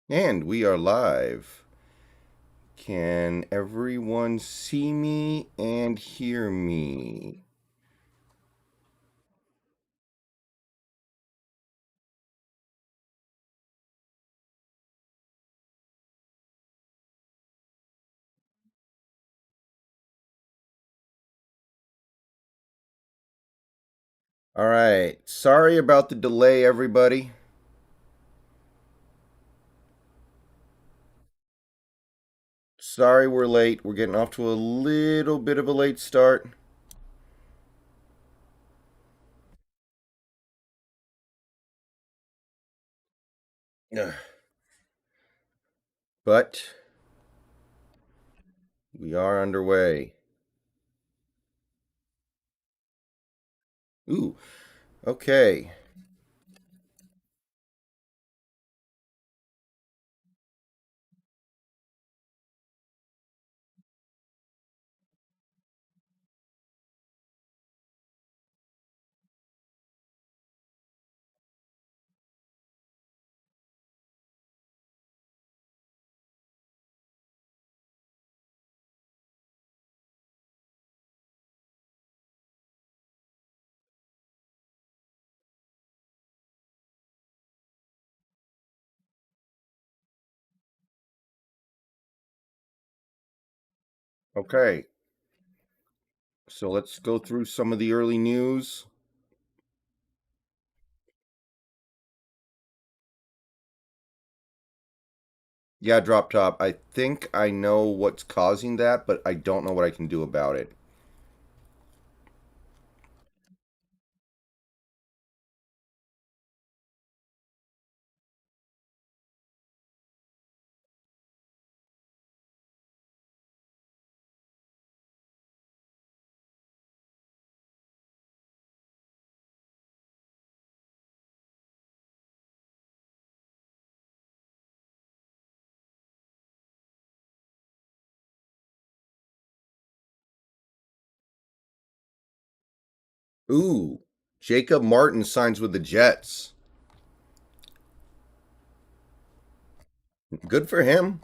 And we are live. Can everyone see me and hear me? All right. Sorry about the delay, everybody. Sorry we're late. We're getting off to a little bit of a late start. Ugh. But we are underway. Ooh, okay. Okay. So let's go through some of the early news. Yeah, drop top. I think I know what's causing that, but I don't know what I can do about it. Ooh, Jacob Martin signs with the Jets. Good for him.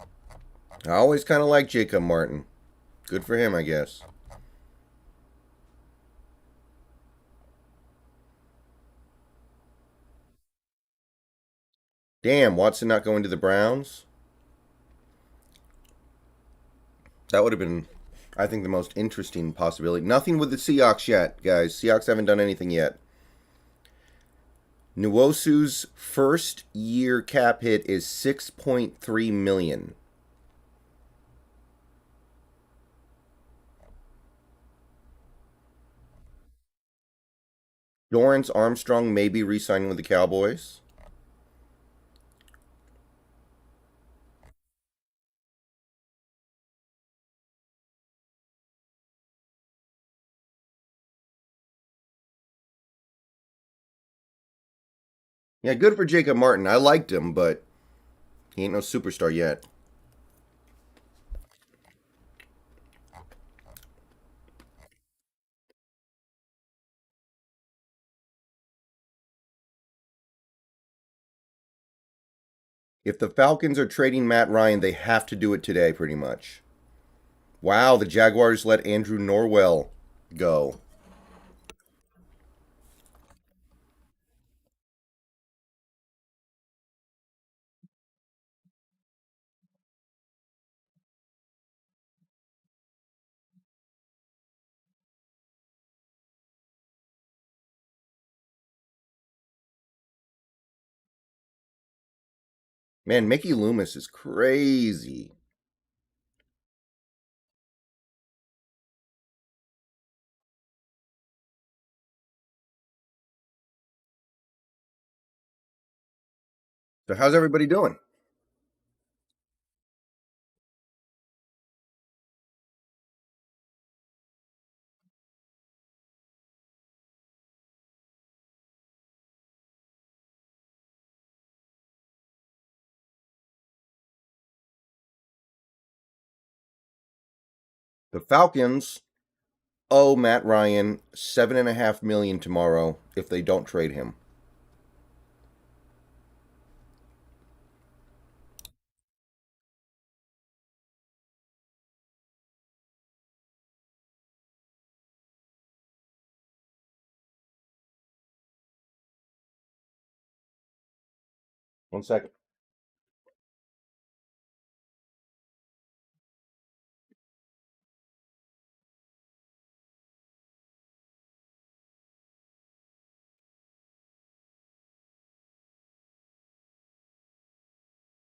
I always kind of like Jacob Martin. Good for him, I guess. Damn, Watson not going to the Browns? That would have been, I think, the most interesting possibility. Nothing with the Seahawks yet, guys. Seahawks haven't done anything yet. Nwosu's first year cap hit is 6.3 million. Dorrance Armstrong may be re-signing with the Cowboys. Yeah, good for Jacob Martin. I liked him, but he ain't no superstar yet. If the Falcons are trading Matt Ryan, they have to do it today, pretty much. Wow, the Jaguars let Andrew Norwell go. Man, Mickey Loomis is crazy. So how's everybody doing? The Falcons owe Matt Ryan $7.5 million tomorrow if they don't trade him. One second.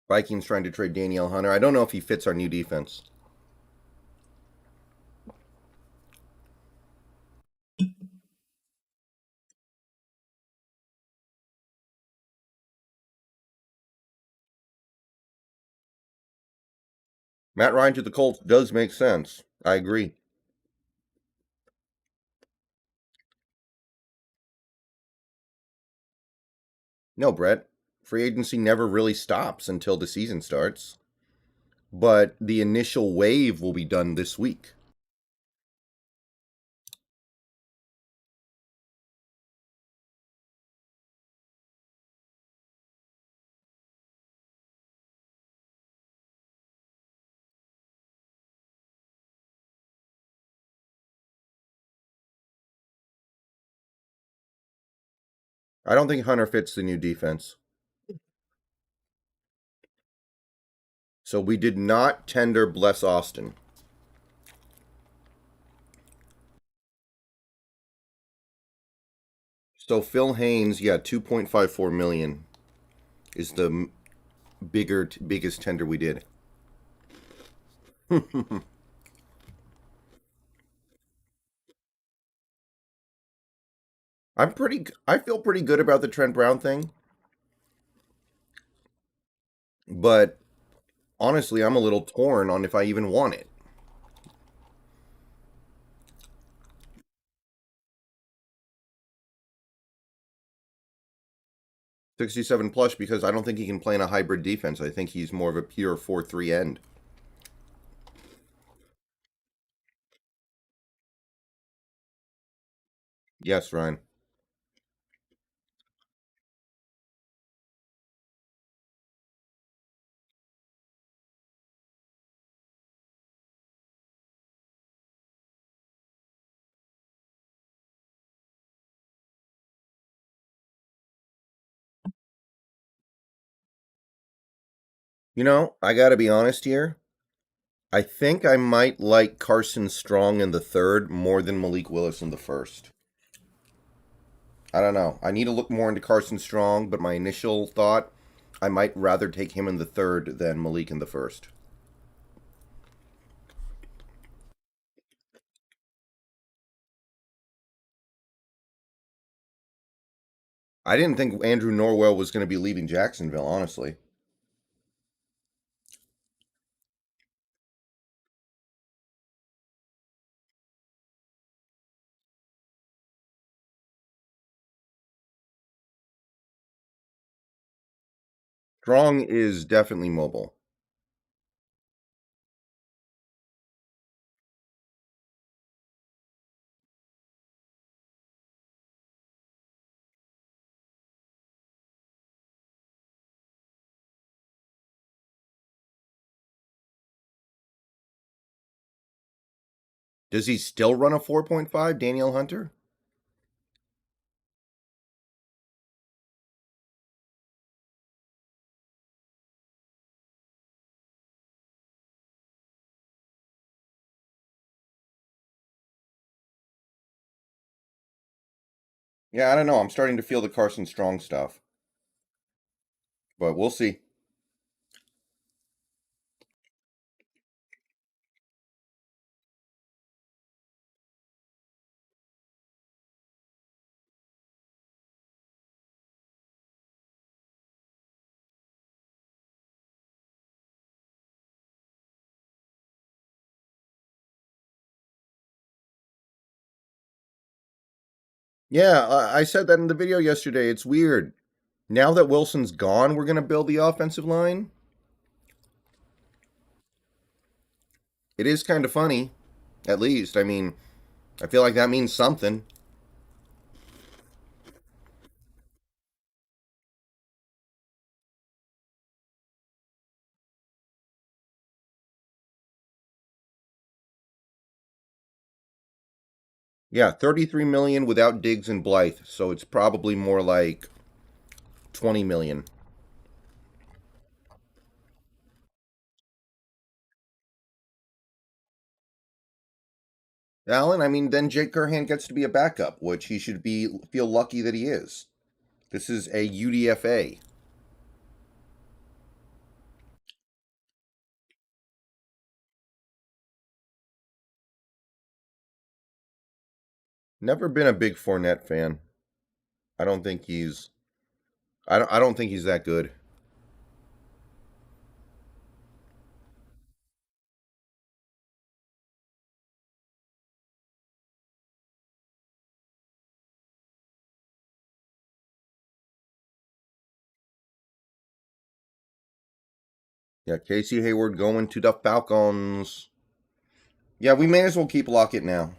Vikings trying to trade Danielle Hunter. I don't know if he fits our new defense. Matt Ryan to the Colts does make sense. I agree. No, Brett. Free agency never really stops until the season starts. But the initial wave will be done this week. I don't think Hunter fits the new defense. So we did not tender Bless Austin. So Phil Haynes, yeah, 2.54 million is the biggest tender we did. I feel pretty good about the Trent Brown thing. But honestly, I'm a little torn on if I even want it. 67 plus because I don't think he can play in a hybrid defense. I think he's more of a pure 4-3 end. Yes, Ryan. You know, I got to be honest here. I think I might like Carson Strong in the third more than Malik Willis in the first. I don't know. I need to look more into Carson Strong, but my initial thought, I might rather take him in the third than Malik in the first. I didn't think Andrew Norwell was going to be leaving Jacksonville, honestly. Strong is definitely mobile. Does he still run a 4.5, Danielle Hunter? Yeah, I don't know. I'm starting to feel the Carson Strong stuff, but we'll see. Yeah, I said that in the video yesterday. It's weird. Now that Wilson's gone, we're going to build the offensive line. It is kind of funny, at least. I mean, I feel like that means something. Yeah, 33 million without Diggs and Blythe, so it's probably more like 20 million. Alan, I mean, then Jake Curhan gets to be a backup, which he should be feel lucky that he is. This is a UDFA. Never been a big Fournette fan. I don't think he's. I don't think he's that good. Yeah, Casey Hayward going to the Falcons. Yeah, we may as well keep Lockett now.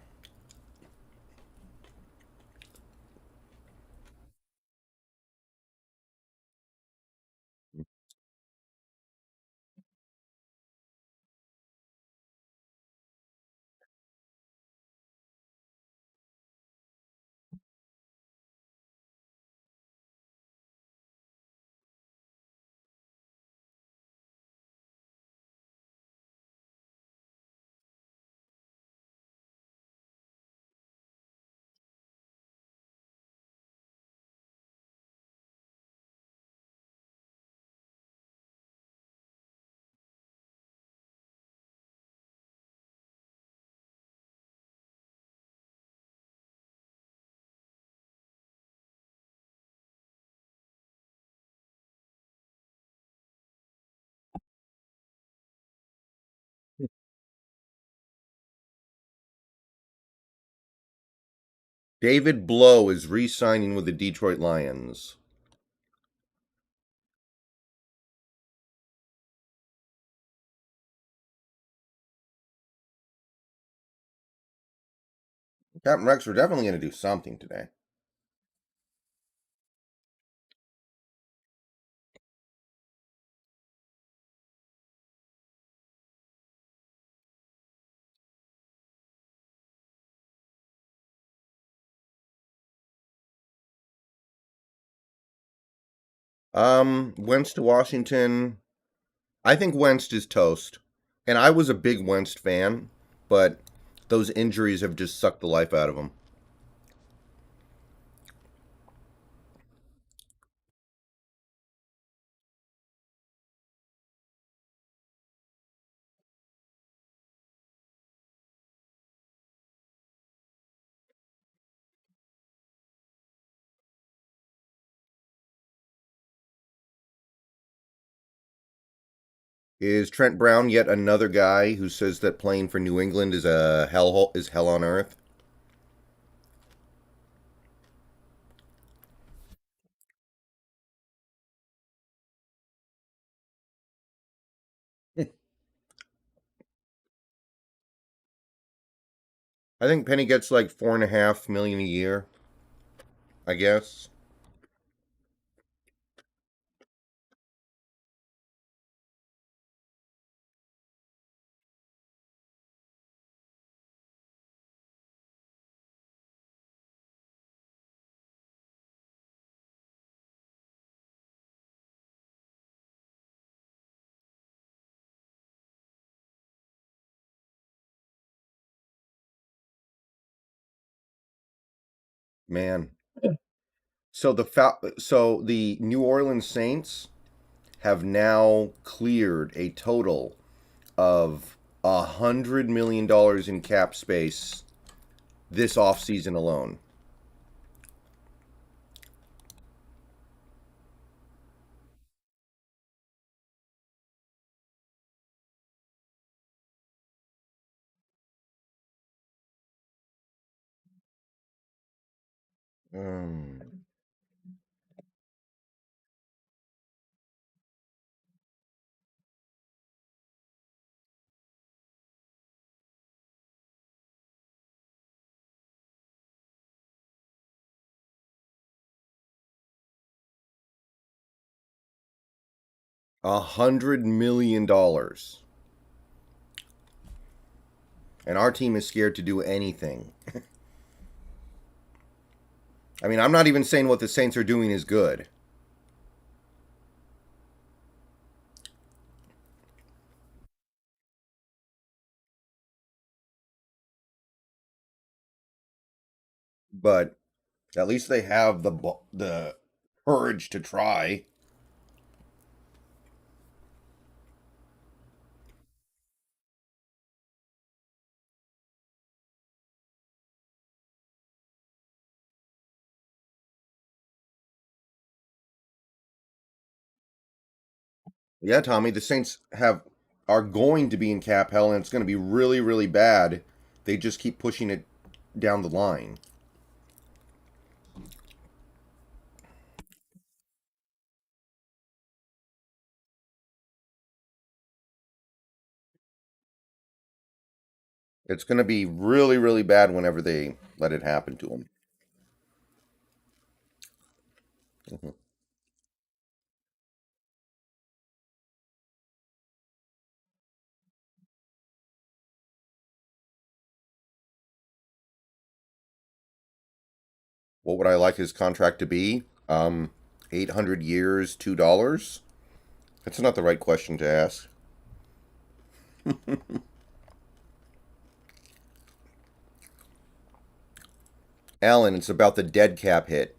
David Blow is re-signing with the Detroit Lions. Captain Rex, we're definitely going to do something today. Wentz to Washington. I think Wentz is toast. And I was a big Wentz fan, but those injuries have just sucked the life out of him. Is Trent Brown yet another guy who says that playing for New England is a hell on earth? I think Penny gets like 4.5 million a year. I guess man. So the New Orleans Saints have now cleared a total of $100 million in cap space this offseason alone. Um, 100 million dollars, and our team is scared to do anything. I mean, I'm not even saying what the Saints are doing is good. but at least they have the courage to try. Yeah, Tommy, the Saints have are going to be in cap hell, and it's going to be really, really bad. They just keep pushing it down the line. It's going to be really, really bad whenever they let it happen to them. Mhm. What would I like his contract to be? 800 years, $2. That's not the right question to ask. Alan, it's about the dead cap hit.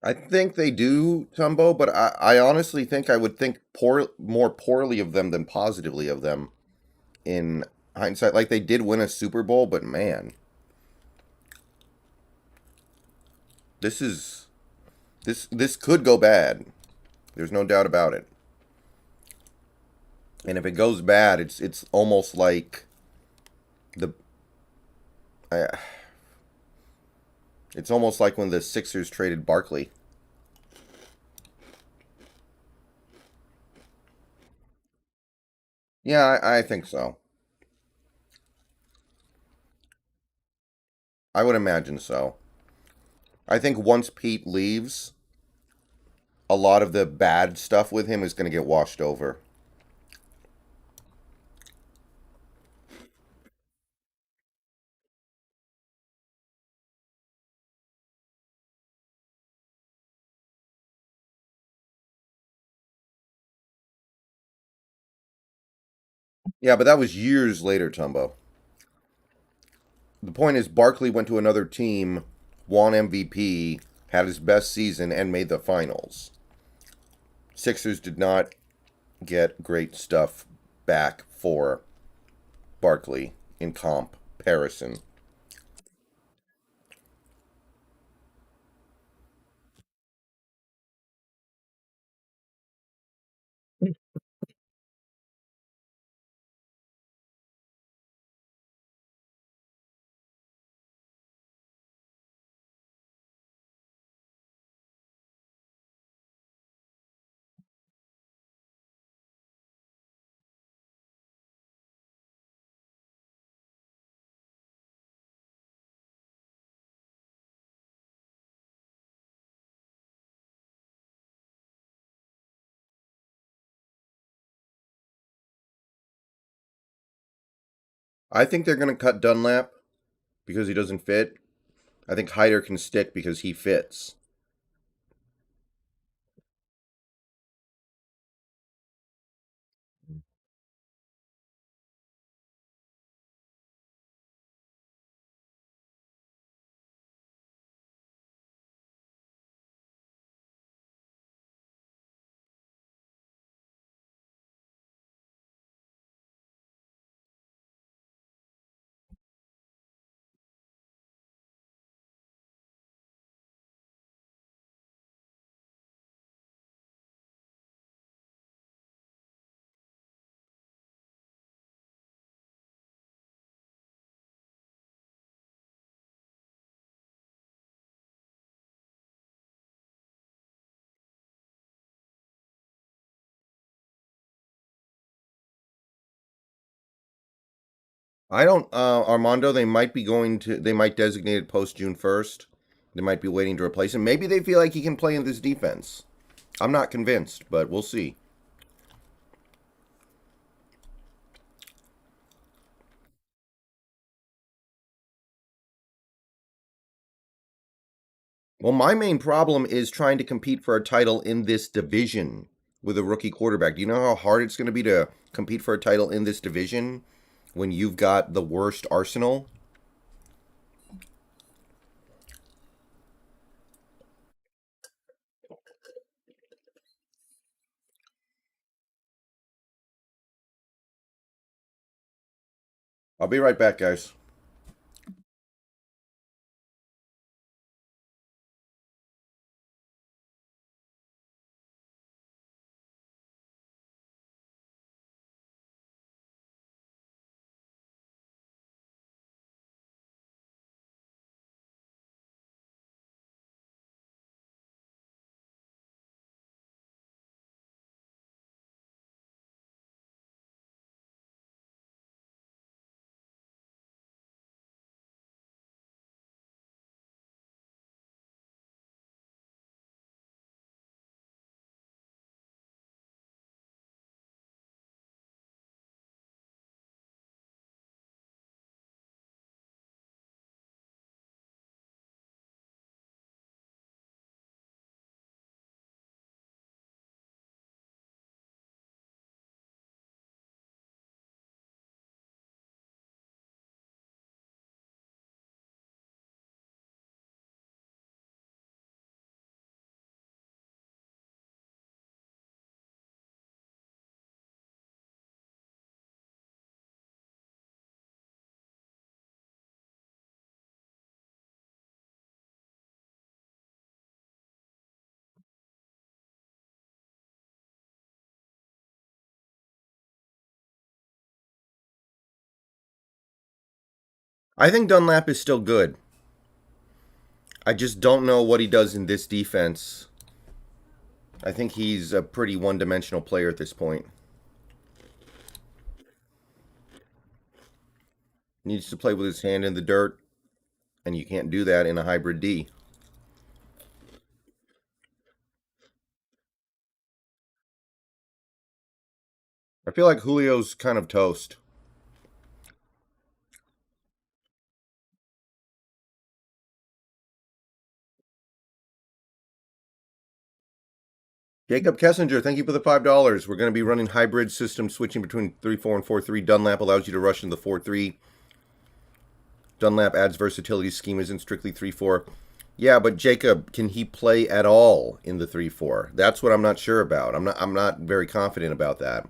I think they do, Tumbo, but I honestly think I would think more poorly of them than positively of them in hindsight. Like they did win a Super Bowl, but man, this is this could go bad. There's no doubt about it. And if it goes bad, it's almost like the uh, it's almost like when the Sixers traded Barkley. Yeah, I think so. I would imagine so. I think once Pete leaves, a lot of the bad stuff with him is going to get washed over. Yeah, but that was years later, Tumbo. The point is, Barkley went to another team, won MVP, had his best season, and made the finals. Sixers did not get great stuff back for Barkley in comparison. I think they're going to cut Dunlap because he doesn't fit. I think Hyder can stick because he fits. I don't, Armando, they might be going to, they might designate it post June 1st. They might be waiting to replace him. Maybe they feel like he can play in this defense. I'm not convinced, but we'll see. Well, my main problem is trying to compete for a title in this division with a rookie quarterback. Do you know how hard it's going to be to compete for a title in this division when you've got the worst arsenal? I'll be right back, guys. I think Dunlap is still good. I just don't know what he does in this defense. I think he's a pretty one dimensional player at this point. He needs to play with his hand in the dirt, and you can't do that in a hybrid D. I feel like Julio's kind of toast. Jacob Kessinger, thank you for the $5. We're going to be running hybrid system, switching between 3-4 and 4-3. Dunlap allows you to rush in the 4-3. Dunlap adds versatility. Scheme isn't strictly 3-4. Yeah, but Jacob, can he play at all in the 3-4? That's what I'm not sure about. I'm not very confident about that.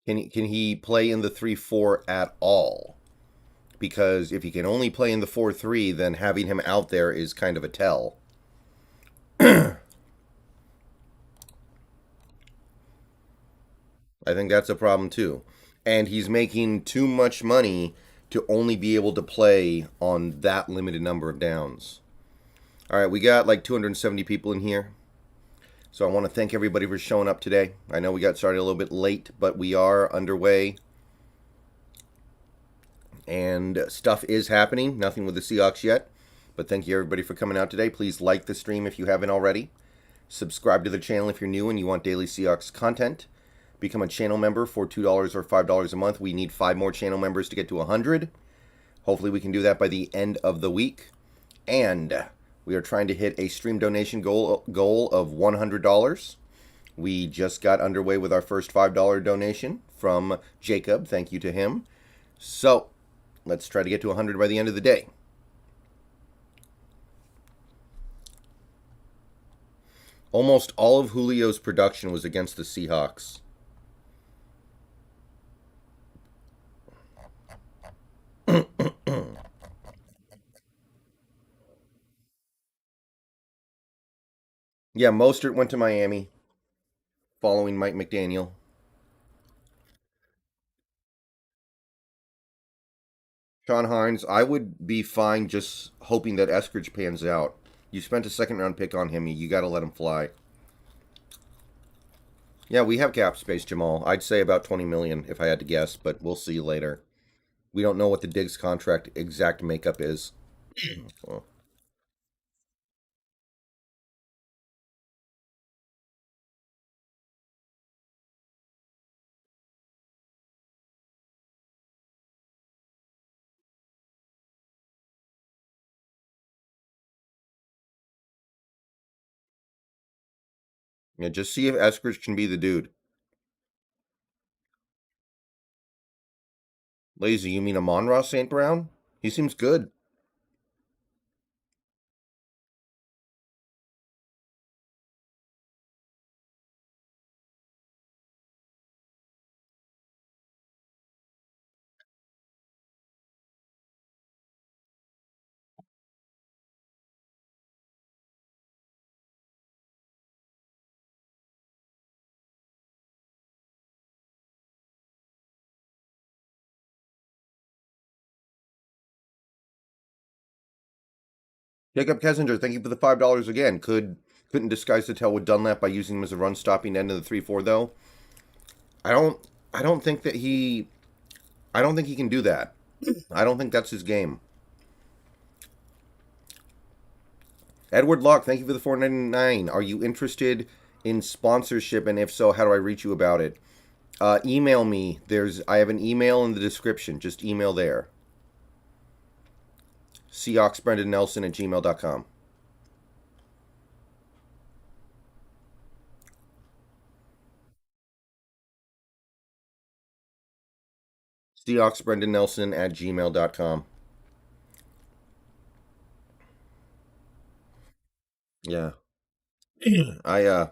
Can he play in the 3-4 at all? Because if he can only play in the 4-3, then having him out there is kind of a tell. I think that's a problem too. And he's making too much money to only be able to play on that limited number of downs. All right, we got like 270 people in here. So I want to thank everybody for showing up today. I know we got started a little bit late, but we are underway. And stuff is happening. Nothing with the Seahawks yet. But thank you everybody for coming out today. Please like the stream if you haven't already. Subscribe to the channel if you're new and you want daily Seahawks content. Become a channel member for $2 or $5 a month. We need 5 more channel members to get to 100. Hopefully we can do that by the end of the week. And we are trying to hit a stream donation goal of $100. We just got underway with our first $5 donation from Jacob. Thank you to him. So let's try to get to 100 by the end of the day. Almost all of Julio's production was against the Seahawks. Yeah, Mostert went to Miami following Mike McDaniel. Sean Hines, I would be fine just hoping that Eskridge pans out. You spent a second round pick on him. You got to let him fly. Yeah, we have cap space, Jamal. I'd say about 20 million if I had to guess, but we'll see later. We don't know what the Diggs contract exact makeup is. Well, yeah, just see if Eskridge can be the dude. Lazy, you mean Amon-Ra St. Brown? He seems good. Jacob Kessinger, thank you for the $5 again. Couldn't disguise the tail with Dunlap by using him as a run stopping end of the 3-4 though. I don't I don't think that he I don't think he can do that. I don't think that's his game. Edward Locke, thank you for the $4.99. Are you interested in sponsorship, and if so, how do I reach you about it? Email me. I have an email in the description. Just email there. seahawksbrendannelson@gmail.com. seahawksbrendannelson@gmail.com. Yeah. I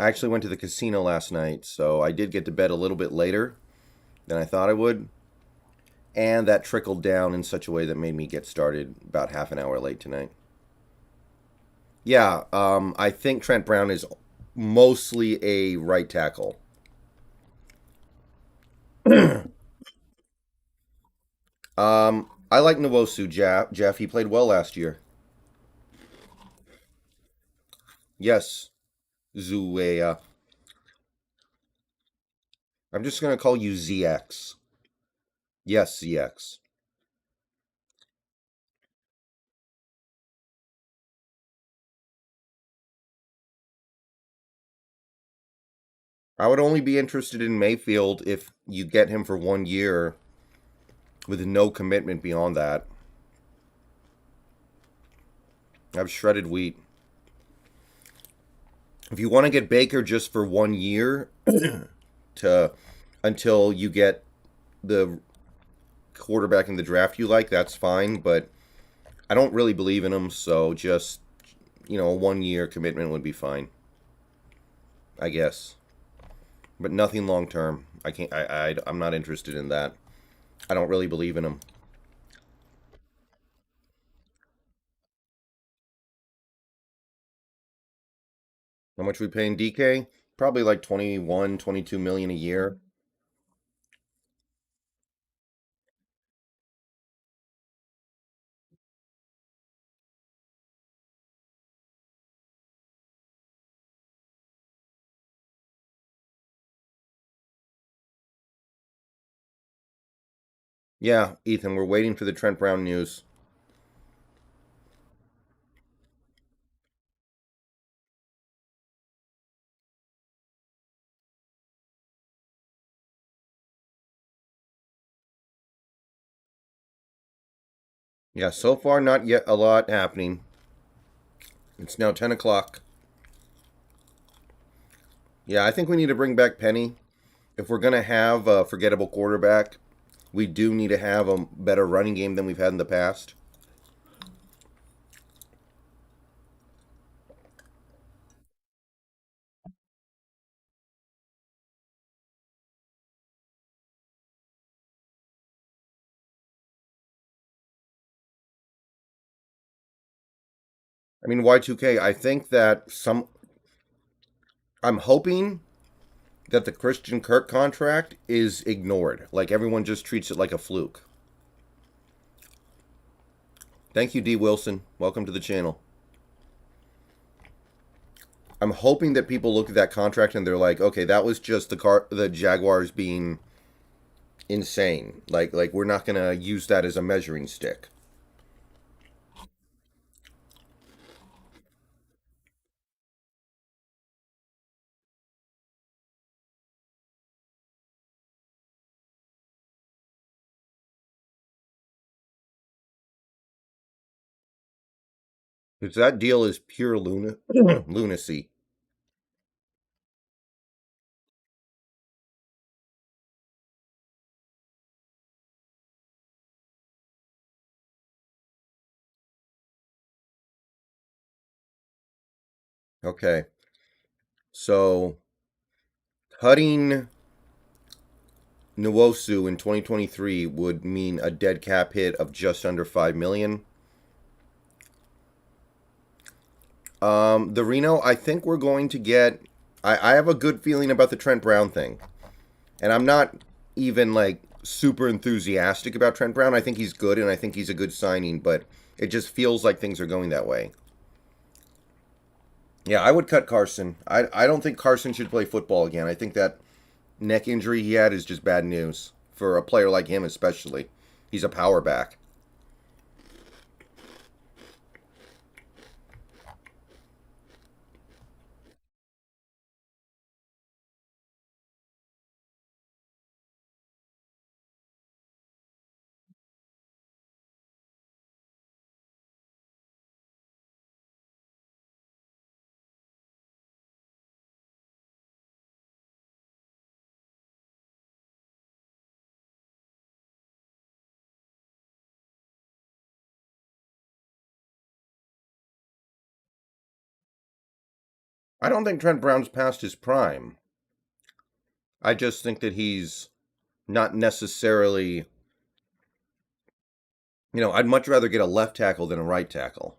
actually went to the casino last night, so I did get to bed a little bit later than I thought I would. And that trickled down in such a way that made me get started about half an hour late tonight. Yeah, I think Trent Brown is mostly a right tackle. I like Nwosu, Jeff. He played well last year. Yes, Zuea. I'm just going to call you ZX. Yes, ZX. I would only be interested in Mayfield if you get him for 1 year with no commitment beyond that. I've shredded wheat. If you want to get Baker just for 1 year to until you get the quarterback in the draft you like, that's fine, but I don't really believe in him, so just a 1 year commitment would be fine. I guess. But nothing long term. I can't I'm not interested in that. I don't really believe in him. How much we paying DK? Probably like 21, 22 million a year. Yeah, Ethan, we're waiting for the Trent Brown news. Yeah, so far not yet a lot happening. It's now 10 o'clock. Yeah, I think we need to bring back Penny. If we're going to have a forgettable quarterback, we do need to have a better running game than we've had in the past. I mean, Y2K, I think that I'm hoping that the Christian Kirk contract is ignored. Like everyone just treats it like a fluke. Thank you, D. Wilson. Welcome to the channel. I'm hoping that people look at that contract and they're like, okay, that was just the Jaguars being insane. Like we're not gonna use that as a measuring stick. Because that deal is pure lunacy. Okay, so cutting Nwosu in 2023 would mean a dead cap hit of just under 5 million. The Reno, I think we're going to get. I have a good feeling about the Trent Brown thing, and I'm not even like super enthusiastic about Trent Brown. I think he's good, and I think he's a good signing, but it just feels like things are going that way. Yeah, I would cut Carson. I don't think Carson should play football again. I think that neck injury he had is just bad news for a player like him, especially. He's a power back. I don't think Trent Brown's past his prime. I just think that he's not necessarily. I'd much rather get a left tackle than a right tackle.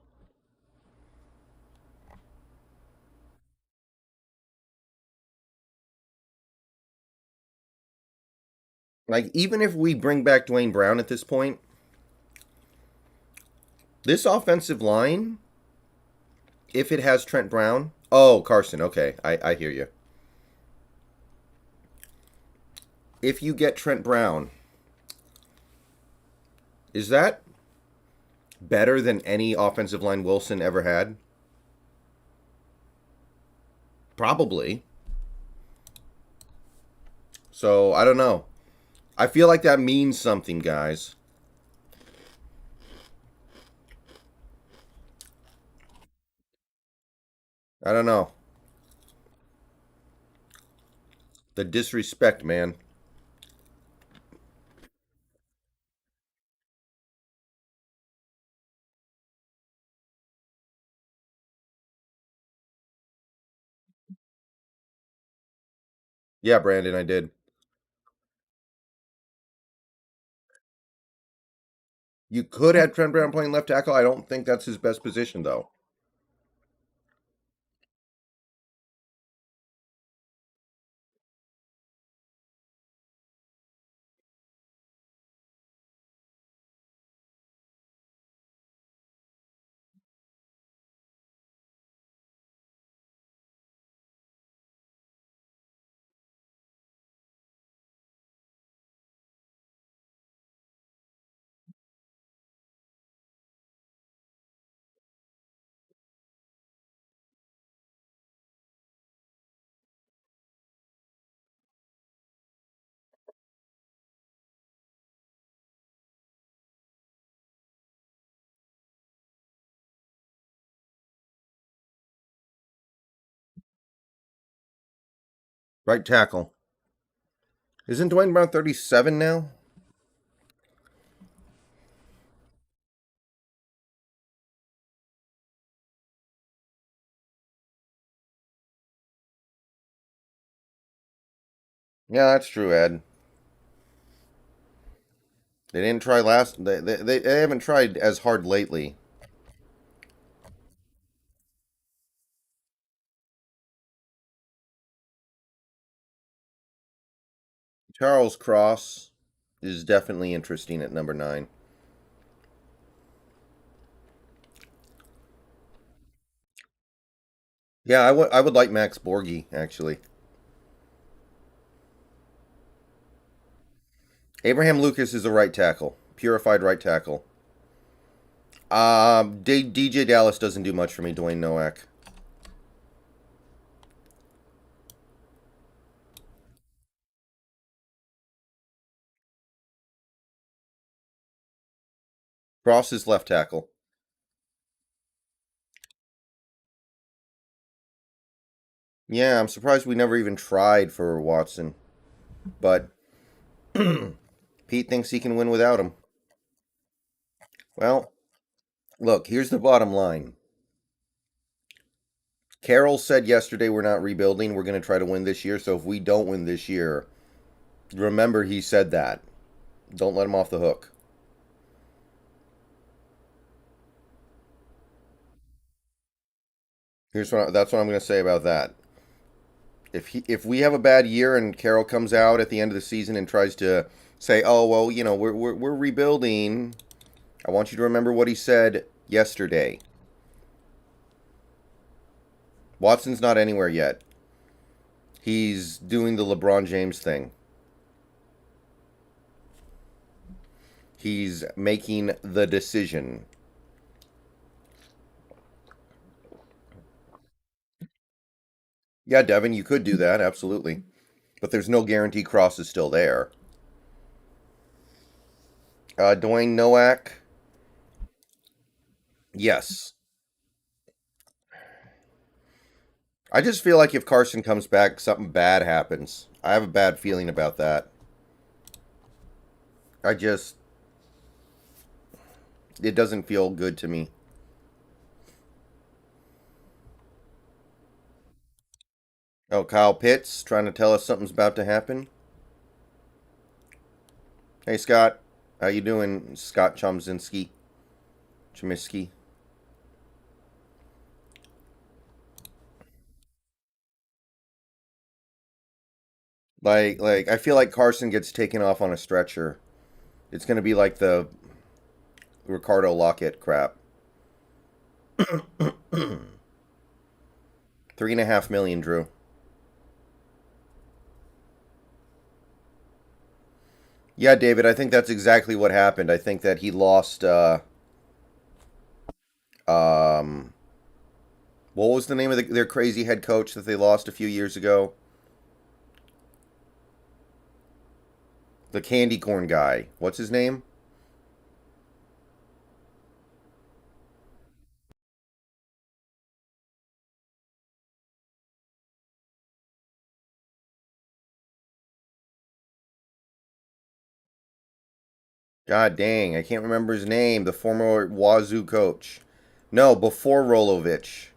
Like, even if we bring back Dwayne Brown at this point, this offensive line, if it has Trent Brown. Oh, Carson. Okay. I hear you. If you get Trent Brown, is that better than any offensive line Wilson ever had? Probably. So, I don't know. I feel like that means something, guys. I don't know. The disrespect, man. Yeah, Brandon, I did. You could have Trent Brown playing left tackle. I don't think that's his best position, though. Right tackle. Isn't Dwayne Brown 37 now? Yeah, that's true, Ed. They didn't try last. They haven't tried as hard lately. Charles Cross is definitely interesting at number 9. Yeah, I would like Max Borgi actually. Abraham Lucas is a right tackle, purified right tackle. DJ Dallas doesn't do much for me. Dwayne Nowak. Cross is left tackle. Yeah, I'm surprised we never even tried for Watson, but Pete thinks he can win without him. Well, look, here's the bottom line. Carroll said yesterday we're not rebuilding. We're going to try to win this year. So if we don't win this year, remember he said that. Don't let him off the hook. That's what I'm going to say about that. If we have a bad year and Carroll comes out at the end of the season and tries to say, "Oh, well, we're rebuilding." I want you to remember what he said yesterday. Watson's not anywhere yet. He's doing the LeBron James thing. He's making the decision. Yeah, Devin, you could do that, absolutely. But there's no guarantee Cross is still there. Dwayne Nowak, yes. I just feel like if Carson comes back, something bad happens. I have a bad feeling about that. I just, it doesn't feel good to me. Oh, Kyle Pitts trying to tell us something's about to happen. Hey, Scott. How you doing, Scott Chomzinski? Chomsky? I feel like Carson gets taken off on a stretcher. It's going to be like the Ricardo Lockett crap. 3.5 million, Drew. Yeah, David, I think that's exactly what happened. I think that he lost. Um, what was the name of their crazy head coach that they lost a few years ago? The candy corn guy. What's his name? God dang, I can't remember his name. The former Wazoo coach. No, before Rolovich.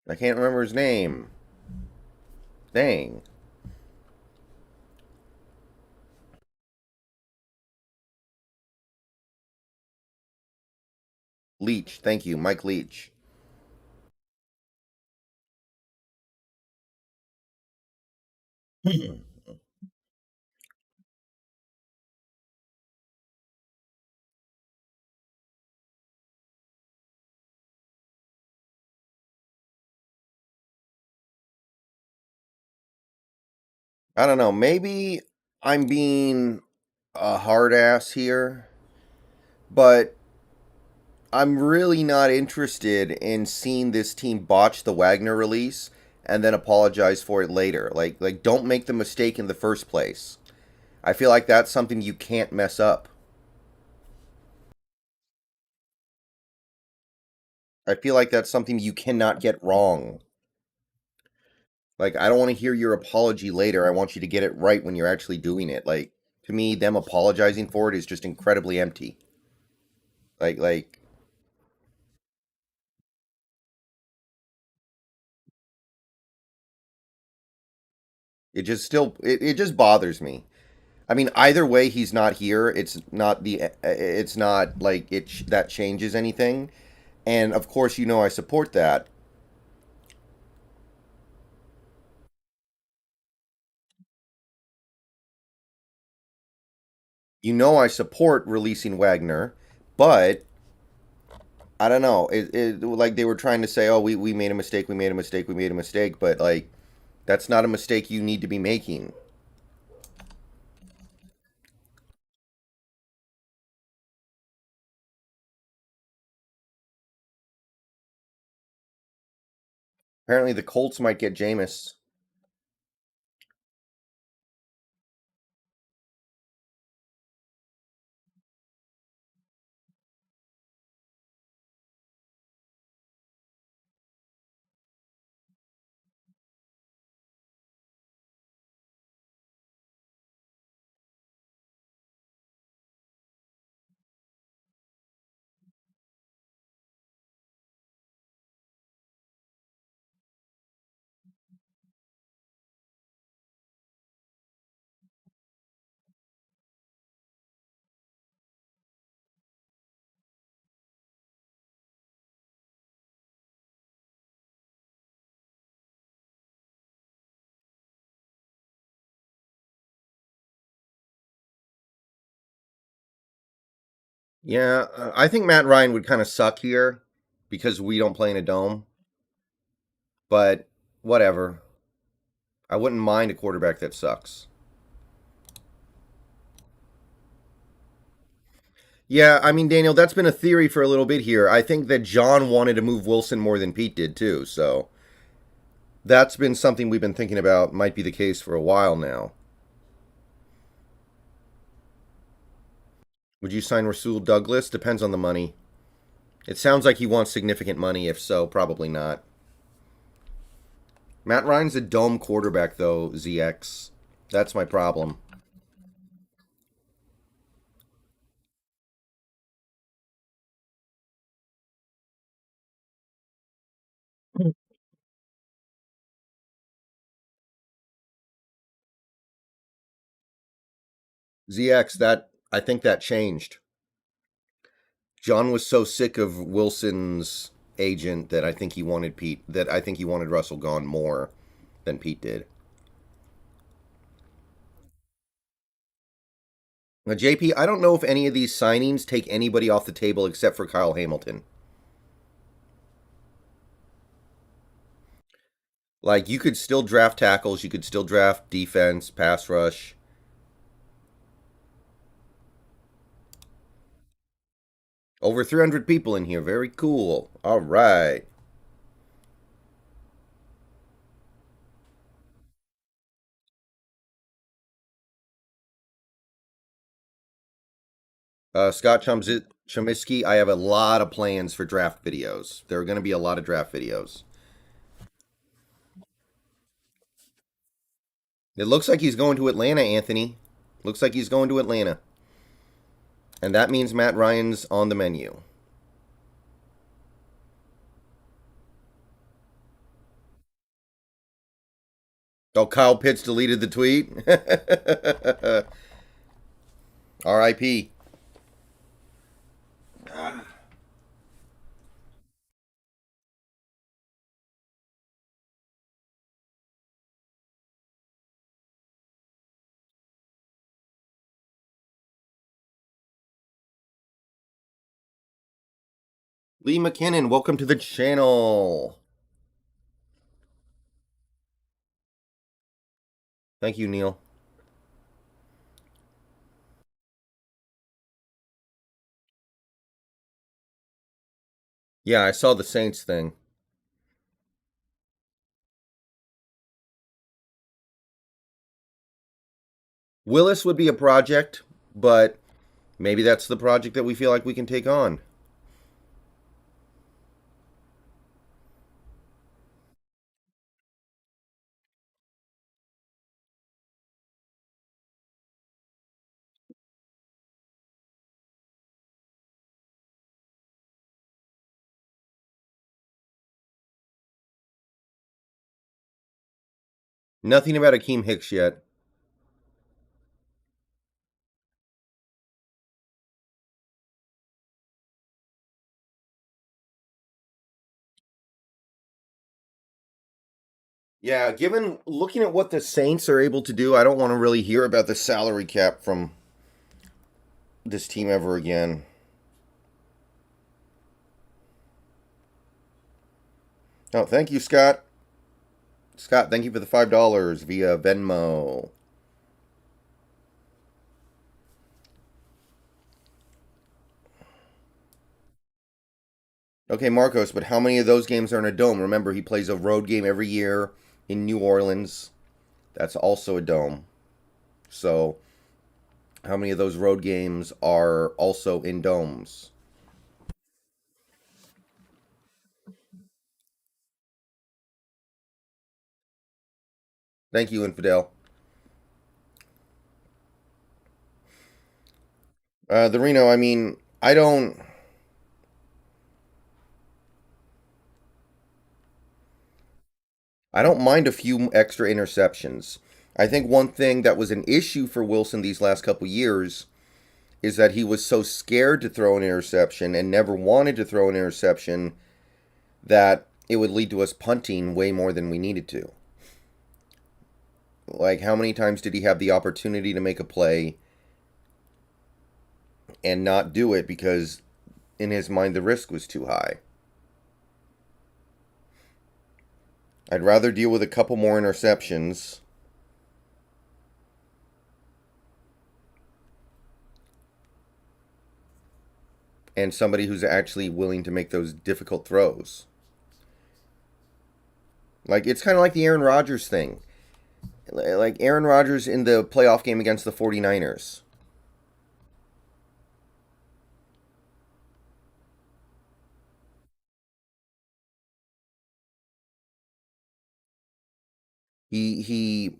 I can't remember his name. Dang. Leach. Thank you, Mike Leach. I don't know. Maybe I'm being a hard ass here, but I'm really not interested in seeing this team botch the Wagner release and then apologize for it later. Like don't make the mistake in the first place. I feel like that's something you can't mess up. I feel like that's something you cannot get wrong. Like I don't want to hear your apology later. I want you to get it right when you're actually doing it. Like to me them apologizing for it is just incredibly empty. Like it just bothers me. I mean, either way, he's not here. It's not like that changes anything. And of course, I support that. I support releasing Wagner, but I don't know. It like they were trying to say, oh, we made a mistake, we made a mistake, we made a mistake, but like that's not a mistake you need to be making. Apparently, the Colts might get Jameis. Yeah, I think Matt Ryan would kind of suck here because we don't play in a dome. But whatever. I wouldn't mind a quarterback that sucks. Yeah, I mean, Daniel, that's been a theory for a little bit here. I think that John wanted to move Wilson more than Pete did, too. So that's been something we've been thinking about, might be the case for a while now. Would you sign Rasul Douglas? Depends on the money. It sounds like he wants significant money. If so, probably not. Matt Ryan's a dome quarterback, though, ZX. That's my problem. ZX, that I think that changed. John was so sick of Wilson's agent that I think he wanted Pete. That I think he wanted Russell gone more than Pete did. Now, JP, I don't know if any of these signings take anybody off the table except for Kyle Hamilton. Like, you could still draft tackles, you could still draft defense, pass rush. Over 300 people in here. Very cool. All right. Scott Chomsky, I have a lot of plans for draft videos. There are going to be a lot of draft videos. It looks like he's going to Atlanta, Anthony. Looks like he's going to Atlanta. And that means Matt Ryan's on the menu. Oh, Kyle Pitts deleted the tweet. R.I.P. Lee McKinnon, welcome to the channel. Thank you, Neil. Yeah, I saw the Saints thing. Willis would be a project, but maybe that's the project that we feel like we can take on. Nothing about Akeem Hicks yet. Yeah, given looking at what the Saints are able to do, I don't want to really hear about the salary cap from this team ever again. Oh, thank you, Scott. Scott, thank you for the $5 via Venmo. Okay, Marcos, but how many of those games are in a dome? Remember, he plays a road game every year in New Orleans. That's also a dome. So, how many of those road games are also in domes? Thank you, Infidel. The Reno, I mean, I don't mind a few extra interceptions. I think one thing that was an issue for Wilson these last couple years is that he was so scared to throw an interception and never wanted to throw an interception that it would lead to us punting way more than we needed to. Like, how many times did he have the opportunity to make a play and not do it because in his mind the risk was too high? I'd rather deal with a couple more interceptions and somebody who's actually willing to make those difficult throws. Like, it's kind of like the Aaron Rodgers thing. Like Aaron Rodgers in the playoff game against the 49ers. He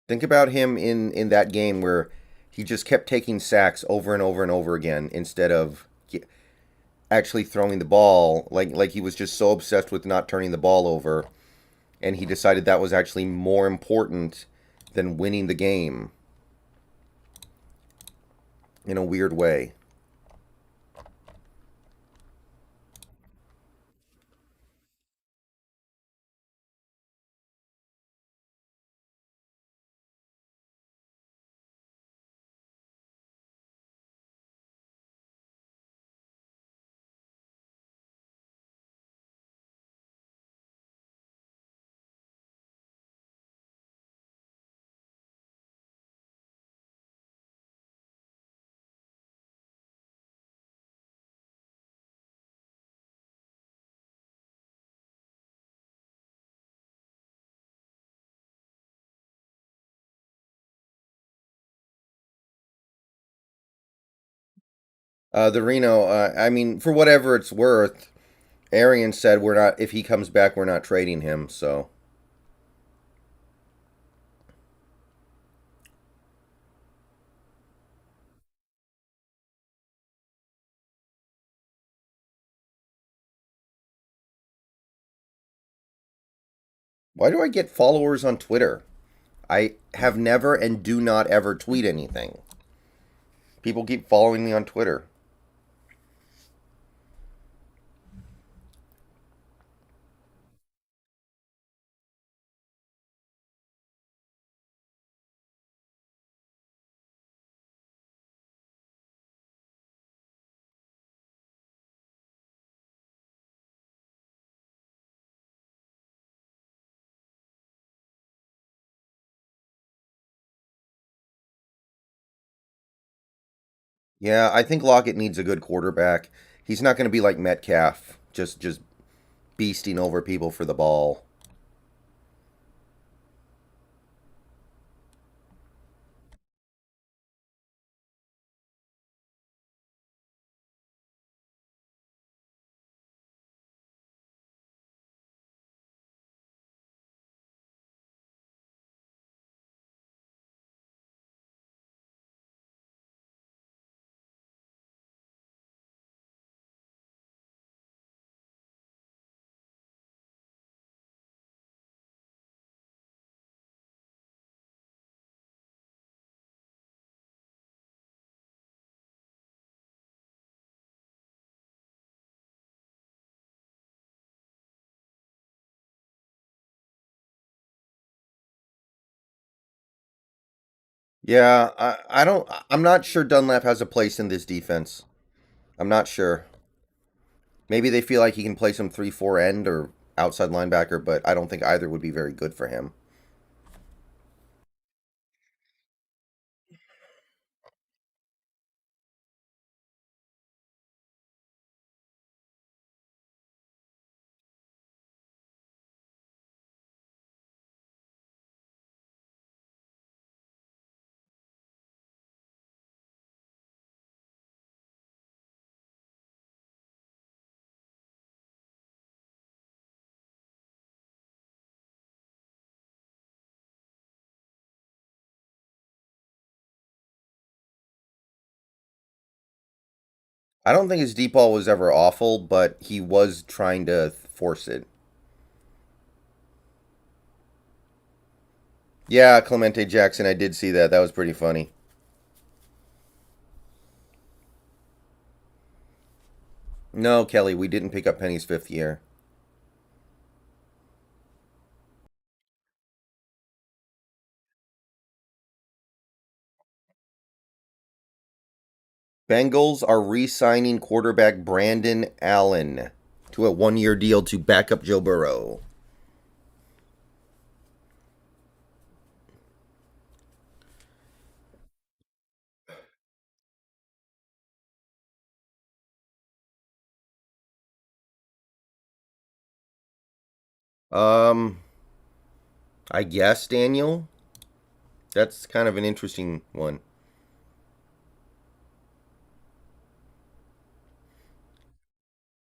think about him in that game where he just kept taking sacks over and over and over again instead of actually throwing the ball. Like he was just so obsessed with not turning the ball over, and he decided that was actually more important than winning the game in a weird way. The Reno, I mean, for whatever it's worth, Arian said we're not. If he comes back, we're not trading him. So why do I get followers on Twitter? I have never and do not ever tweet anything. People keep following me on Twitter. Yeah, I think Lockett needs a good quarterback. He's not going to be like Metcalf, just beasting over people for the ball. Yeah, I don't. I'm not sure Dunlap has a place in this defense. I'm not sure. Maybe they feel like he can play some 3-4 end or outside linebacker, but I don't think either would be very good for him. I don't think his deep ball was ever awful, but he was trying to force it. Yeah, Clemente Jackson, I did see that. That was pretty funny. No, Kelly, we didn't pick up Penny's fifth year. Bengals are re signing quarterback Brandon Allen to a 1 year deal to back up Joe Burrow. Um, I guess, Daniel. That's kind of an interesting one.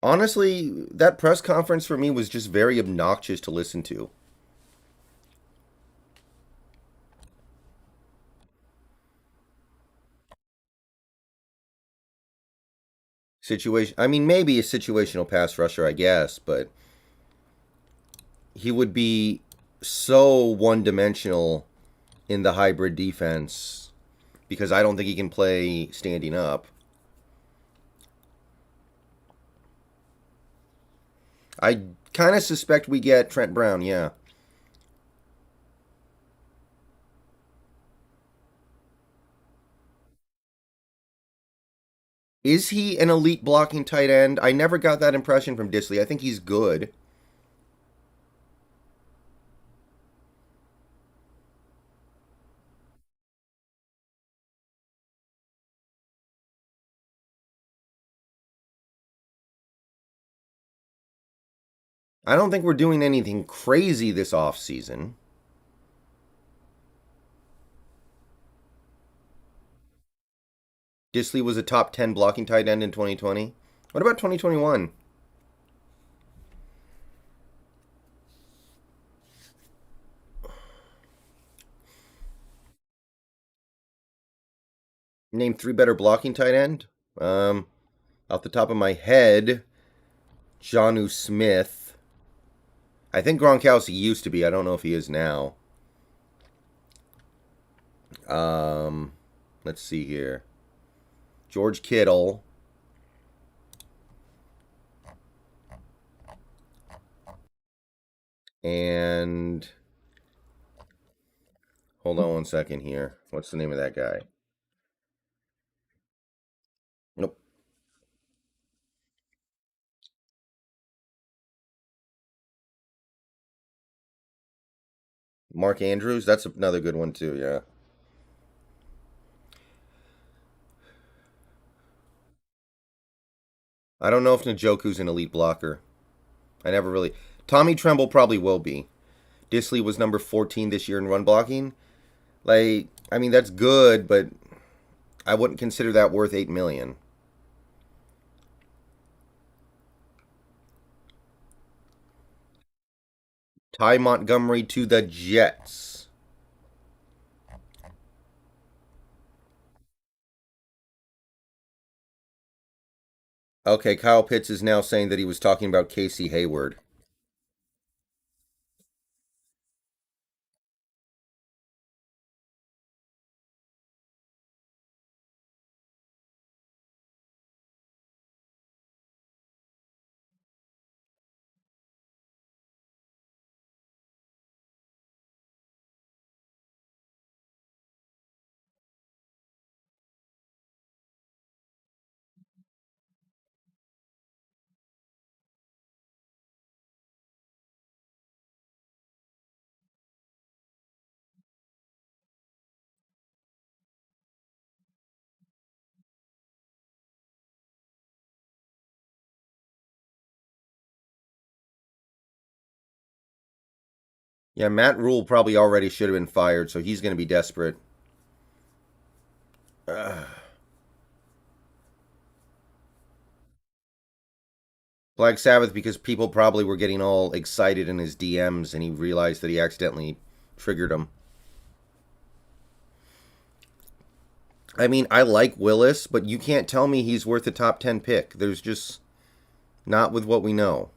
Honestly, that press conference for me was just very obnoxious to listen to. Situation. I mean, maybe a situational pass rusher, I guess, but he would be so one dimensional in the hybrid defense because I don't think he can play standing up. I kind of suspect we get Trent Brown, yeah. Is he an elite blocking tight end? I never got that impression from Disley. I think he's good. I don't think we're doing anything crazy this offseason. Disley was a top 10 blocking tight end in 2020. What about 2021? Name three better blocking tight end. Um, Off the top of my head, Jonu Smith. I think Gronkowski used to be. I don't know if he is now. Um, let's see here. George Kittle. And hold on one second here. What's the name of that guy? Nope. Mark Andrews. That's another good one too. Yeah. I don't know if Njoku's an elite blocker. I never really. Tommy Tremble probably will be. Disley was number 14 this year in run blocking. Like, I mean, that's good, but I wouldn't consider that worth 8 million. Ty Montgomery to the Jets. Okay, Kyle Pitts is now saying that he was talking about Casey Hayward. Yeah, Matt Rule probably already should have been fired, so he's going to be desperate. Black Sabbath because people probably were getting all excited in his DMs and he realized that he accidentally triggered them. I mean, I like Willis, but you can't tell me he's worth a top 10 pick. There's just not with what we know.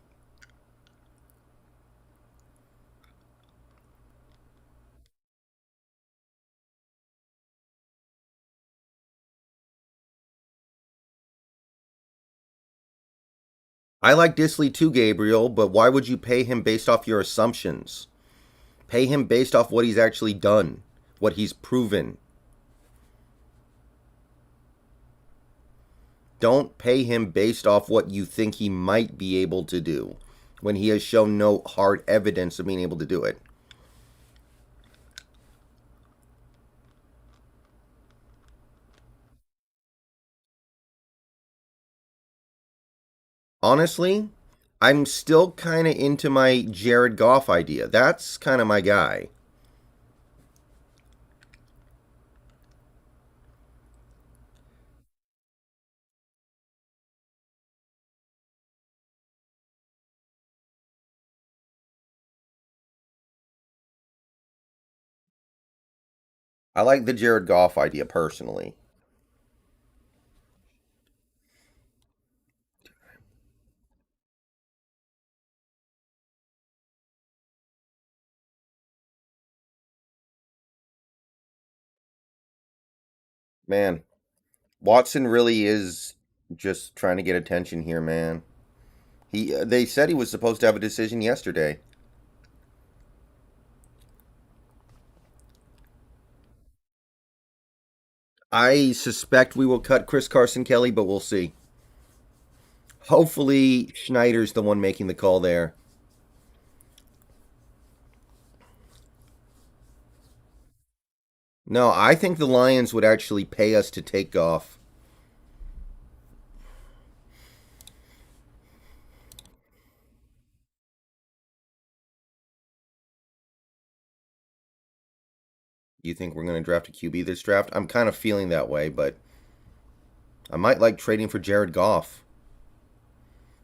I like Disley too, Gabriel, but why would you pay him based off your assumptions? Pay him based off what he's actually done, what he's proven. Don't pay him based off what you think he might be able to do when he has shown no hard evidence of being able to do it. Honestly, I'm still kind of into my Jared Goff idea. That's kind of my guy. I like the Jared Goff idea personally. Man, Watson really is just trying to get attention here, man. They said he was supposed to have a decision yesterday. I suspect we will cut Chris Carson Kelly, but we'll see. Hopefully, Schneider's the one making the call there. No, I think the Lions would actually pay us to take Goff. You think we're going to draft a QB this draft? I'm kind of feeling that way, but I might like trading for Jared Goff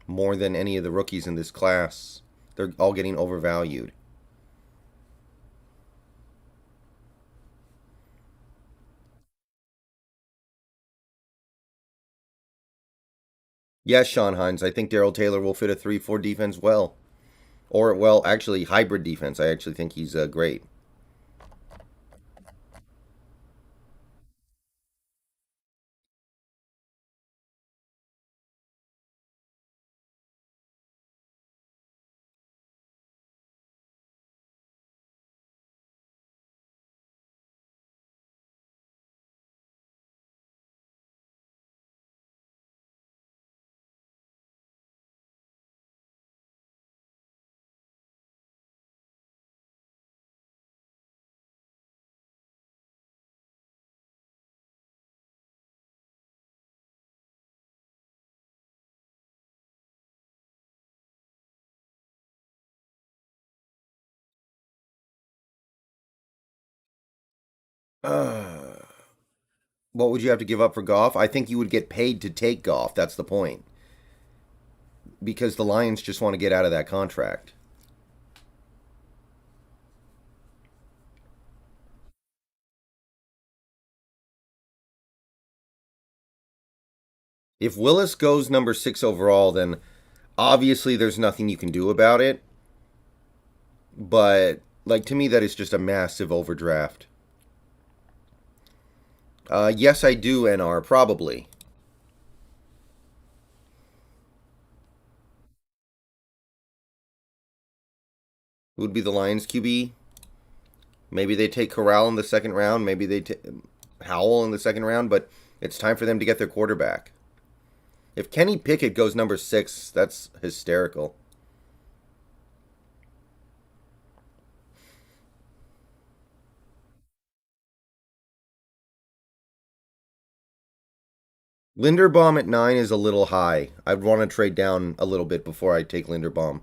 more than any of the rookies in this class. They're all getting overvalued. Yes, Sean Hines. I think Daryl Taylor will fit a 3-4 defense well. Or, well, actually, hybrid defense. I actually think he's great. Uh, what would you have to give up for Goff? I think you would get paid to take Goff. That's the point. Because the Lions just want to get out of that contract. If Willis goes number 6 overall, then obviously there's nothing you can do about it. But, like, to me, that is just a massive overdraft. Yes, I do, NR, probably. Who would be the Lions QB? Maybe they take Corral in the second round. Maybe they take Howell in the second round. But it's time for them to get their quarterback. If Kenny Pickett goes number 6, that's hysterical. Linderbaum at 9 is a little high. I'd want to trade down a little bit before I take Linderbaum.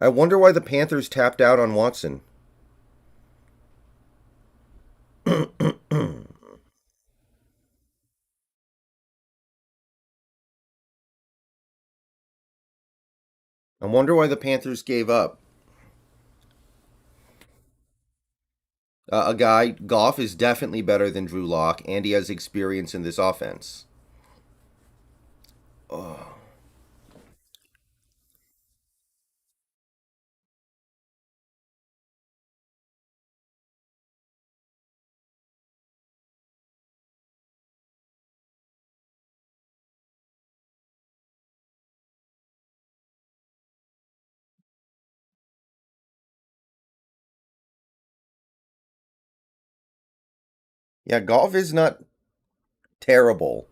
I wonder why the Panthers tapped out on Watson. I wonder why the Panthers gave up. A guy, Goff is definitely better than Drew Lock, and he has experience in this offense. Oh. Yeah, Goff is not terrible.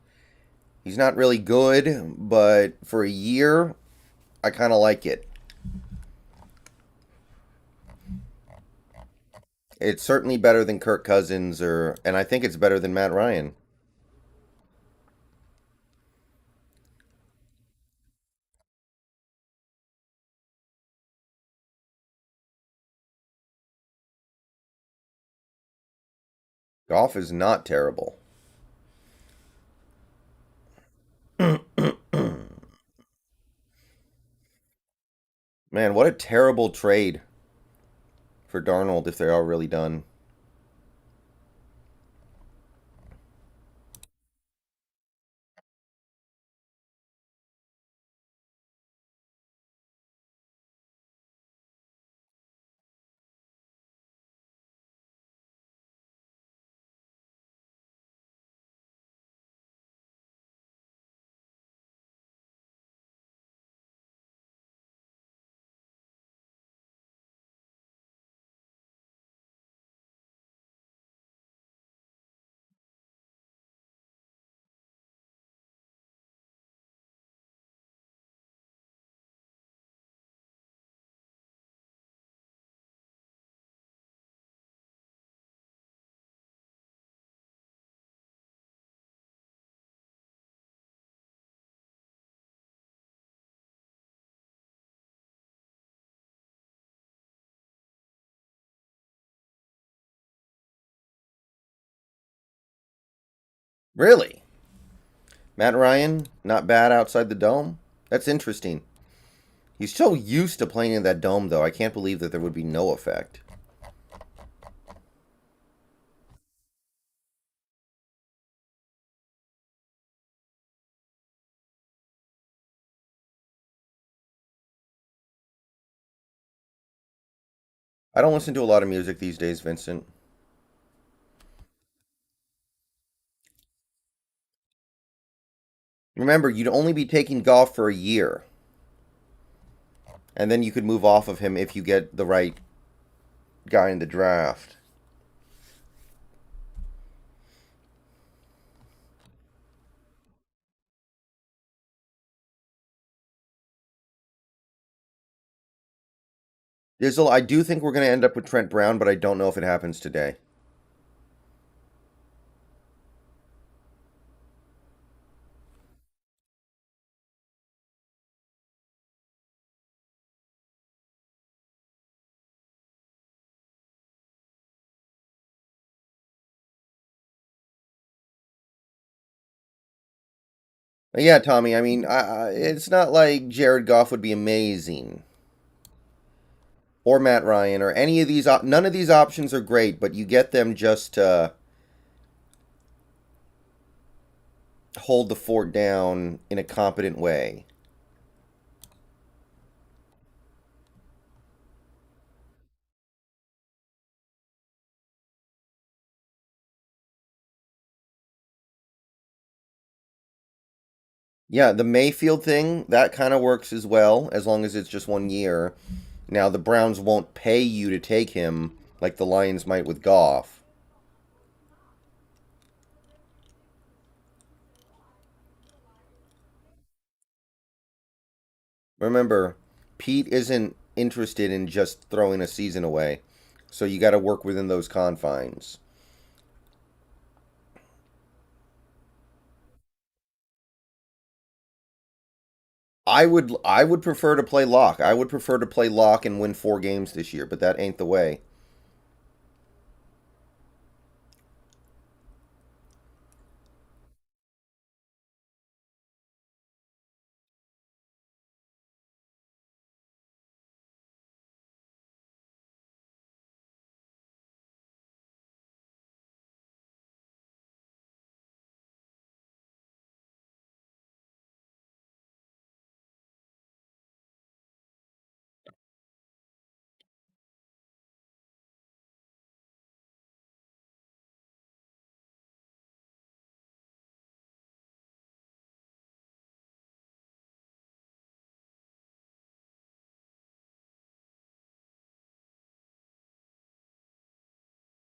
He's not really good, but for a year, I kind of like it. It's certainly better than Kirk Cousins, and I think it's better than Matt Ryan. Goff is not terrible. Man, what a terrible trade for Darnold if they're all really done. Really? Matt Ryan, not bad outside the dome? That's interesting. He's so used to playing in that dome, though. I can't believe that there would be no effect. I don't listen to a lot of music these days, Vincent. Remember, you'd only be taking Goff for a year, and then you could move off of him if you get the right guy in the draft. Dizzle, I do think we're going to end up with Trent Brown, but I don't know if it happens today. Yeah, Tommy. I mean, it's not like Jared Goff would be amazing, or Matt Ryan, or any of these. None of these options are great, but you get them just to hold the fort down in a competent way. Yeah, the Mayfield thing that kind of works as well, as long as it's just 1 year. Now the Browns won't pay you to take him like the Lions might with Goff. Remember, Pete isn't interested in just throwing a season away. So you got to work within those confines. I would prefer to play lock. I would prefer to play lock and win 4 games this year, but that ain't the way.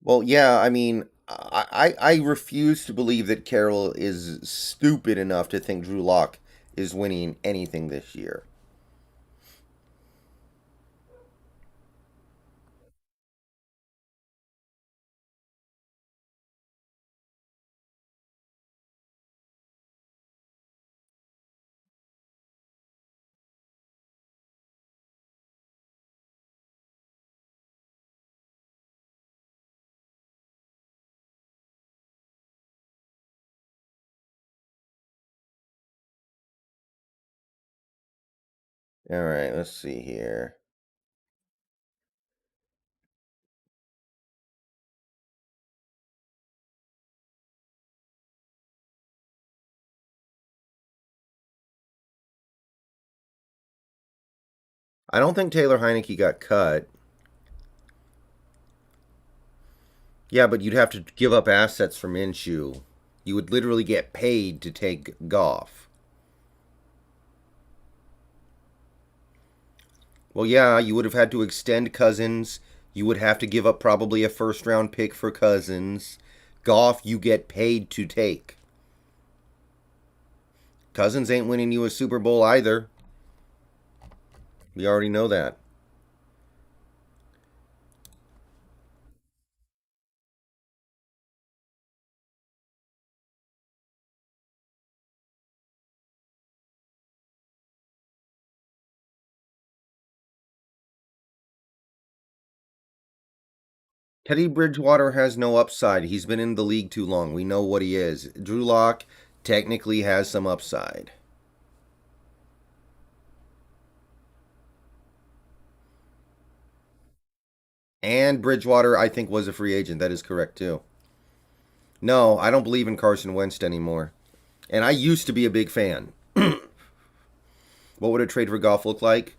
Well, yeah, I mean, I refuse to believe that Carroll is stupid enough to think Drew Lock is winning anything this year. All right, let's see here. I don't think Taylor Heineke got cut. Yeah, but you'd have to give up assets from Minshew. You would literally get paid to take Goff. Well, yeah, you would have had to extend Cousins. You would have to give up probably a first round pick for Cousins. Goff, you get paid to take. Cousins ain't winning you a Super Bowl either. We already know that. Teddy Bridgewater has no upside. He's been in the league too long. We know what he is. Drew Lock technically has some upside. And Bridgewater, I think, was a free agent. That is correct, too. No, I don't believe in Carson Wentz anymore. And I used to be a big fan. What would a trade for Goff look like?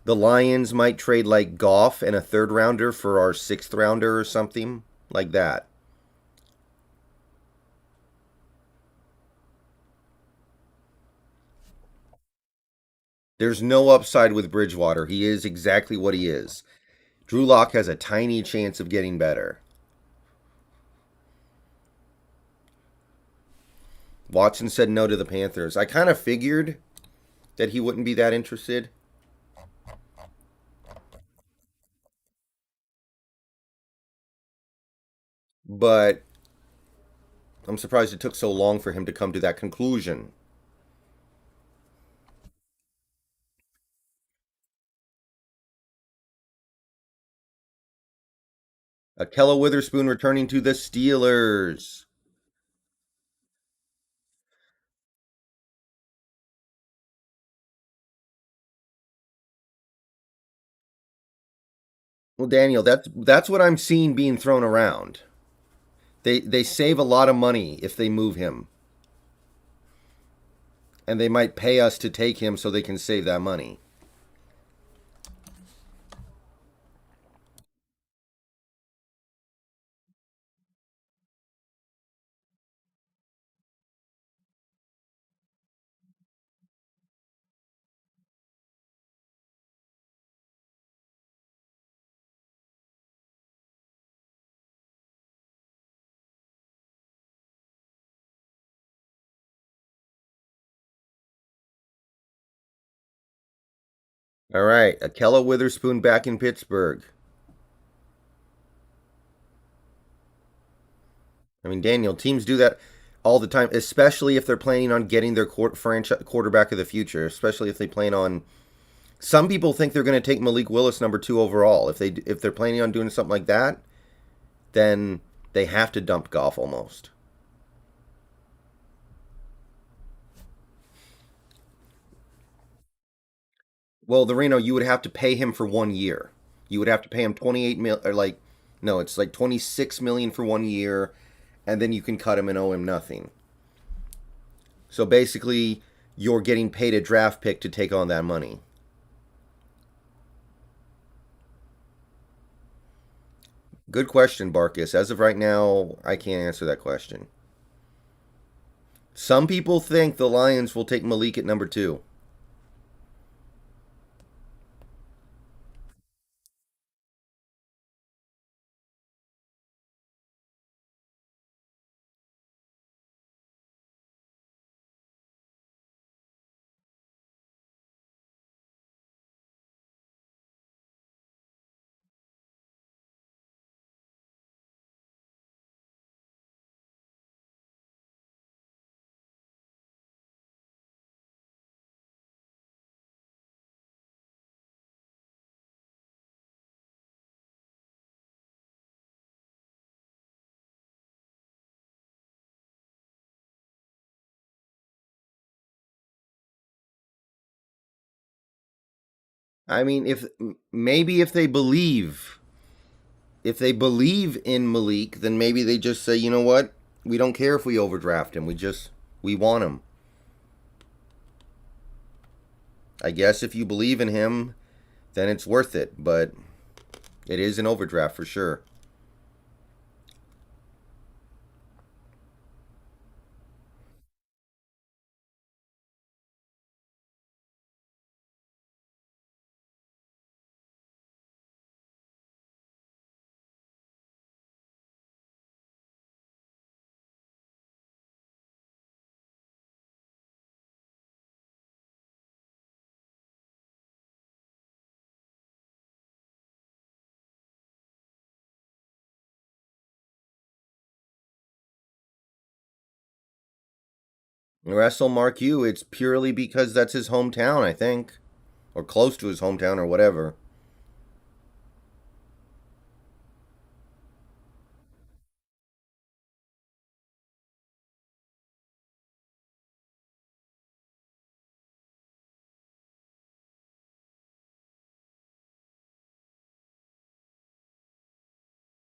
The Lions might trade like Goff and a third rounder for our sixth rounder or something like that. There's no upside with Bridgewater. He is exactly what he is. Drew Lock has a tiny chance of getting better. Watson said no to the Panthers. I kind of figured that he wouldn't be that interested, but I'm surprised it took so long for him to come to that conclusion. Akella Witherspoon returning to the Steelers. Well, Daniel, that's what I'm seeing being thrown around. They save a lot of money if they move him, and they might pay us to take him so they can save that money. All right, Akella Witherspoon back in Pittsburgh. I mean, Daniel, teams do that. all the time, especially if they're planning on getting their quarterback of the future, especially if they plan on. Some people think they're going to take Malik Willis number 2 overall. If they're planning on doing something like that, then they have to dump Goff almost. Well, the Reno, you would have to pay him for 1 year. You would have to pay him 28 mil or like no, it's like 26 million for 1 year, and then you can cut him and owe him nothing. So basically, you're getting paid a draft pick to take on that money. Good question, Barkus. As of right now, I can't answer that question. Some people think the Lions will take Malik at number 2. I mean, if maybe if they believe in Malik, then maybe they just say, you know what, we don't care if we overdraft him. We want him. I guess if you believe in him, then it's worth it. But it is an overdraft for sure. Wrestle Mark U, it's purely because that's his hometown, I think, or close to his hometown, or whatever.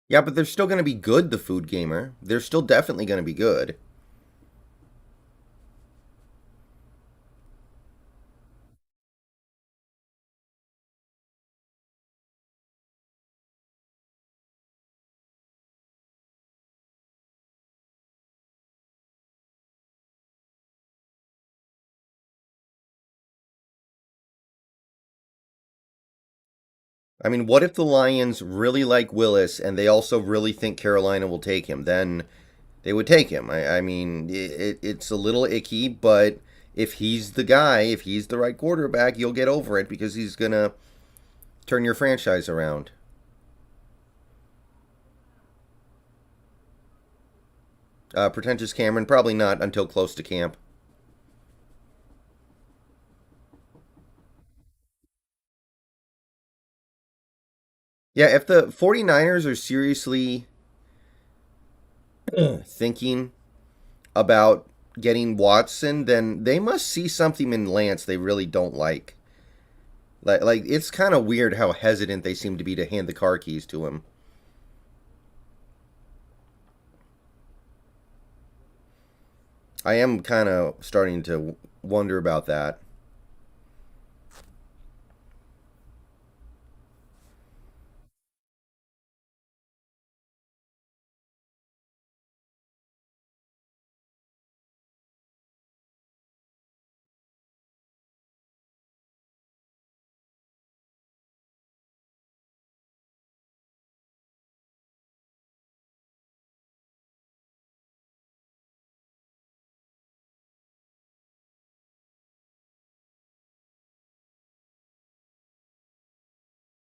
Yeah, but they're still going to be good, the Food Gamer. They're still definitely going to be good. I mean, what if the Lions really like Willis and they also really think Carolina will take him? Then they would take him. I mean, it's a little icky, but if he's the guy, if he's the right quarterback, you'll get over it because he's going to turn your franchise around. Pretentious Cameron, probably not until close to camp. Yeah, if the 49ers are seriously thinking about getting Watson, then they must see something in Lance they really don't like. Like it's kind of weird how hesitant they seem to be to hand the car keys to him. I am kind of starting to wonder about that.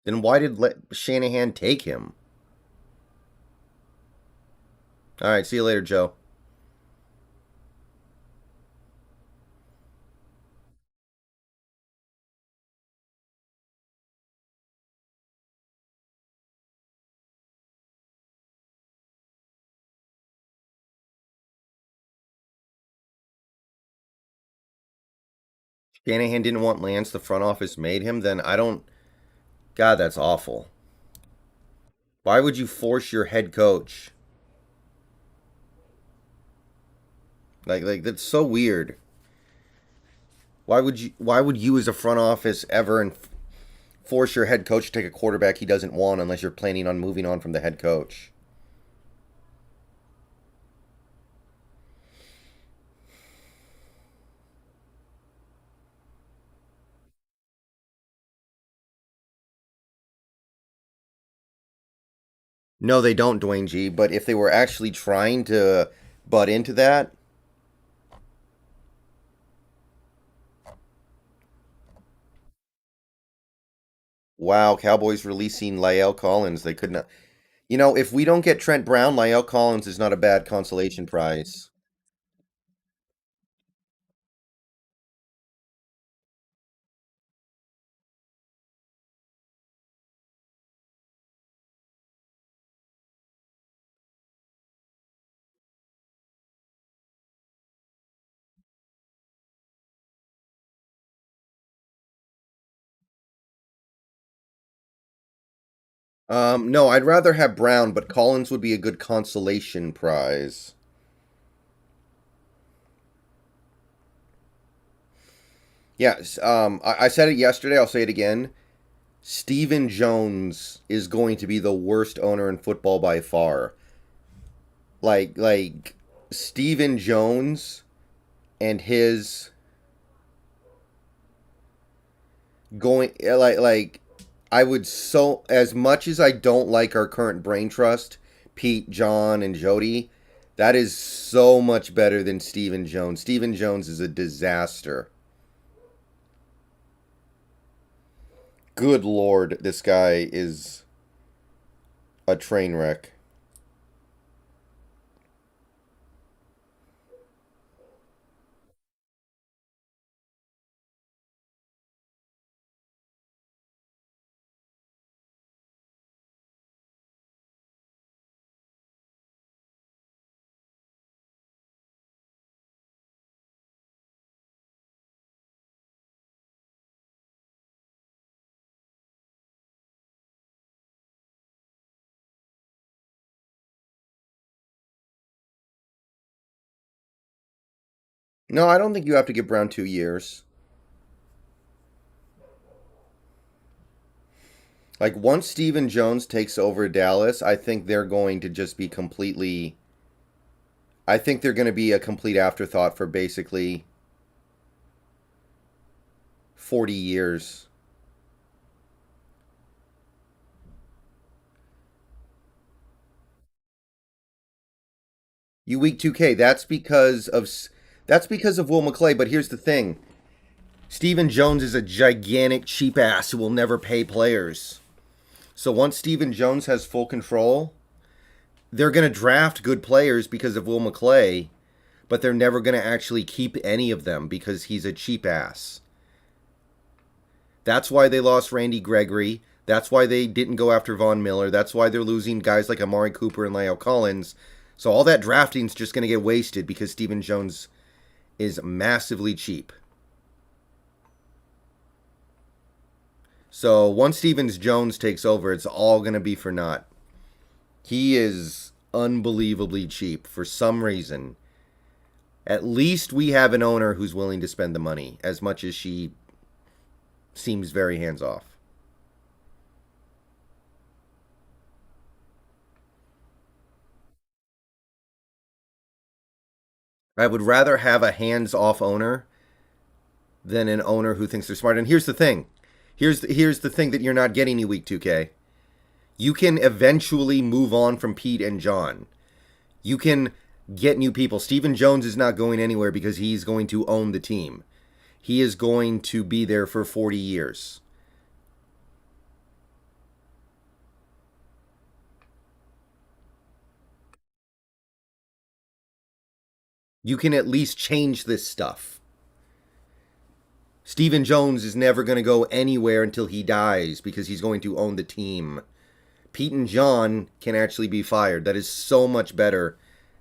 Then why did Shanahan take him? All right, see you later, Joe. Shanahan didn't want Lance, the front office made him, then I don't. God, that's awful. Why would you force your head coach? Like that's so weird. Why would you as a front office ever force your head coach to take a quarterback he doesn't want unless you're planning on moving on from the head coach? No, they don't, Dwayne G. But if they were actually trying to butt into that, wow, Cowboys releasing La'el Collins. They could not. If we don't get Trent Brown, La'el Collins is not a bad consolation prize. No, I'd rather have Brown, but Collins would be a good consolation prize. Yes, I said it yesterday. I'll say it again. Stephen Jones is going to be the worst owner in football by far. Like Stephen Jones and his going like I would so as much as I don't like our current brain trust, Pete, John, and Jody, that is so much better than Stephen Jones. Stephen Jones is a disaster. Good lord, this guy is a train wreck. No, I don't think you have to give Brown 2 years. Like once Stephen Jones takes over Dallas, I think they're going to just be completely. I think they're going to be a complete afterthought for basically 40 years. You week 2K. That's because of Will McClay. But here's the thing: Stephen Jones is a gigantic cheap ass who will never pay players. So once Stephen Jones has full control, they're going to draft good players because of Will McClay, but they're never going to actually keep any of them because he's a cheap ass. That's why they lost Randy Gregory. That's why they didn't go after Von Miller. That's why they're losing guys like Amari Cooper and La'el Collins. So all that drafting's just going to get wasted because Stephen Jones is massively cheap. So once Stephen Jones takes over, it's all going to be for naught. He is unbelievably cheap for some reason. At least we have an owner who's willing to spend the money, as much as she seems very hands off. I would rather have a hands off owner than an owner who thinks they're smart. And here's the thing. Here's the thing that you're not getting in week 2K. You can eventually move on from Pete and John. You can get new people. Stephen Jones is not going anywhere because he's going to own the team. He is going to be there for 40 years. You can at least change this stuff. Stephen Jones is never going to go anywhere until he dies because he's going to own the team. Pete and John can actually be fired. That is so much better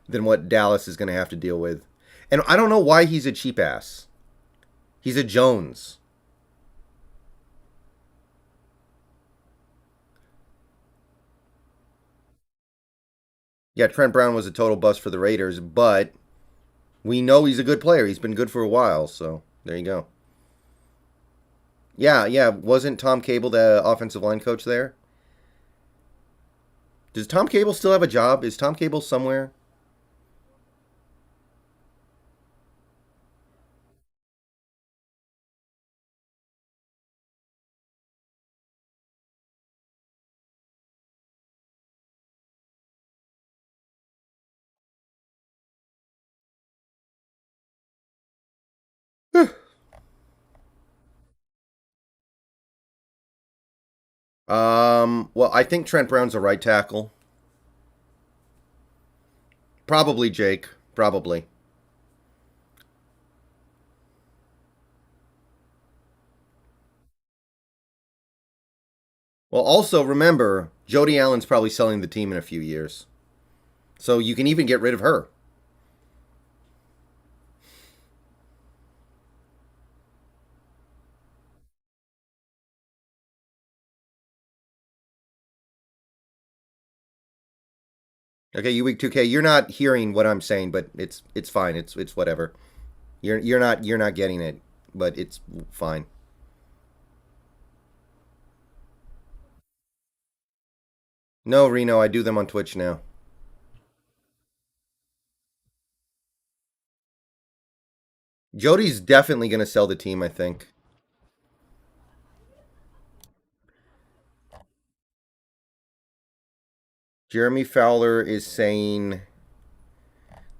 than what Dallas is going to have to deal with. And I don't know why he's a cheap ass. He's a Jones. Yeah, Trent Brown was a total bust for the Raiders, but we know he's a good player. He's been good for a while, so there you go. Yeah, yeah. Wasn't Tom Cable the offensive line coach there? Does Tom Cable still have a job? Is Tom Cable somewhere? Well, I think Trent Brown's a right tackle. Probably Jake. Probably. Well, also remember, Jody Allen's probably selling the team in a few years. So you can even get rid of her. Okay, you week 2K, you're not hearing what I'm saying, but it's fine. It's whatever. You're not getting it, but it's fine. No, Reno, I do them on Twitch now. Jody's definitely going to sell the team, I think. Jeremy Fowler is saying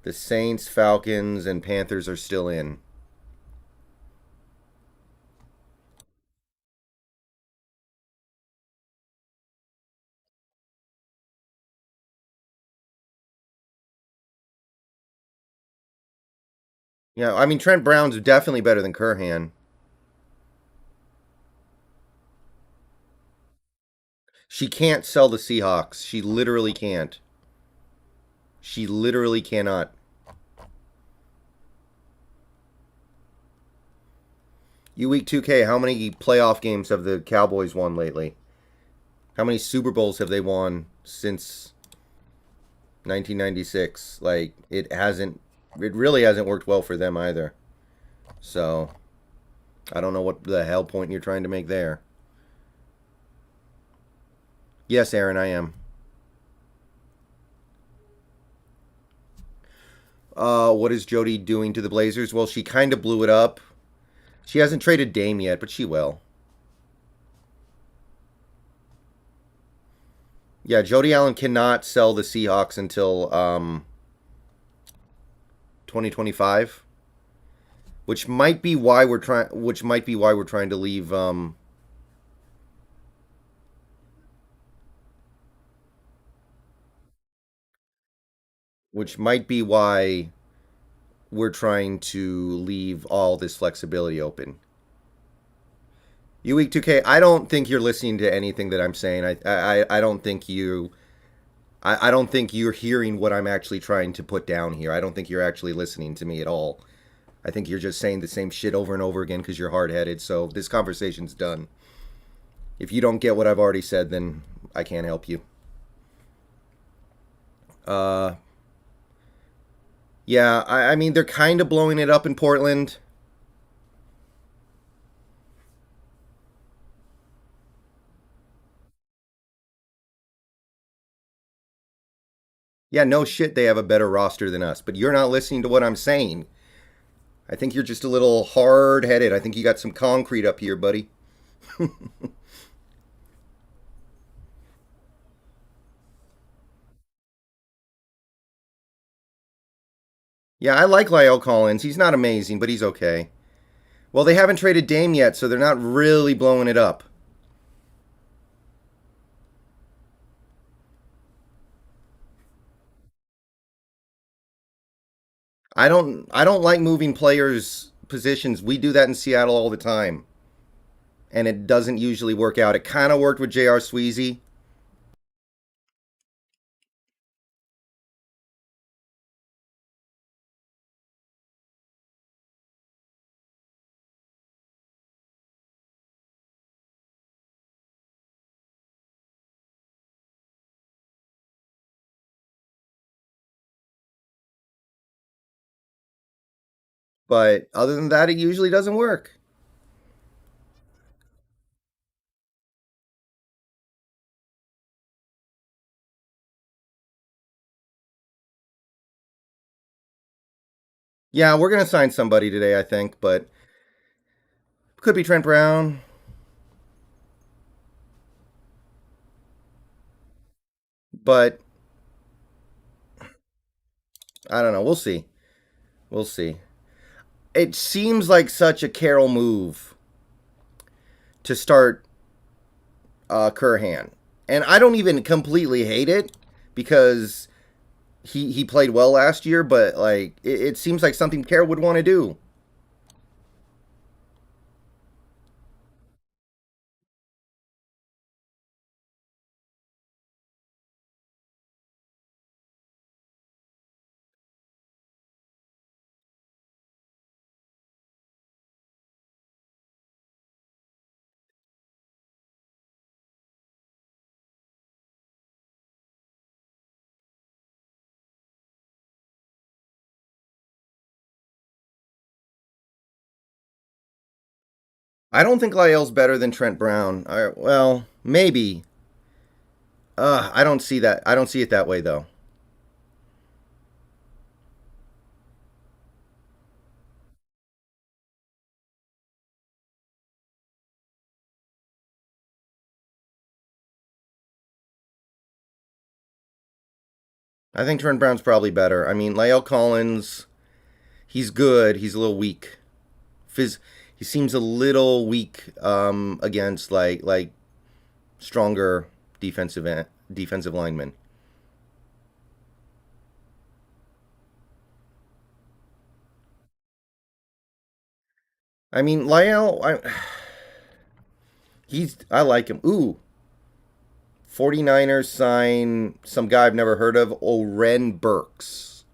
the Saints, Falcons, and Panthers are still in. Yeah, I mean Trent Brown's definitely better than Curhan. She can't sell the Seahawks. She literally can't. She literally cannot. You week 2K, how many playoff games have the Cowboys won lately? How many Super Bowls have they won since 1996? Like it really hasn't worked well for them either. So, I don't know what the hell point you're trying to make there. Yes, Aaron, I am. What is Jody doing to the Blazers? Well, she kind of blew it up. She hasn't traded Dame yet, but she will. Yeah, Jody Allen cannot sell the Seahawks until 2025, which might be why we're trying. Which might be why we're trying to leave. Which might be why we're trying to leave all this flexibility open. You week 2K, I don't think you're listening to anything that I'm saying. I don't think you I don't think you're hearing what I'm actually trying to put down here. I don't think you're actually listening to me at all. I think you're just saying the same shit over and over again because you're hard headed. So this conversation's done. If you don't get what I've already said, then I can't help you. Uh, yeah, I mean, they're kind of blowing it up in Portland. Yeah, no shit, they have a better roster than us, but you're not listening to what I'm saying. I think you're just a little hard headed. I think you got some concrete up here, buddy. Yeah, I like Lyle Collins. He's not amazing, but he's okay. Well, they haven't traded Dame yet, so they're not really blowing it up. I don't like moving players positions. We do that in Seattle all the time. And it doesn't usually work out. It kind of worked with J.R. Sweezy. But other than that, it usually doesn't work. Yeah, we're gonna sign somebody today, I think, but could be Trent Brown. But I don't know. We'll see. We'll see. It seems like such a Carroll move to start Curhan, and I don't even completely hate it because he played well last year. But like, it seems like something Carroll would want to do. I don't think Lyell's better than Trent Brown. Well, maybe. I don't see that. I don't see it that way though. I think Trent Brown's probably better. I mean, Lyell Collins, he's good. He's a little weak. Phys- he seems a little weak against like stronger defensive linemen. I mean, Lyell, I like him. Ooh, 49ers sign some guy I've never heard of, Oren Burks.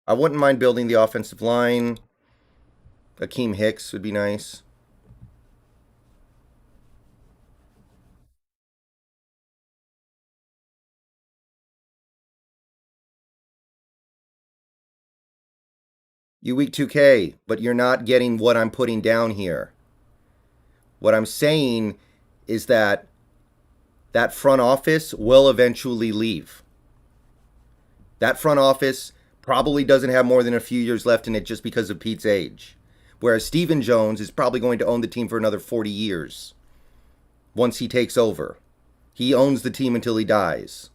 I wouldn't mind building the offensive line. Akeem Hicks would be nice. You week 2K, but you're not getting what I'm putting down here. What I'm saying is that that front office will eventually leave. That front office probably doesn't have more than a few years left in it just because of Pete's age. Whereas Stephen Jones is probably going to own the team for another 40 years once he takes over. He owns the team until he dies.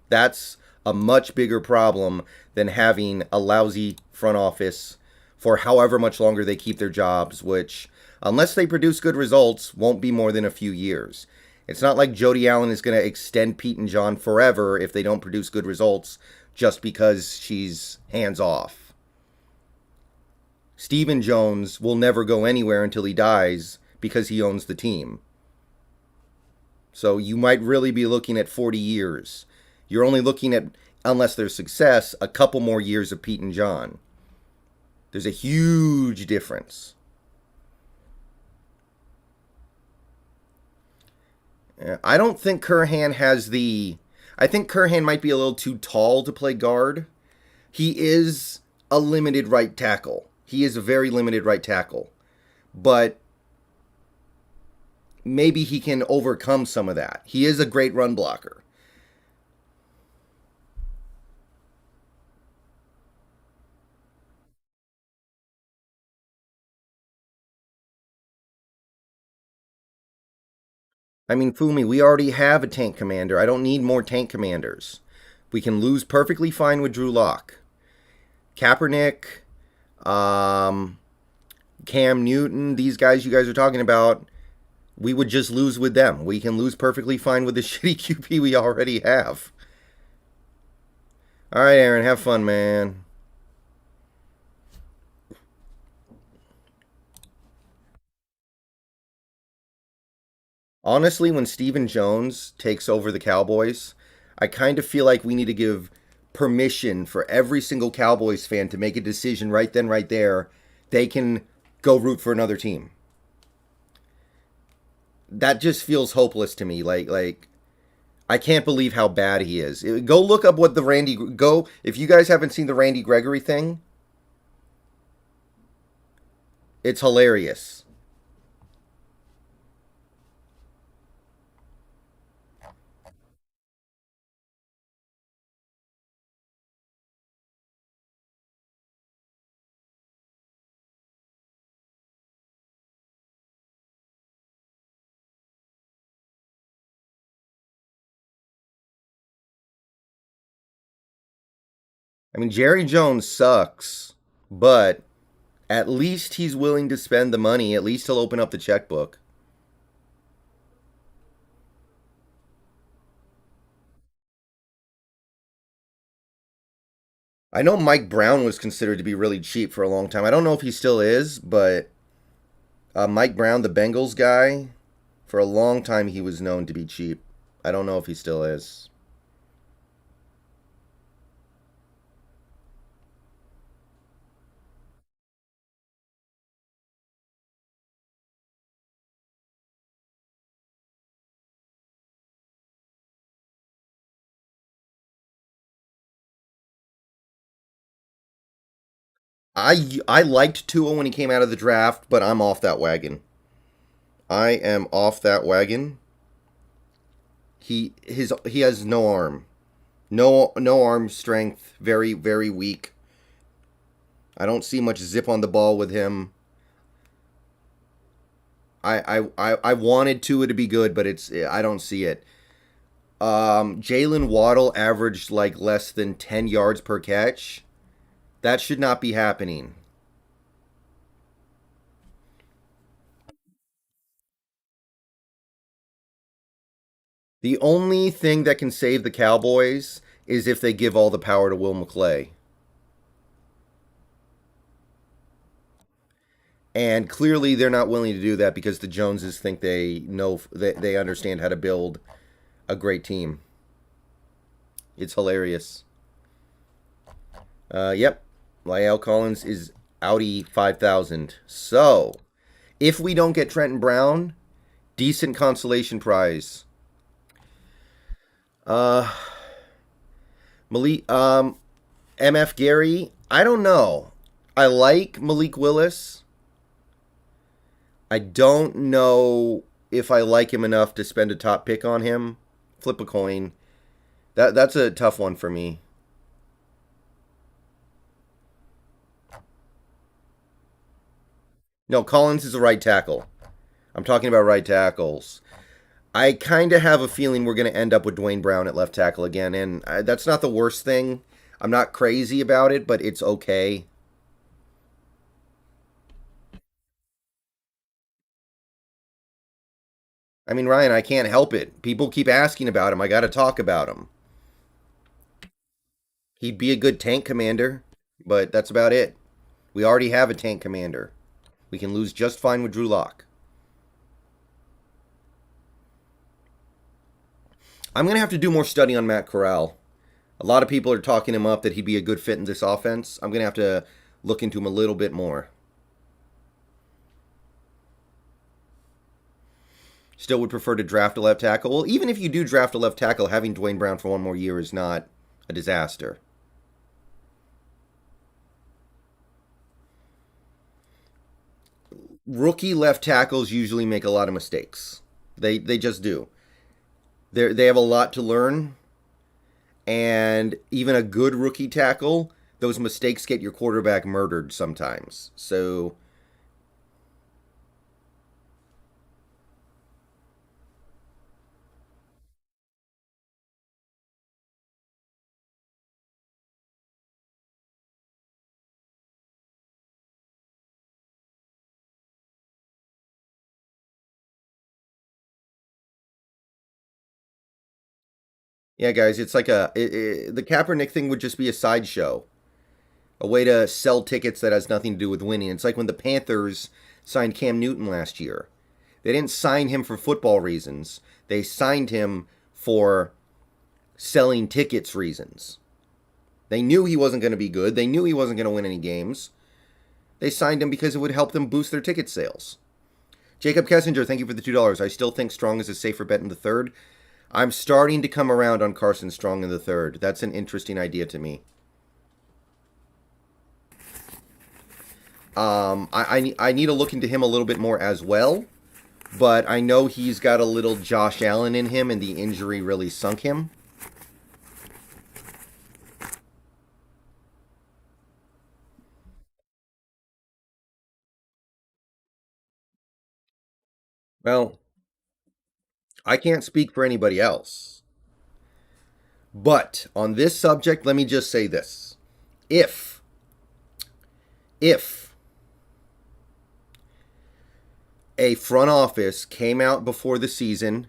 That's a much bigger problem than having a lousy front office for however much longer they keep their jobs, which, unless they produce good results, won't be more than a few years. It's not like Jody Allen is going to extend Pete and John forever if they don't produce good results just because she's hands off. Stephen Jones will never go anywhere until he dies because he owns the team. So you might really be looking at 40 years. You're only looking at, unless there's success, a couple more years of Pete and John. There's a huge difference. I don't think Curhan has the. I think Curhan might be a little too tall to play guard. He is a limited right tackle. He is a very limited right tackle. But maybe he can overcome some of that. He is a great run blocker. I mean, Fumi, we already have a tank commander. I don't need more tank commanders. We can lose perfectly fine with Drew Lock. Kaepernick, um, Cam Newton, these guys you guys are talking about, we would just lose with them. We can lose perfectly fine with the shitty QP we already have. All right, Aaron, have fun, man. Honestly, when Stephen Jones takes over the Cowboys, I kind of feel like we need to give permission for every single Cowboys fan to make a decision right then, right there. They can go root for another team. That just feels hopeless to me. Like I can't believe how bad he is. Go look up what the Randy go if you guys haven't seen the Randy Gregory thing. It's hilarious. I mean, Jerry Jones sucks, but at least he's willing to spend the money. At least he'll open up the checkbook. I know Mike Brown was considered to be really cheap for a long time. I don't know if he still is, but Mike Brown, the Bengals guy, for a long time he was known to be cheap. I don't know if he still is. I liked Tua when he came out of the draft, but I'm off that wagon. I am off that wagon. He has no arm. No arm strength, very weak. I don't see much zip on the ball with him. I wanted Tua to be good, but I don't see it. Jalen Waddle averaged like less than 10 yards per catch. That should not be happening. The only thing that can save the Cowboys is if they give all the power to Will McClay. And clearly they're not willing to do that because the Joneses think they know they understand how to build a great team. It's hilarious. Yep. Lyle Collins is Audi 5000. So, if we don't get Trenton Brown, decent consolation prize. Uh Malik MF Gary, I don't know. I like Malik Willis. I don't know if I like him enough to spend a top pick on him. Flip a coin. That's a tough one for me. No, Collins is a right tackle. I'm talking about right tackles. I kind of have a feeling we're going to end up with Dwayne Brown at left tackle again, and that's not the worst thing. I'm not crazy about it, but it's okay. I mean, Ryan, I can't help it. People keep asking about him. I got to talk about him. He'd be a good tank commander, but that's about it. We already have a tank commander. We can lose just fine with Drew Lock. I'm going to have to do more study on Matt Corral. A lot of people are talking him up that he'd be a good fit in this offense. I'm going to have to look into him a little bit more. Still would prefer to draft a left tackle. Well, even if you do draft a left tackle, having Dwayne Brown for one more year is not a disaster. Rookie left tackles usually make a lot of mistakes. They just do. They have a lot to learn, and even a good rookie tackle, those mistakes get your quarterback murdered sometimes. So yeah, guys, it's like the Kaepernick thing would just be a sideshow, a way to sell tickets that has nothing to do with winning. It's like when the Panthers signed Cam Newton last year. They didn't sign him for football reasons. They signed him for selling tickets reasons. They knew he wasn't going to be good. They knew he wasn't going to win any games. They signed him because it would help them boost their ticket sales. Jacob Kessinger, thank you for the $2. I still think Strong is a safer bet in the third. I'm starting to come around on Carson Strong in the third. That's an interesting idea to me. I need to look into him a little bit more as well. But I know he's got a little Josh Allen in him, and the injury really sunk him. Well, I can't speak for anybody else. But on this subject, let me just say this. If a front office came out before the season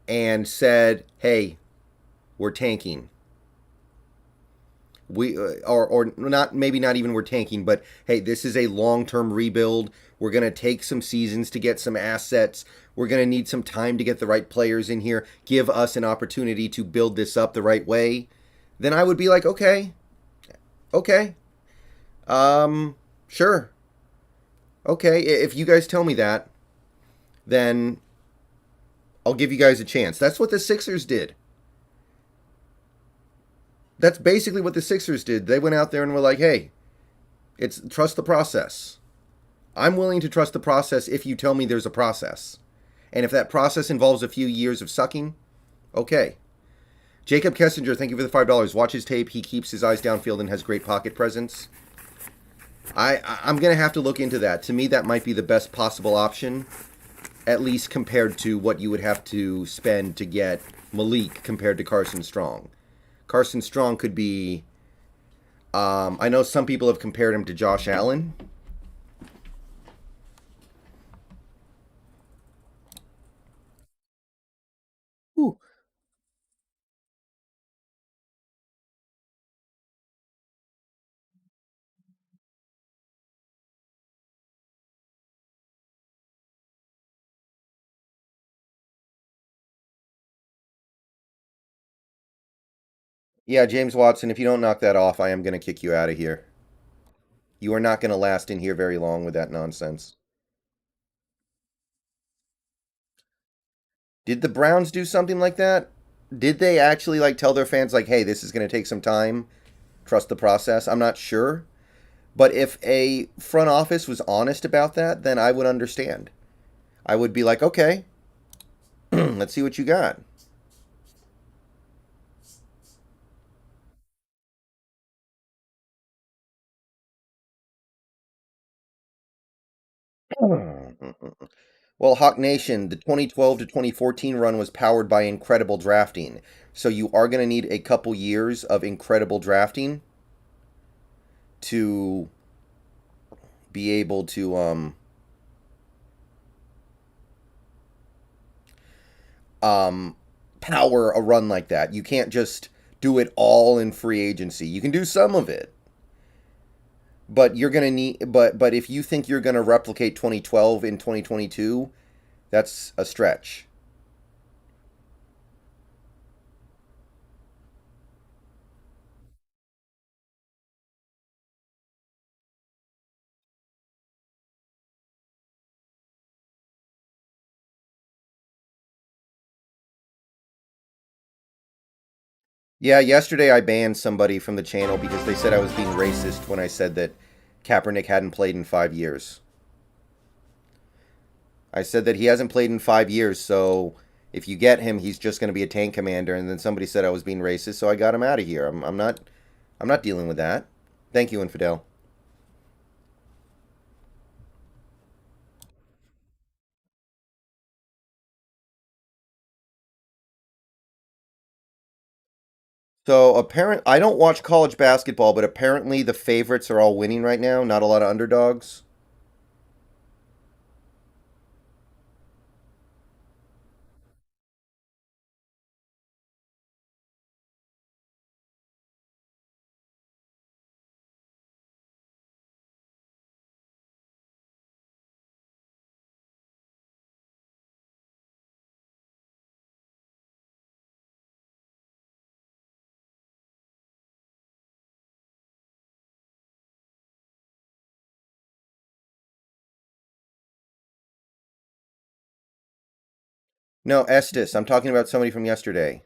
and said, "Hey, we're tanking," or not, maybe not even we're tanking, but hey, this is a long-term rebuild. We're going to take some seasons to get some assets. We're going to need some time to get the right players in here. Give us an opportunity to build this up the right way. Then I would be like, okay, sure, okay. If you guys tell me that, then I'll give you guys a chance. That's what the Sixers did. That's basically what the Sixers did. They went out there and were like, "Hey, it's trust the process. I'm willing to trust the process if you tell me there's a process. And if that process involves a few years of sucking, okay." Jacob Kessinger, thank you for the $5. Watch his tape. He keeps his eyes downfield and has great pocket presence. I'm going to have to look into that. To me, that might be the best possible option, at least compared to what you would have to spend to get Malik compared to Carson Strong. Carson Strong could be... I know some people have compared him to Josh Allen. Ooh. Yeah, James Watson, if you don't knock that off, I am going to kick you out of here. You are not going to last in here very long with that nonsense. Did the Browns do something like that? Did they actually like tell their fans like, "Hey, this is going to take some time. Trust the process"? I'm not sure. But if a front office was honest about that, then I would understand. I would be like, "Okay, let's see what you got." Well, Hawk Nation, the 2012 to 2014 run was powered by incredible drafting. So you are going to need a couple years of incredible drafting to be able to um, power a run like that. You can't just do it all in free agency. You can do some of it, but you're going to need but if you think you're going to replicate 2012 in 2022, that's a stretch. Yeah, yesterday I banned somebody from the channel because they said I was being racist when I said that Kaepernick hadn't played in 5 years. I said that he hasn't played in 5 years, so if you get him, he's just going to be a tank commander. And then somebody said I was being racist, so I got him out of here. I'm not dealing with that. Thank you, Infidel. So apparent, I don't watch college basketball, but apparently the favorites are all winning right now. Not a lot of underdogs. No, Estes. I'm talking about somebody from yesterday.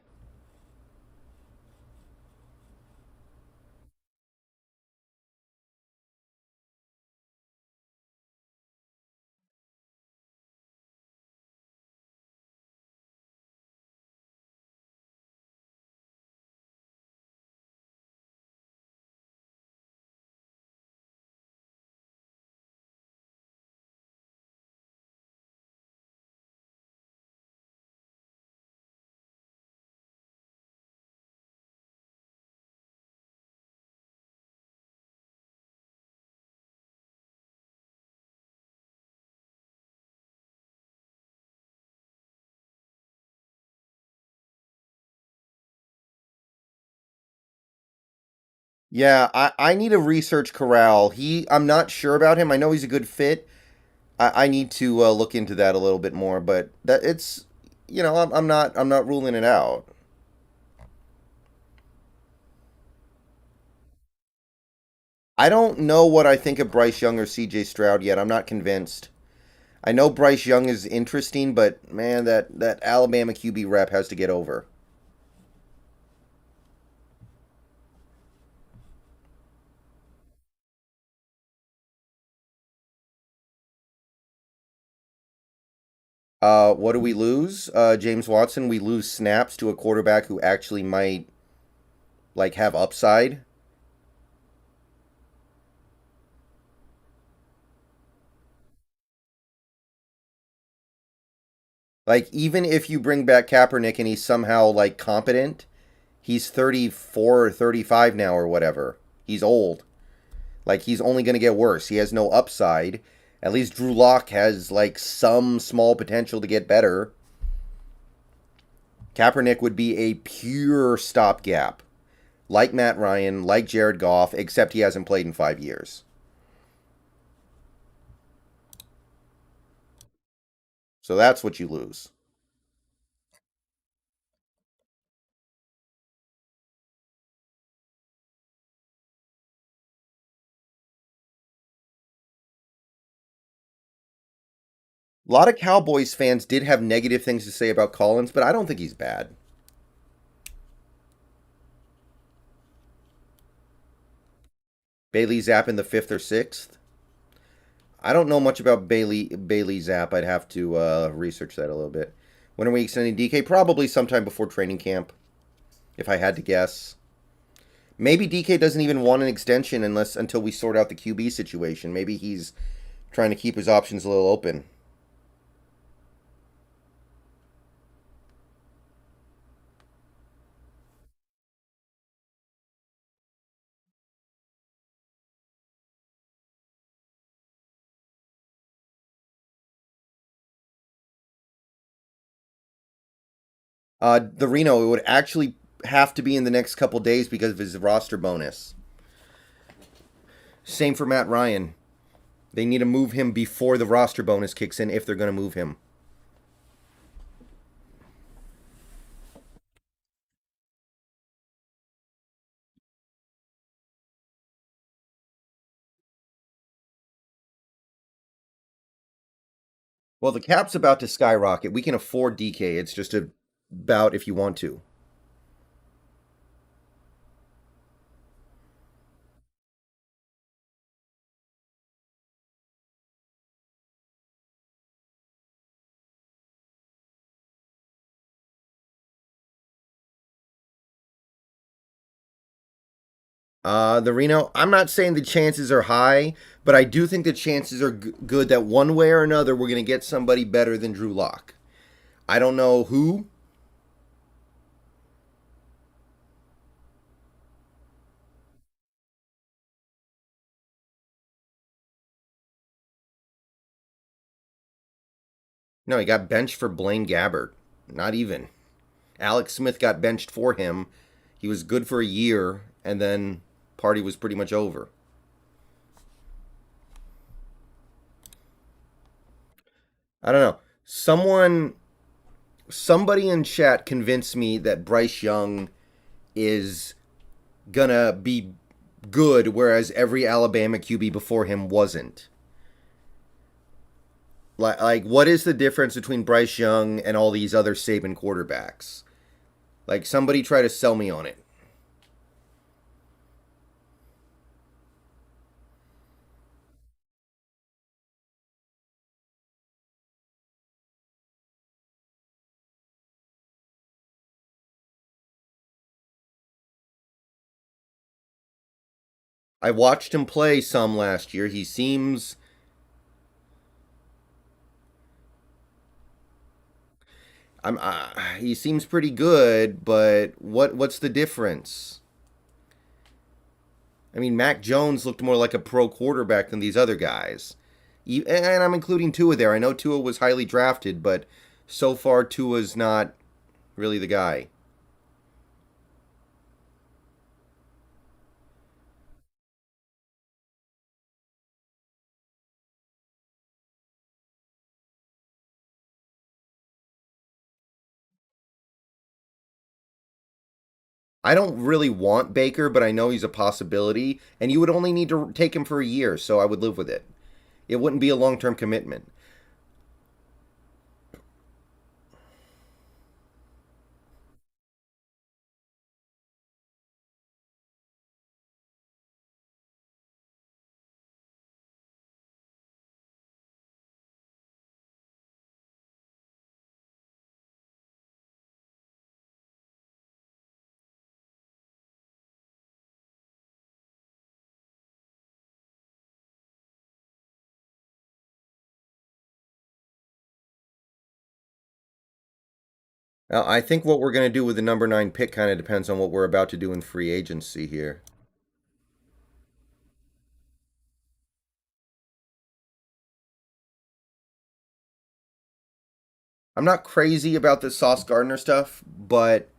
Yeah, I need to research Corral. I'm not sure about him. I know he's a good fit. I need to look into that a little bit more, but that it's, I'm not ruling it out. I don't know what I think of Bryce Young or C.J. Stroud yet. I'm not convinced. I know Bryce Young is interesting, but man, that Alabama QB rep has to get over. What do we lose? James Watson. We lose snaps to a quarterback who actually might like have upside. Like even if you bring back Kaepernick and he's somehow like competent, he's 34 or 35 now or whatever. He's old. Like he's only going to get worse. He has no upside. At least Drew Lock has like some small potential to get better. Kaepernick would be a pure stopgap, like Matt Ryan, like Jared Goff, except he hasn't played in 5 years. So that's what you lose. A lot of Cowboys fans did have negative things to say about Collins, but I don't think he's bad. Bailey Zapp in the fifth or sixth. I don't know much about Bailey Zapp. I'd have to research that a little bit. When are we extending DK? Probably sometime before training camp, if I had to guess. Maybe DK doesn't even want an extension until we sort out the QB situation. Maybe he's trying to keep his options a little open. The Reno, it would actually have to be in the next couple days because of his roster bonus. Same for Matt Ryan. They need to move him before the roster bonus kicks in if they're going to move him. Well, the cap's about to skyrocket. We can afford DK. It's just about if you want to. The Reno, I'm not saying the chances are high, but I do think the chances are good that one way or another we're going to get somebody better than Drew Lock. I don't know who. No, he got benched for Blaine Gabbert. Not even. Alex Smith got benched for him. He was good for a year, and then party was pretty much over. I don't know. Somebody in chat convinced me that Bryce Young is gonna be good, whereas every Alabama QB before him wasn't. Like, what is the difference between Bryce Young and all these other Saban quarterbacks? Like, somebody try to sell me on it. I watched him play some last year. He seems pretty good, but what's the difference? I mean, Mac Jones looked more like a pro quarterback than these other guys. And I'm including Tua there. I know Tua was highly drafted, but so far Tua's not really the guy. I don't really want Baker, but I know he's a possibility, and you would only need to take him for a year, so I would live with it. It wouldn't be a long term commitment. Now, I think what we're going to do with the number 9 pick kind of depends on what we're about to do in free agency here. I'm not crazy about this Sauce Gardner stuff, but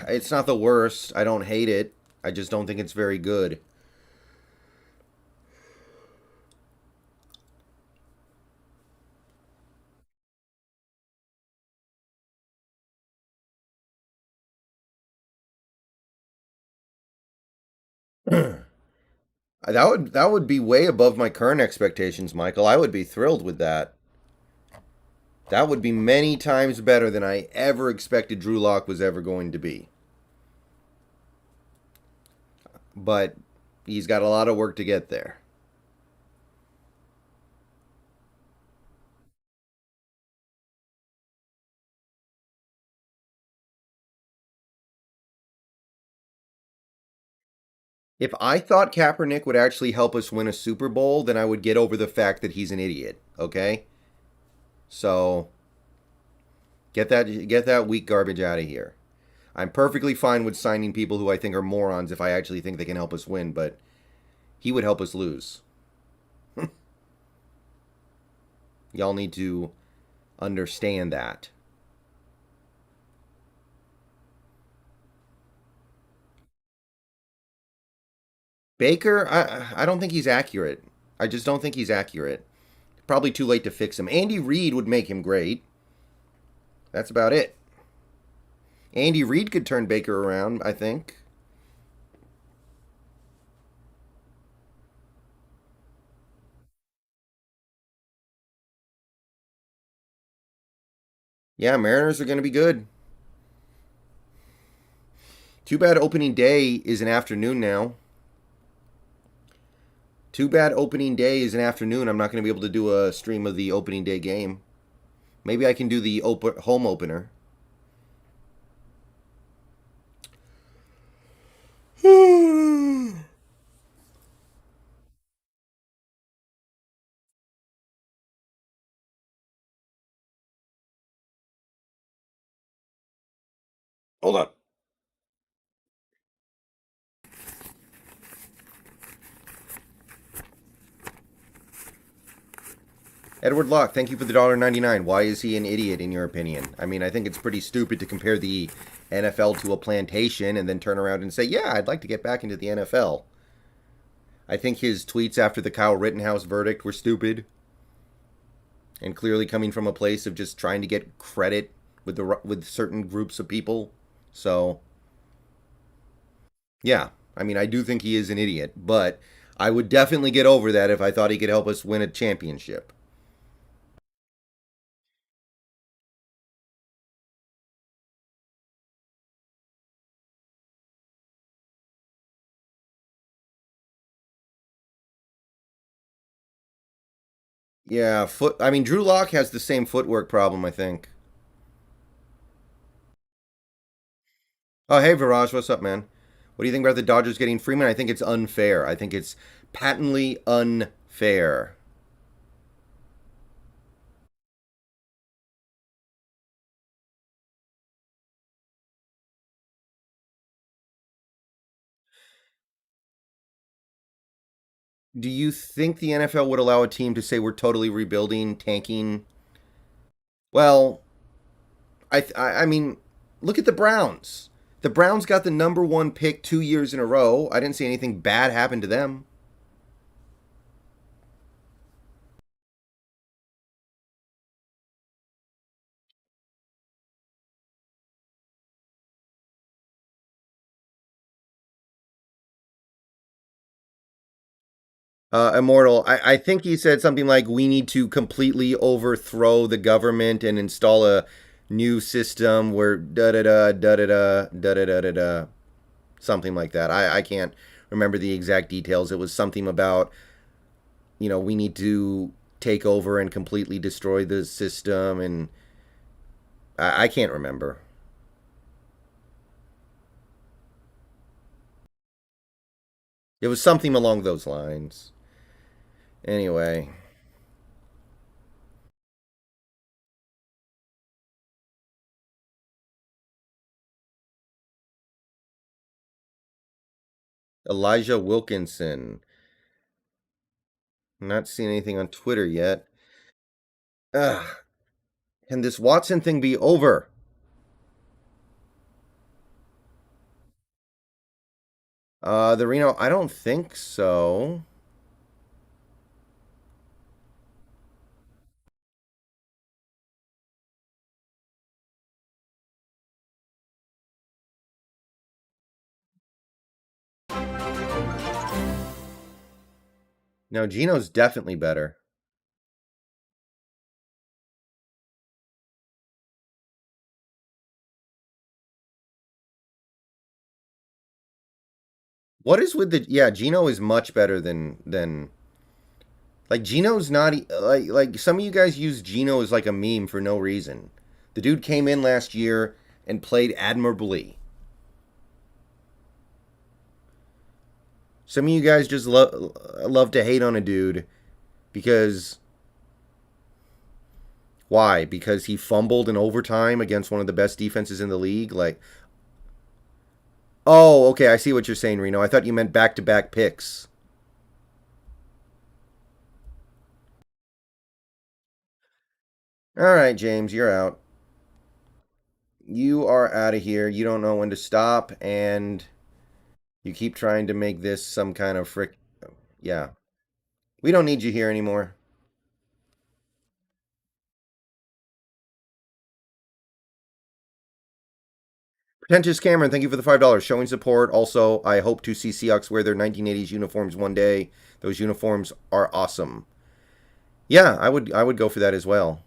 it's not the worst. I don't hate it. I just don't think it's very good. That would be way above my current expectations, Michael. I would be thrilled with that. That would be many times better than I ever expected Drew Lock was ever going to be. But he's got a lot of work to get there. If I thought Kaepernick would actually help us win a Super Bowl, then I would get over the fact that he's an idiot. Okay, so get that weak garbage out of here. I'm perfectly fine with signing people who I think are morons if I actually think they can help us win, but he would help us lose. Y'all need to understand that. Baker, I don't think he's accurate. I just don't think he's accurate. Probably too late to fix him. Andy Reid would make him great. That's about it. Andy Reid could turn Baker around, I think. Yeah, Mariners are going to be good. Too bad opening day is an afternoon now. Too bad opening day is an afternoon. I'm not going to be able to do a stream of the opening day game. Maybe I can do the home opener. Hold on. Edward Locke, thank you for the $1.99. Why is he an idiot in your opinion? I mean, I think it's pretty stupid to compare the NFL to a plantation and then turn around and say, yeah, I'd like to get back into the NFL. I think his tweets after the Kyle Rittenhouse verdict were stupid and clearly coming from a place of just trying to get credit with certain groups of people. So, yeah, I mean, I do think he is an idiot, but I would definitely get over that if I thought he could help us win a championship. Yeah, foot. I mean, Drew Lock has the same footwork problem, I think. Oh, hey, Viraj, what's up, man? What do you think about the Dodgers getting Freeman? I think it's unfair. I think it's patently unfair. Do you think the NFL would allow a team to say we're totally rebuilding, tanking? Well, I mean, look at the Browns. The Browns got the number one pick 2 years in a row. I didn't see anything bad happen to them. Immortal, I think he said something like, we need to completely overthrow the government and install a new system where da da da da da da da da da da da. Something like that. I can't remember the exact details. It was something about, we need to take over and completely destroy the system. And I can't remember. It was something along those lines. Anyway, Elijah Wilkinson. I'm not seeing anything on Twitter yet. Ugh. Can this Watson thing be over? The Reno, I don't think so. No, Gino's definitely better. What is with the yeah? Gino is much better than like Gino's not like some of you guys use Gino as like a meme for no reason. The dude came in last year and played admirably. Some of you guys just love to hate on a dude because why? Because he fumbled in overtime against one of the best defenses in the league. Like, oh, okay, I see what you're saying, Reno. I thought you meant back-to-back picks. All right, James, you're out. You are out of here. You don't know when to stop, and you keep trying to make this some kind of frick. Yeah, we don't need you here anymore. Pretentious Cameron, thank you for the $5 showing support. Also, I hope to see Seahawks wear their 1980s uniforms one day. Those uniforms are awesome. Yeah, I would go for that as well.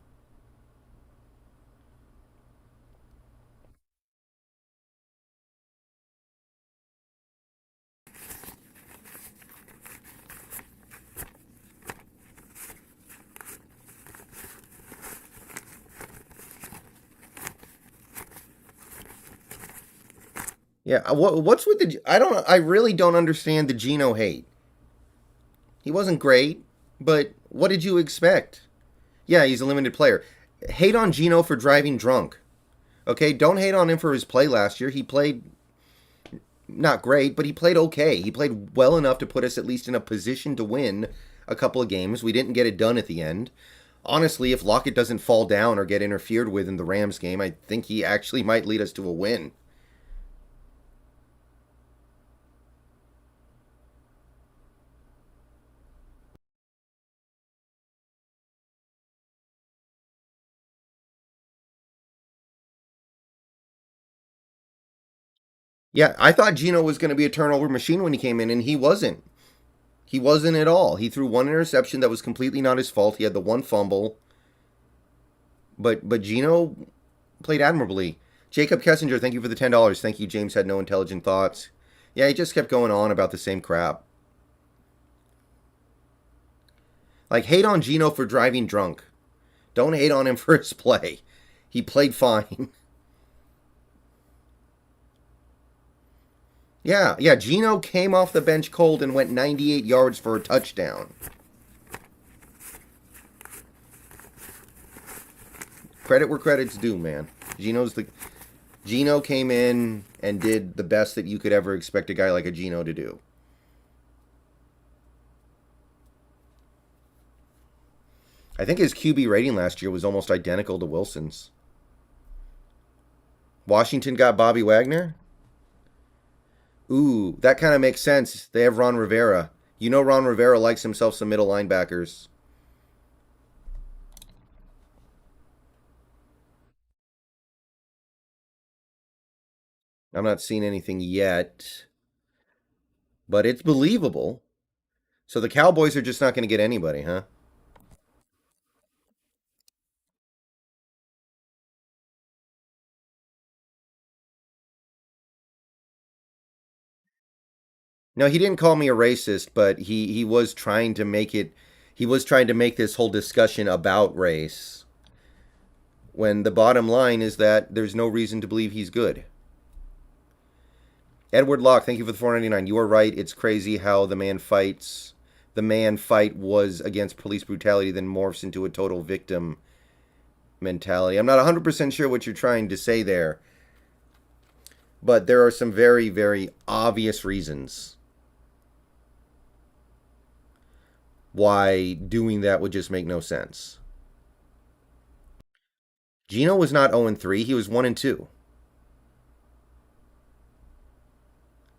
Yeah, what's with the I really don't understand the Geno hate. He wasn't great, but what did you expect? Yeah, he's a limited player. Hate on Geno for driving drunk. Okay, don't hate on him for his play last year. He played not great, but he played okay. He played well enough to put us at least in a position to win a couple of games. We didn't get it done at the end. Honestly, if Lockett doesn't fall down or get interfered with in the Rams game, I think he actually might lead us to a win. Yeah, I thought Geno was going to be a turnover machine when he came in, and he wasn't. He wasn't at all. He threw one interception that was completely not his fault. He had the one fumble, but Geno played admirably. Jacob Kessinger, thank you for the $10. Thank you. James had no intelligent thoughts. Yeah, he just kept going on about the same crap. Like, hate on Gino for driving drunk. Don't hate on him for his play. He played fine. Yeah. Gino came off the bench cold and went 98 yards for a touchdown. Credit where credit's due, man. Gino came in and did the best that you could ever expect a guy like a Gino to do. I think his QB rating last year was almost identical to Wilson's. Washington got Bobby Wagner? Ooh, that kind of makes sense. They have Ron Rivera. You know Ron Rivera likes himself some middle linebackers. I'm not seeing anything yet, but it's believable. So the Cowboys are just not going to get anybody, huh? No, he didn't call me a racist, but he was trying to make it. He was trying to make this whole discussion about race. When the bottom line is that there's no reason to believe he's good. Edward Locke, thank you for the 4.99. You are right. It's crazy how the man fights. The man fight was against police brutality, then morphs into a total victim mentality. I'm not 100% sure what you're trying to say there, but there are some very, very obvious reasons why doing that would just make no sense. Gino was not 0-3, he was 1-2.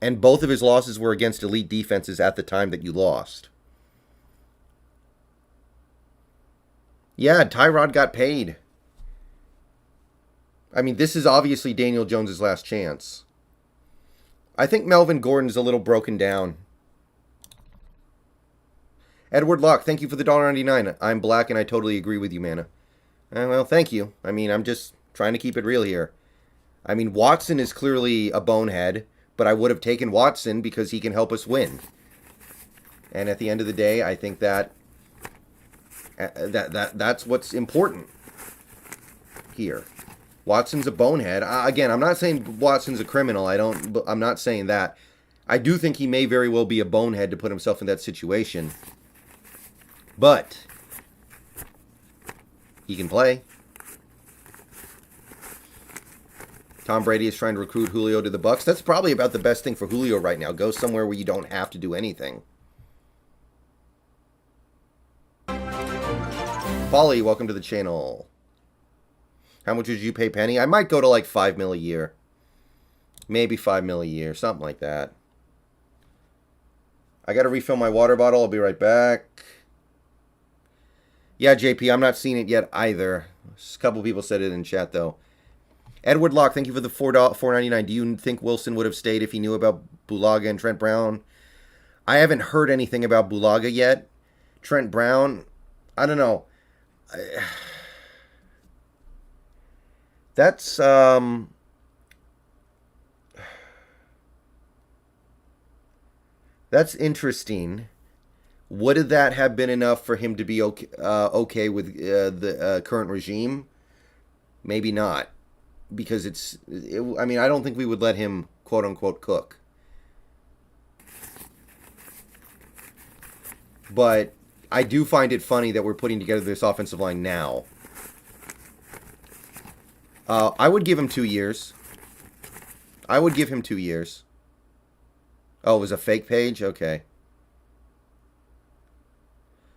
And both of his losses were against elite defenses at the time that you lost. Yeah, Tyrod got paid. I mean, this is obviously Daniel Jones' last chance. I think Melvin Gordon's a little broken down. Edward Locke, thank you for the $1.99. I'm black and I totally agree with you, Mana. Well, thank you. I mean, I'm just trying to keep it real here. I mean, Watson is clearly a bonehead, but I would have taken Watson because he can help us win. And at the end of the day, I think that's what's important here. Watson's a bonehead. Again, I'm not saying Watson's a criminal. I'm not saying that. I do think he may very well be a bonehead to put himself in that situation. But he can play. Tom Brady is trying to recruit Julio to the Bucs. That's probably about the best thing for Julio right now. Go somewhere where you don't have to do anything. Polly, welcome to the channel. How much would you pay Penny? I might go to like $5 million a year. Maybe $5 million a year, something like that. I got to refill my water bottle. I'll be right back. Yeah, JP, I'm not seeing it yet either. A couple people said it in chat, though. Edward Locke, thank you for the $4.99. Do you think Wilson would have stayed if he knew about Bulaga and Trent Brown? I haven't heard anything about Bulaga yet. Trent Brown, I don't know. That's interesting. Would that have been enough for him to be okay with the current regime? Maybe not, because I mean, I don't think we would let him quote unquote cook. But I do find it funny that we're putting together this offensive line now. I would give him 2 years. I would give him 2 years. Oh, it was a fake page? Okay.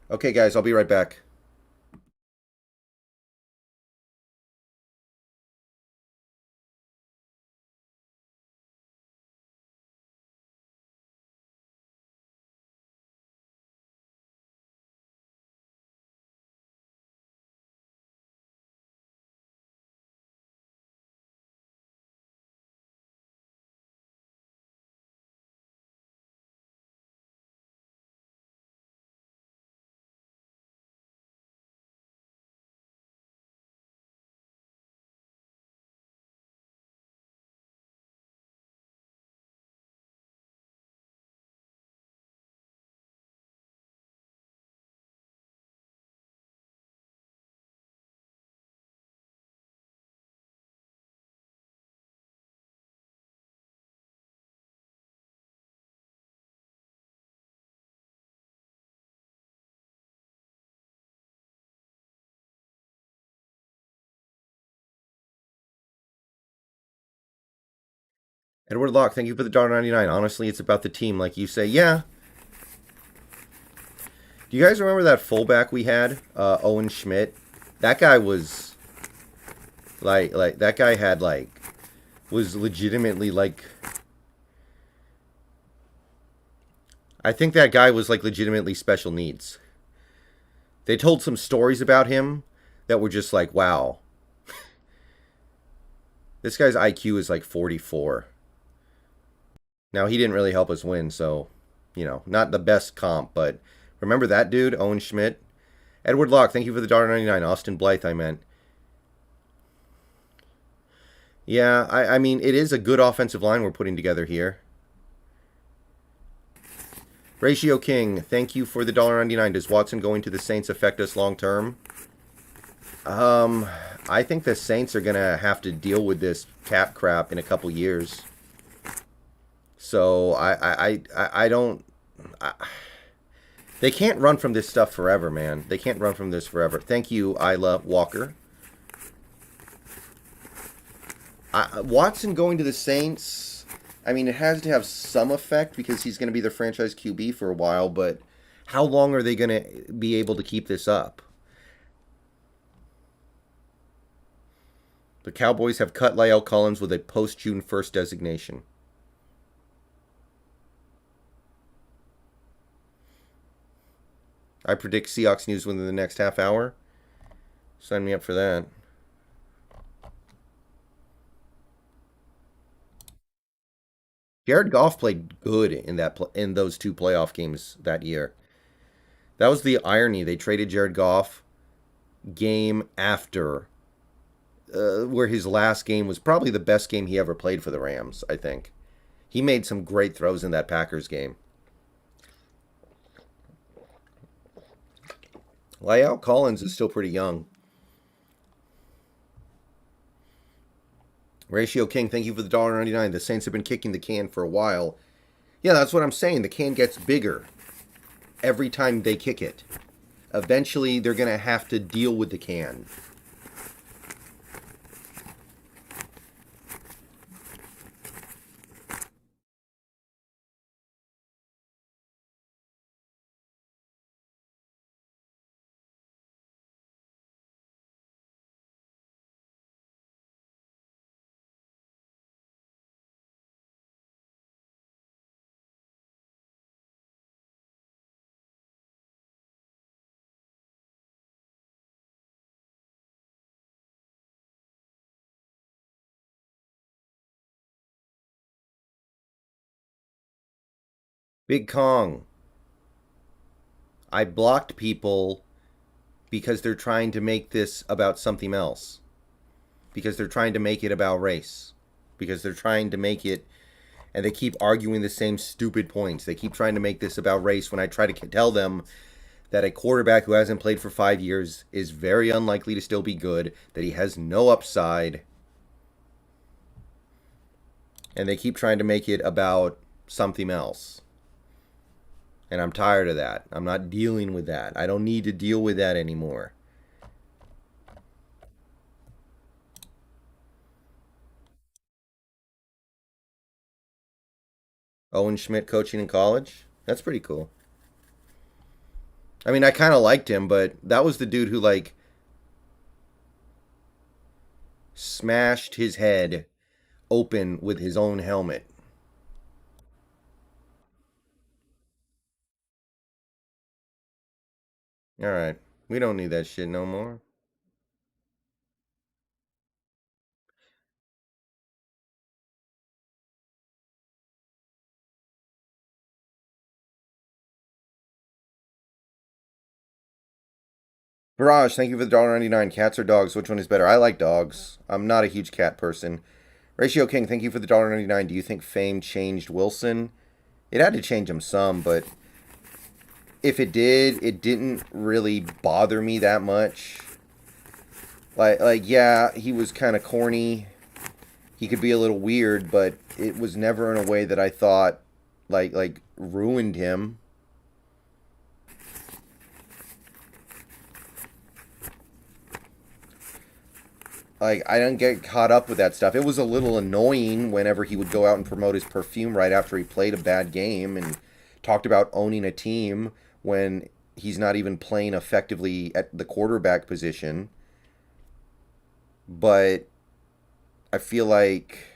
Okay, guys, I'll be right back. Edward Locke, thank you for the $1.99. Honestly, it's about the team, like you say. Yeah. Do you guys remember that fullback we had, Owen Schmidt? That guy was like that guy had was legitimately I think that guy was legitimately special needs. They told some stories about him that were just like, wow. This guy's IQ is 44. Now, he didn't really help us win, so, not the best comp, but remember that dude, Owen Schmidt? Edward Locke, thank you for the $1.99. Austin Blythe, I meant. Yeah, I mean, it is a good offensive line we're putting together here. Ratio King, thank you for the $1.99. Does Watson going to the Saints affect us long term? I think the Saints are going to have to deal with this cap crap in a couple years. So I don't... they can't run from this stuff forever, man. They can't run from this forever. Thank you, Isla Walker. Watson going to the Saints, I mean, it has to have some effect because he's going to be their franchise QB for a while, but how long are they going to be able to keep this up? The Cowboys have cut La'el Collins with a post-June 1st designation. I predict Seahawks news within the next half hour. Sign me up for that. Jared Goff played good in those two playoff games that year. That was the irony. They traded Jared Goff game after, where his last game was probably the best game he ever played for the Rams, I think. He made some great throws in that Packers game. La'el Collins is still pretty young. Ratio King, thank you for the $1.99. The Saints have been kicking the can for a while. Yeah, that's what I'm saying. The can gets bigger every time they kick it. Eventually, they're going to have to deal with the can. Big Kong. I blocked people because they're trying to make this about something else. Because they're trying to make it about race. Because they're trying to make it, and they keep arguing the same stupid points. They keep trying to make this about race when I try to tell them that a quarterback who hasn't played for 5 years is very unlikely to still be good, that he has no upside. And they keep trying to make it about something else. And I'm tired of that. I'm not dealing with that. I don't need to deal with that anymore. Owen Schmidt coaching in college? That's pretty cool. I mean, I kind of liked him, but that was the dude who, smashed his head open with his own helmet. All right. We don't need that shit no more. Barrage, thank you for the $1.99. Cats or dogs? Which one is better? I like dogs. I'm not a huge cat person. Ratio King, thank you for the $1.99. Do you think fame changed Wilson? It had to change him some, but if it did, it didn't really bother me that much. Yeah, he was kind of corny. He could be a little weird, but it was never in a way that I thought ruined him. Like, I didn't get caught up with that stuff. It was a little annoying whenever he would go out and promote his perfume right after he played a bad game and talked about owning a team when he's not even playing effectively at the quarterback position. But I feel like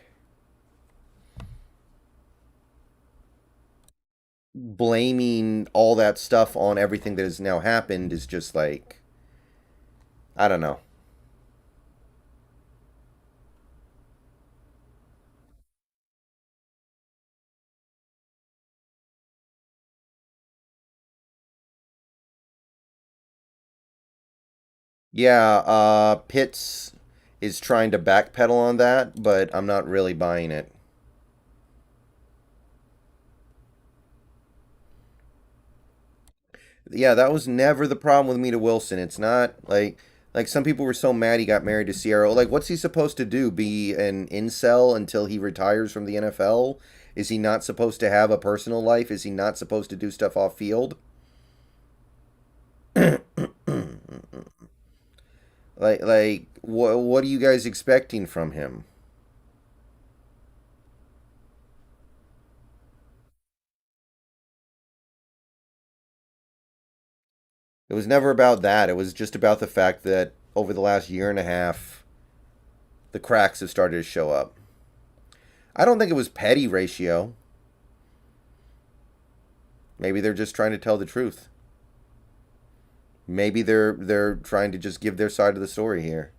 blaming all that stuff on everything that has now happened is just like, I don't know. Yeah, Pitts is trying to backpedal on that, but I'm not really buying it. Yeah, that was never the problem with Mita Wilson. It's not like some people were so mad he got married to Sierra. Like, what's he supposed to do? Be an incel until he retires from the NFL? Is he not supposed to have a personal life? Is he not supposed to do stuff off field? What are you guys expecting from him? It was never about that. It was just about the fact that over the last year and a half, the cracks have started to show up. I don't think it was petty ratio. Maybe they're just trying to tell the truth. Maybe they're trying to just give their side of the story here.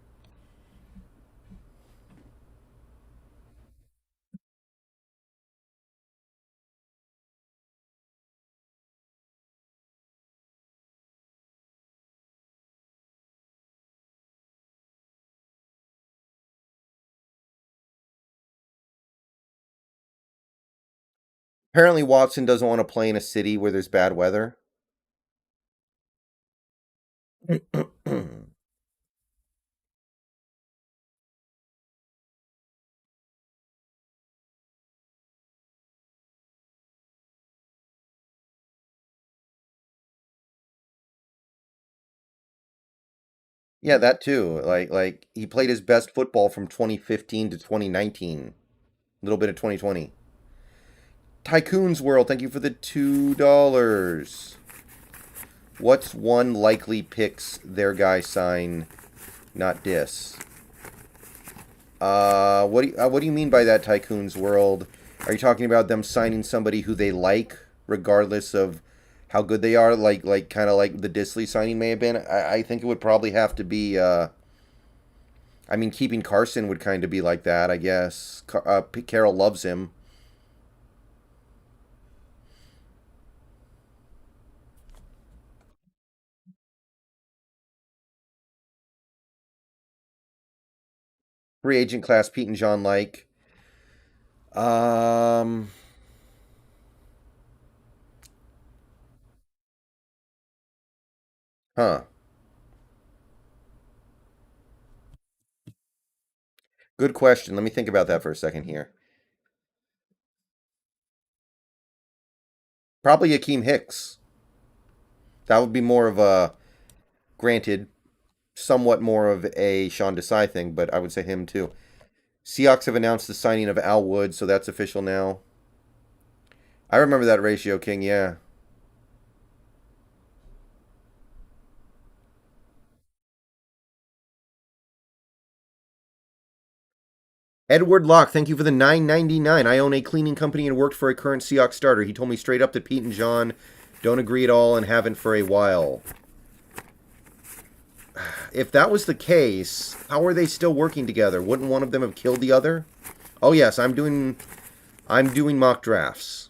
Apparently Watson doesn't want to play in a city where there's bad weather. Yeah, that too. Like he played his best football from 2015 to 2019. A little bit of 2020. Tycoon's World, thank you for the $2. What's one likely picks their guy sign, not diss? What do you mean by that, Tycoon's World? Are you talking about them signing somebody who they like, regardless of how good they are? Like kind of like the Disley signing may have been. I think it would probably have to be. I mean, keeping Carson would kind of be like that, I guess. Carroll loves him. Free agent class, Pete and John like. Um, huh. Good question. Let me think about that for a second here. Probably Akeem Hicks. That would be more of a, granted, somewhat more of a Sean Desai thing, but I would say him too. Seahawks have announced the signing of Al Wood, so that's official now. I remember that ratio, King, yeah. Edward Locke, thank you for the 9.99. I own a cleaning company and worked for a current Seahawks starter. He told me straight up that Pete and John don't agree at all and haven't for a while. If that was the case, how are they still working together? Wouldn't one of them have killed the other? Oh yes, I'm doing mock drafts.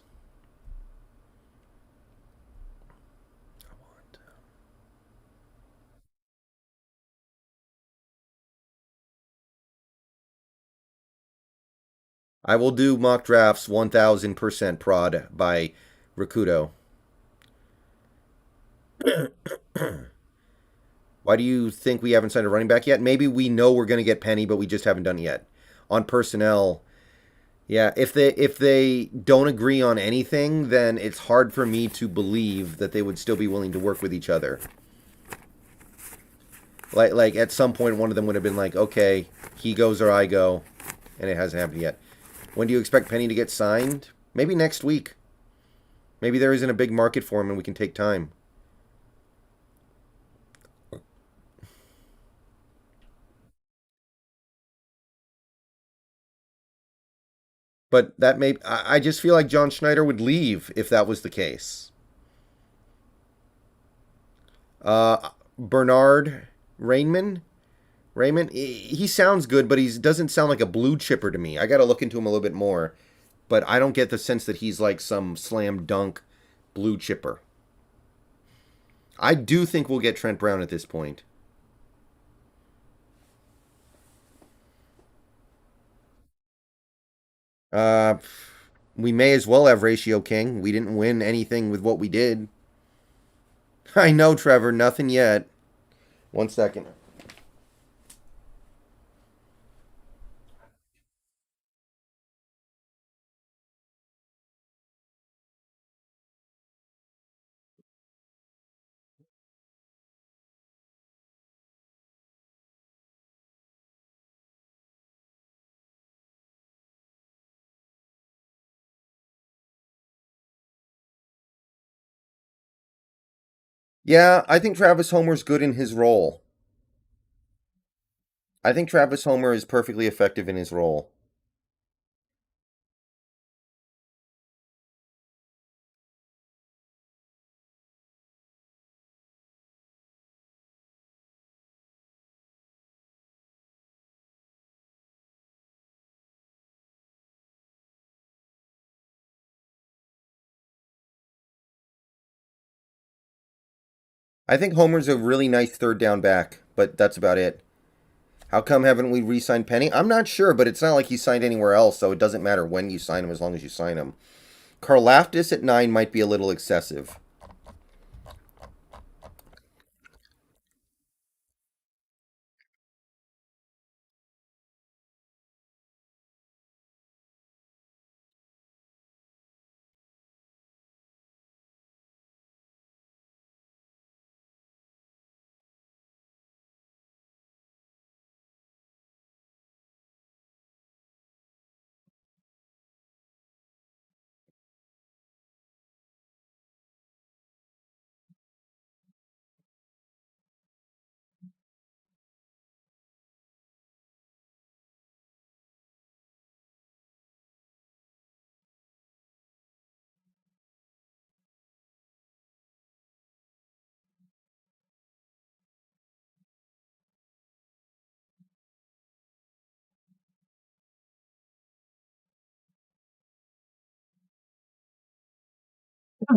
I will do mock drafts 1000% prod by Rakudo. Why do you think we haven't signed a running back yet? Maybe we know we're going to get Penny, but we just haven't done it yet. On personnel, yeah, if they don't agree on anything, then it's hard for me to believe that they would still be willing to work with each other. Like at some point, one of them would have been like, okay, he goes or I go, and it hasn't happened yet. When do you expect Penny to get signed? Maybe next week. Maybe there isn't a big market for him and we can take time. But that may I just feel like John Schneider would leave if that was the case. Bernard Rainman? Raymond, he sounds good, but he doesn't sound like a blue chipper to me. I got to look into him a little bit more, but I don't get the sense that he's like some slam dunk blue chipper. I do think we'll get Trent Brown at this point. Uh, we may as well have Ratio King. We didn't win anything with what we did. I know, Trevor, nothing yet. 1 second. Yeah, I think Travis Homer's good in his role. I think Travis Homer is perfectly effective in his role. I think Homer's a really nice third down back, but that's about it. How come haven't we re-signed Penny? I'm not sure, but it's not like he's signed anywhere else, so it doesn't matter when you sign him as long as you sign him. Karlaftis at 9 might be a little excessive.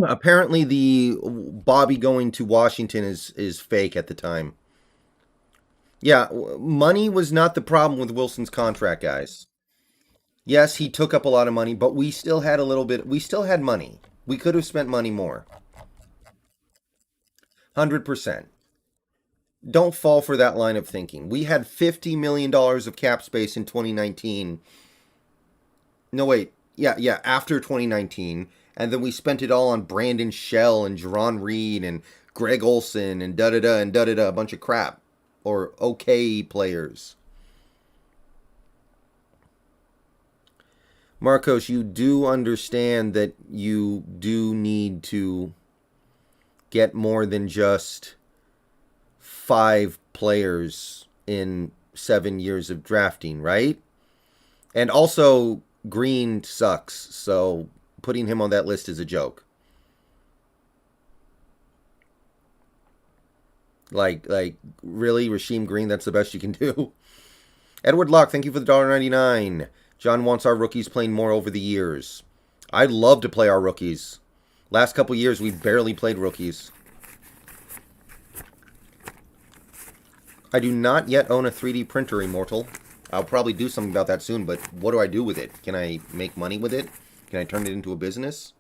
Apparently, the Bobby going to Washington is fake at the time. Yeah, money was not the problem with Wilson's contract, guys. Yes, he took up a lot of money, but we still had a little bit. We still had money. We could have spent money more. 100%. Don't fall for that line of thinking. We had $50 million of cap space in 2019. No, wait. Yeah, after 2019. And then we spent it all on Brandon Shell and Jerron Reed and Greg Olson and da da da and da da da, a bunch of crap. Or okay players. Marcos, you do understand that you do need to get more than just 5 players in 7 years of drafting, right? And also, Green sucks, so putting him on that list is a joke. Like really, Rasheem Green? That's the best you can do. Edward Locke, thank you for the $1.99. John wants our rookies playing more over the years. I'd love to play our rookies. Last couple years, we've barely played rookies. I do not yet own a 3D printer, Immortal. I'll probably do something about that soon, but what do I do with it? Can I make money with it? Can I turn it into a business?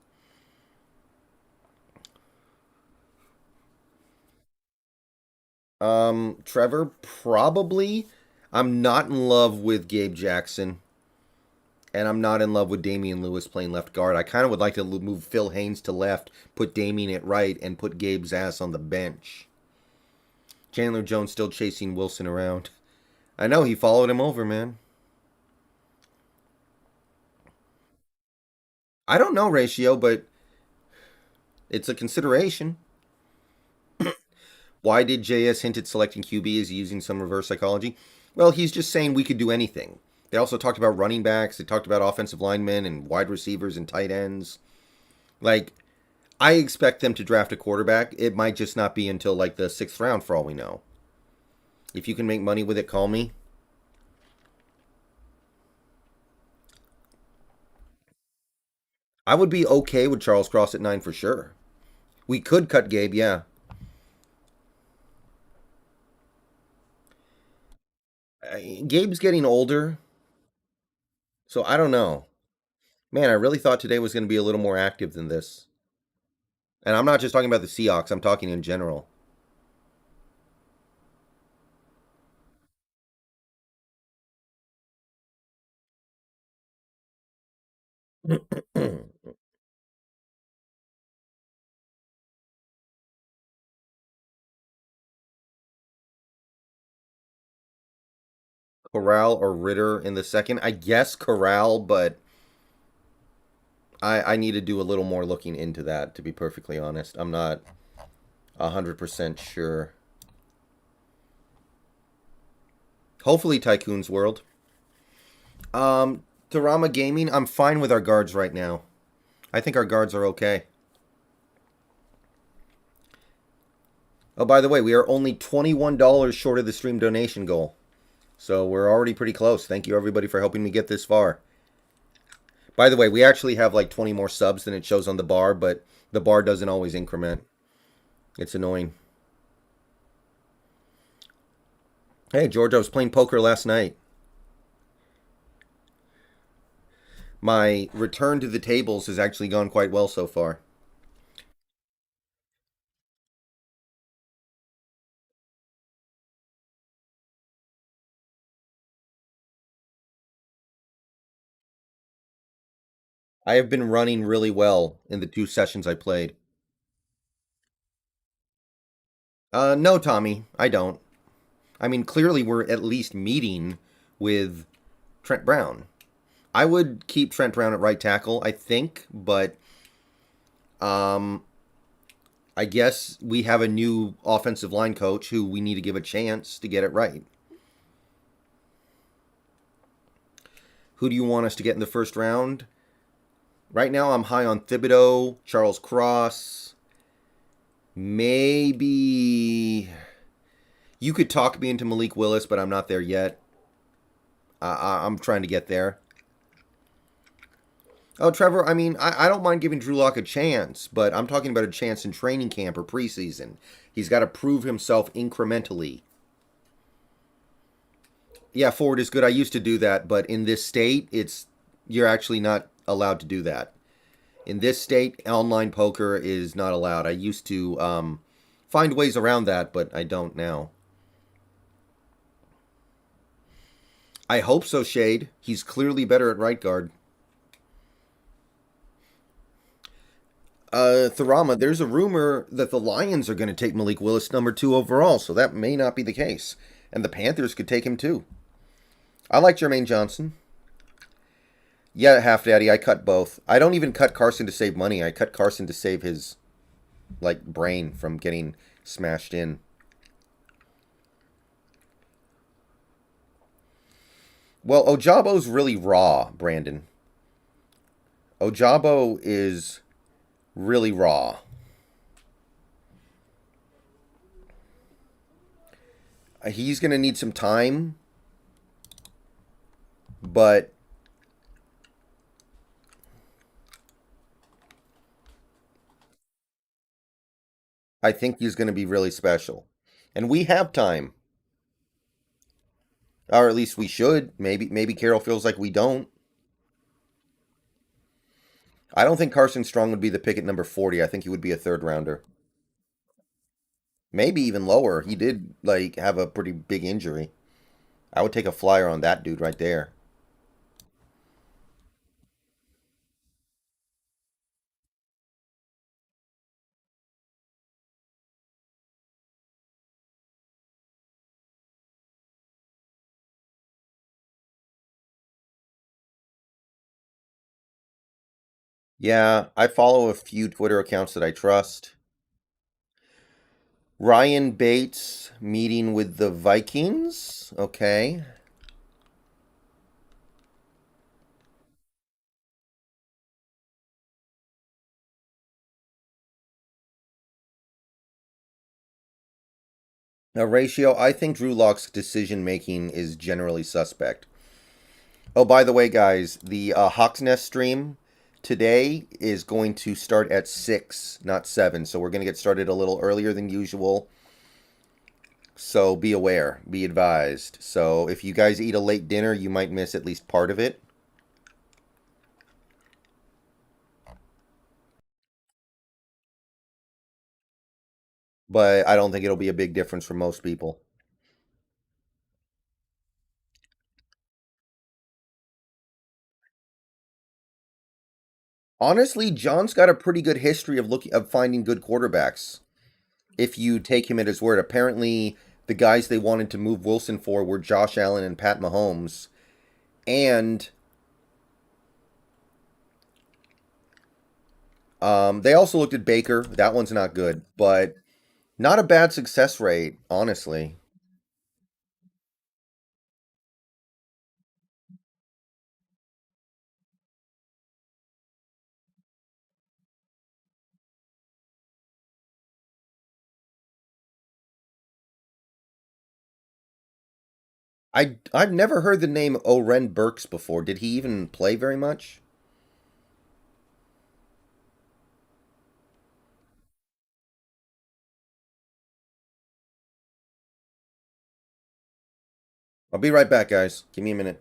Trevor, probably. I'm not in love with Gabe Jackson, and I'm not in love with Damian Lewis playing left guard. I kind of would like to move Phil Haynes to left, put Damian at right, and put Gabe's ass on the bench. Chandler Jones still chasing Wilson around. I know, he followed him over, man. I don't know ratio, but it's a consideration. Why did JS hint at selecting QB? Is he using some reverse psychology? Well, he's just saying we could do anything. They also talked about running backs. They talked about offensive linemen and wide receivers and tight ends. Like, I expect them to draft a quarterback. It might just not be until like the 6th round for all we know. If you can make money with it, call me. I would be okay with Charles Cross at 9 for sure. We could cut Gabe, yeah. Gabe's getting older, so I don't know. Man, I really thought today was going to be a little more active than this. And I'm not just talking about the Seahawks, I'm talking in general. Corral or Ritter in the second? I guess Corral, but I need to do a little more looking into that, to be perfectly honest. I'm not 100% sure. Hopefully, Tycoon's World. Tarama Gaming, I'm fine with our guards right now. I think our guards are okay. Oh, by the way, we are only $21 short of the stream donation goal. So we're already pretty close. Thank you, everybody, for helping me get this far. By the way, we actually have like 20 more subs than it shows on the bar, but the bar doesn't always increment. It's annoying. Hey, George, I was playing poker last night. My return to the tables has actually gone quite well so far. I have been running really well in the 2 sessions I played. No, Tommy, I don't. I mean, clearly we're at least meeting with Trent Brown. I would keep Trent Brown at right tackle, I think, but um, I guess we have a new offensive line coach who we need to give a chance to get it right. Who do you want us to get in the first round? Right now, I'm high on Thibodeau, Charles Cross. Maybe you could talk me into Malik Willis, but I'm not there yet. I'm trying to get there. Oh, Trevor, I mean, I don't mind giving Drew Lock a chance, but I'm talking about a chance in training camp or preseason. He's got to prove himself incrementally. Yeah, forward is good. I used to do that, but in this state, you're actually not allowed to do that. In this state, online poker is not allowed. I used to find ways around that, but I don't now. I hope so, Shade. He's clearly better at right guard. Tharama, there's a rumor that the Lions are going to take Malik Willis number 2 overall, so that may not be the case. And the Panthers could take him too. I like Jermaine Johnson. Yeah, Half Daddy, I cut both. I don't even cut Carson to save money. I cut Carson to save his brain from getting smashed in. Well, Ojabo's really raw, Brandon. Ojabo is really raw. He's going to need some time, but I think he's going to be really special. And we have time. Or at least we should. Maybe Carroll feels like we don't. I don't think Carson Strong would be the pick at number 40. I think he would be a 3rd rounder. Maybe even lower. He did have a pretty big injury. I would take a flyer on that dude right there. Yeah, I follow a few Twitter accounts that I trust. Ryan Bates meeting with the Vikings. Okay. Now, ratio, I think Drew Lock's decision making is generally suspect. Oh, by the way, guys, the Hawk's Nest stream today is going to start at 6, not 7. So we're going to get started a little earlier than usual. So be aware, be advised. So if you guys eat a late dinner, you might miss at least part of it. But I don't think it'll be a big difference for most people. Honestly, John's got a pretty good history of looking of finding good quarterbacks. If you take him at his word, apparently the guys they wanted to move Wilson for were Josh Allen and Pat Mahomes, and they also looked at Baker. That one's not good, but not a bad success rate, honestly. I've never heard the name Oren Burks before. Did he even play very much? I'll be right back, guys. Give me a minute.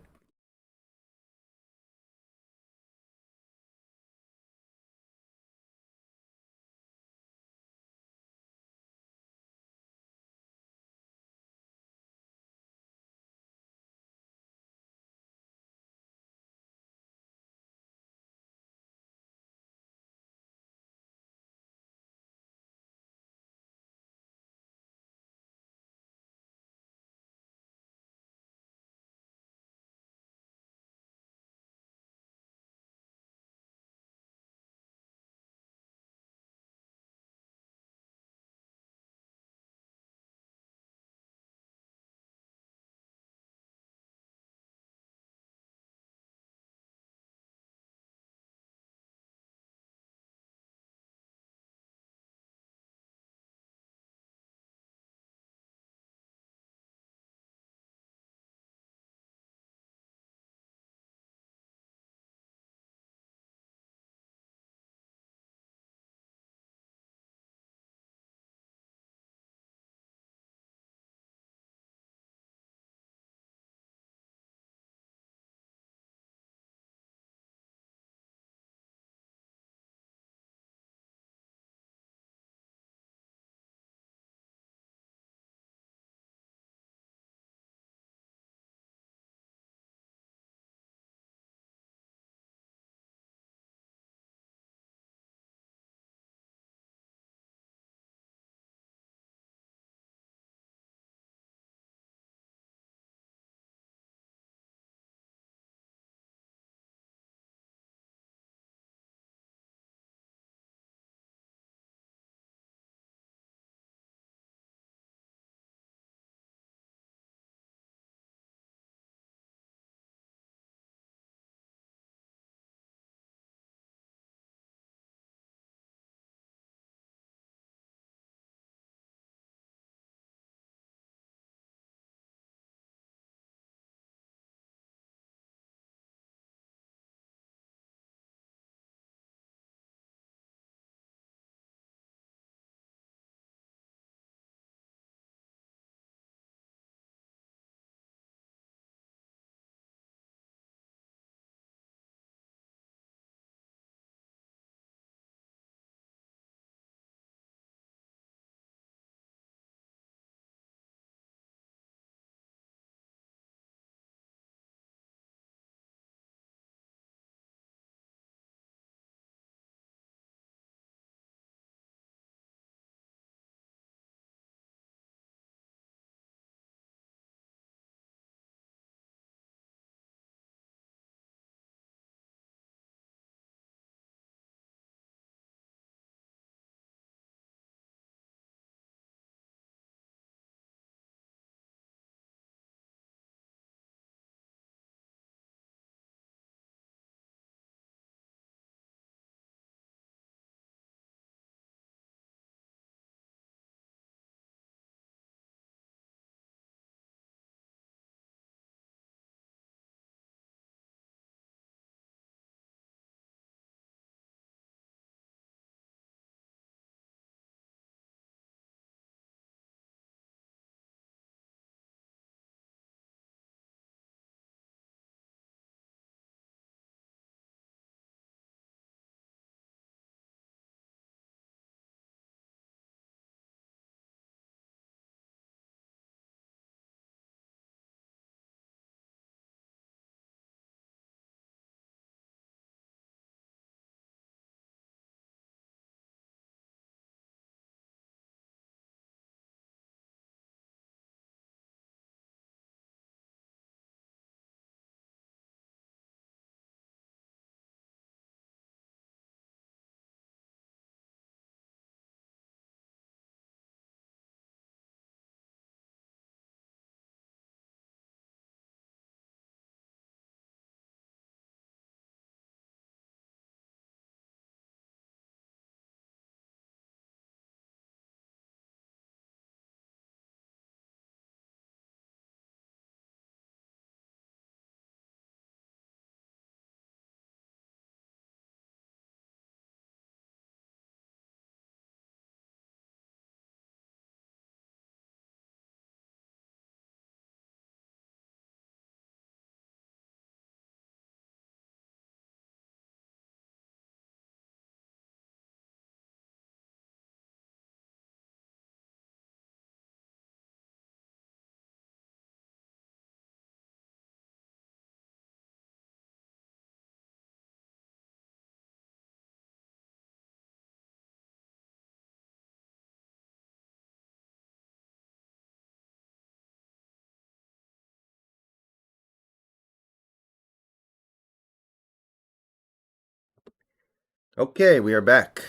Okay, we are back.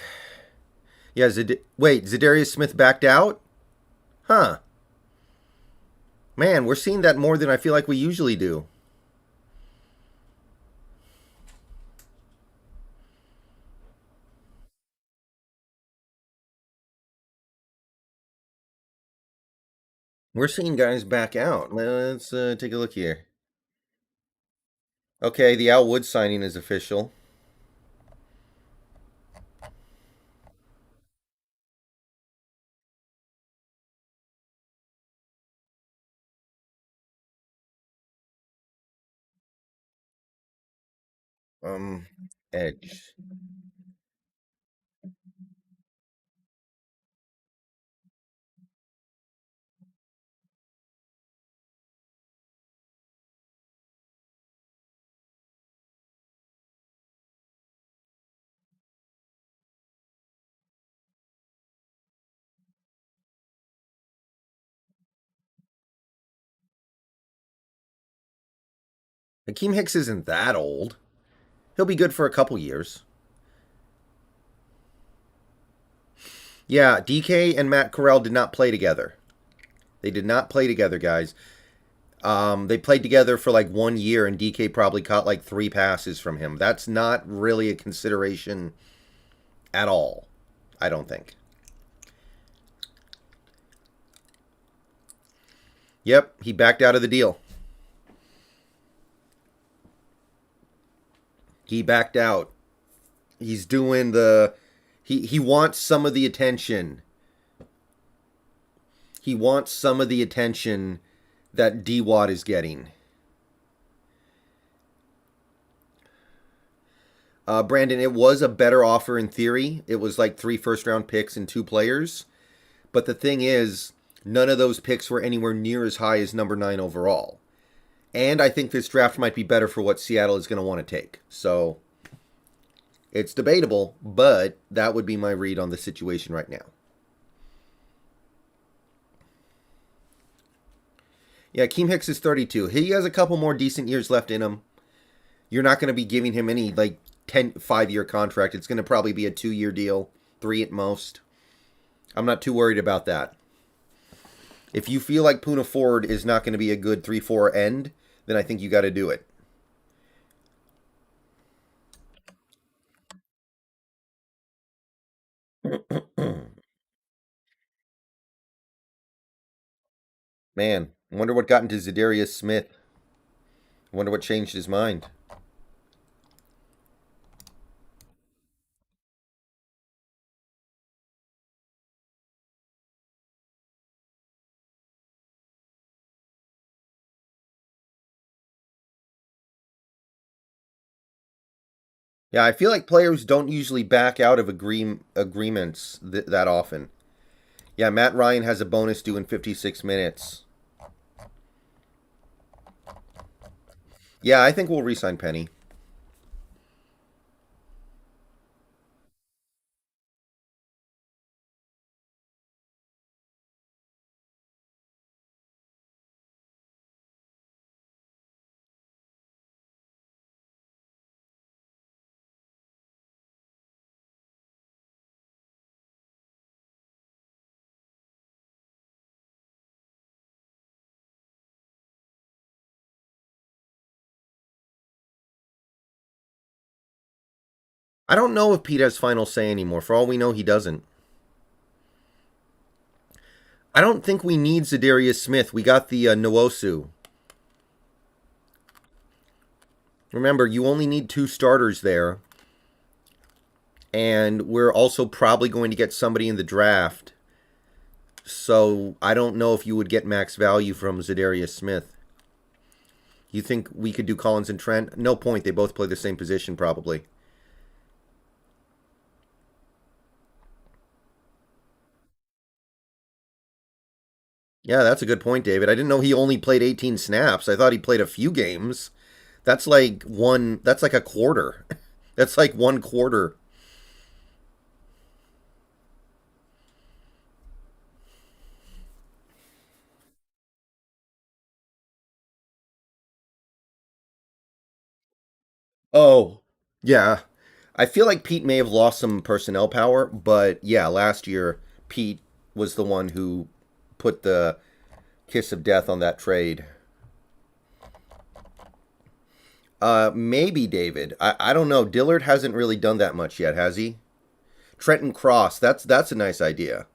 Yeah, wait, Zadarius Smith backed out? Huh. Man, we're seeing that more than I feel like we usually do. We're seeing guys back out. Let's take a look here. Okay, the Al Wood signing is official. Um, Edge. Hakeem Hicks isn't that old. He'll be good for a couple years. Yeah, DK and Matt Corral did not play together. They did not play together, guys. They played together for like 1 year, and DK probably caught like 3 passes from him. That's not really a consideration at all, I don't think. Yep, he backed out of the deal. He backed out. He's doing the. He wants some of the attention. He wants some of the attention that D Watt is getting. Brandon, it was a better offer in theory. It was like 3 first round picks and 2 players. But the thing is, none of those picks were anywhere near as high as number 9 overall. And I think this draft might be better for what Seattle is going to want to take. So it's debatable, but that would be my read on the situation right now. Yeah, Keem Hicks is 32. He has a couple more decent years left in him. You're not going to be giving him any like 5-year contract. It's going to probably be a 2-year deal, 3 at most. I'm not too worried about that. If you feel like Puna Ford is not going to be a good 3-4 end, then I think you got to do it. Man, I wonder what got into Zadarius Smith. I wonder what changed his mind. Yeah, I feel like players don't usually back out of agreements that often. Yeah, Matt Ryan has a bonus due in 56 minutes. Yeah, I think we'll re-sign Penny. I don't know if Pete has final say anymore. For all we know, he doesn't. I don't think we need Zadarius Smith. We got the Noosu. Remember, you only need 2 starters there. And we're also probably going to get somebody in the draft. So I don't know if you would get max value from Zadarius Smith. You think we could do Collins and Trent? No point. They both play the same position, probably. Yeah, that's a good point, David. I didn't know he only played 18 snaps. I thought he played a few games. That's like one. That's like a quarter. That's like 1 quarter. Oh, yeah. I feel like Pete may have lost some personnel power, but yeah, last year Pete was the one who put the kiss of death on that trade. Maybe David. I don't know. Dillard hasn't really done that much yet, has he? Trenton Cross. That's a nice idea.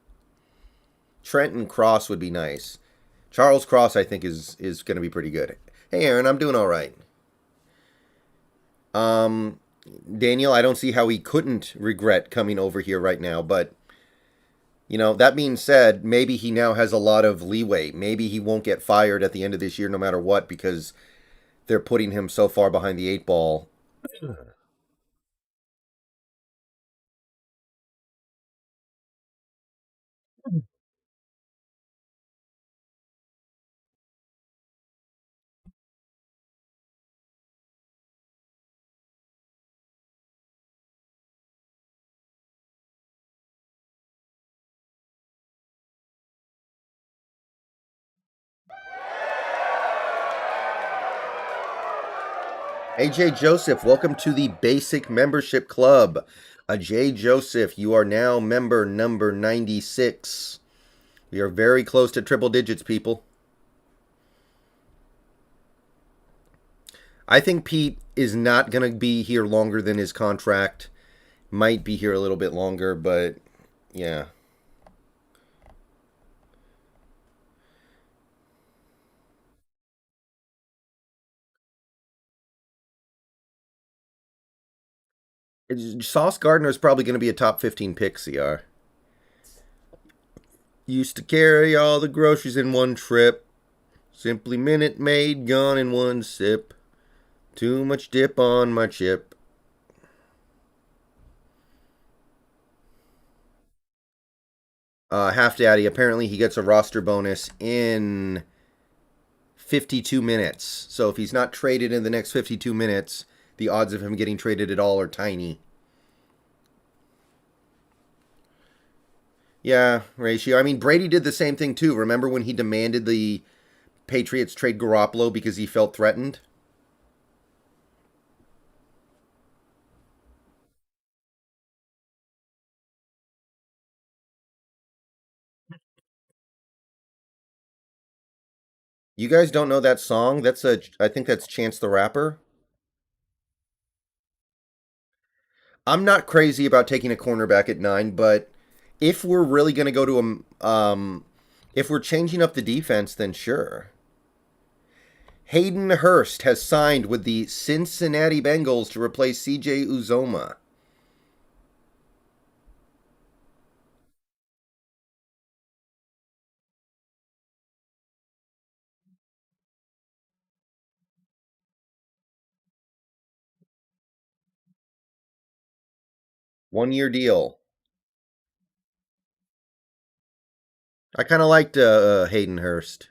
Trenton Cross would be nice. Charles Cross, I think, is going to be pretty good. Hey, Aaron, I'm doing all right. Um, Daniel, I don't see how he couldn't regret coming over here right now, but that being said, maybe he now has a lot of leeway. Maybe he won't get fired at the end of this year no matter what because they're putting him so far behind the eight ball. AJ Joseph, welcome to the Basic Membership Club. J Joseph, you are now member number 96. We are very close to triple digits, people. I think Pete is not going to be here longer than his contract. Might be here a little bit longer, but yeah. Sauce Gardner is probably going to be a top 15 pick, CR. Used to carry all the groceries in one trip. Simply Minute Maid gone in one sip. Too much dip on my chip. Half Daddy, apparently he gets a roster bonus in 52 minutes. So if he's not traded in the next 52 minutes, the odds of him getting traded at all are tiny. Yeah, ratio. I mean, Brady did the same thing too. Remember when he demanded the Patriots trade Garoppolo because he felt threatened? You guys don't know that song? I think that's Chance the Rapper. I'm not crazy about taking a cornerback at 9, but if we're really going to go to if we're changing up the defense, then sure. Hayden Hurst has signed with the Cincinnati Bengals to replace CJ Uzoma. 1 year deal. I kind of liked Hayden Hurst.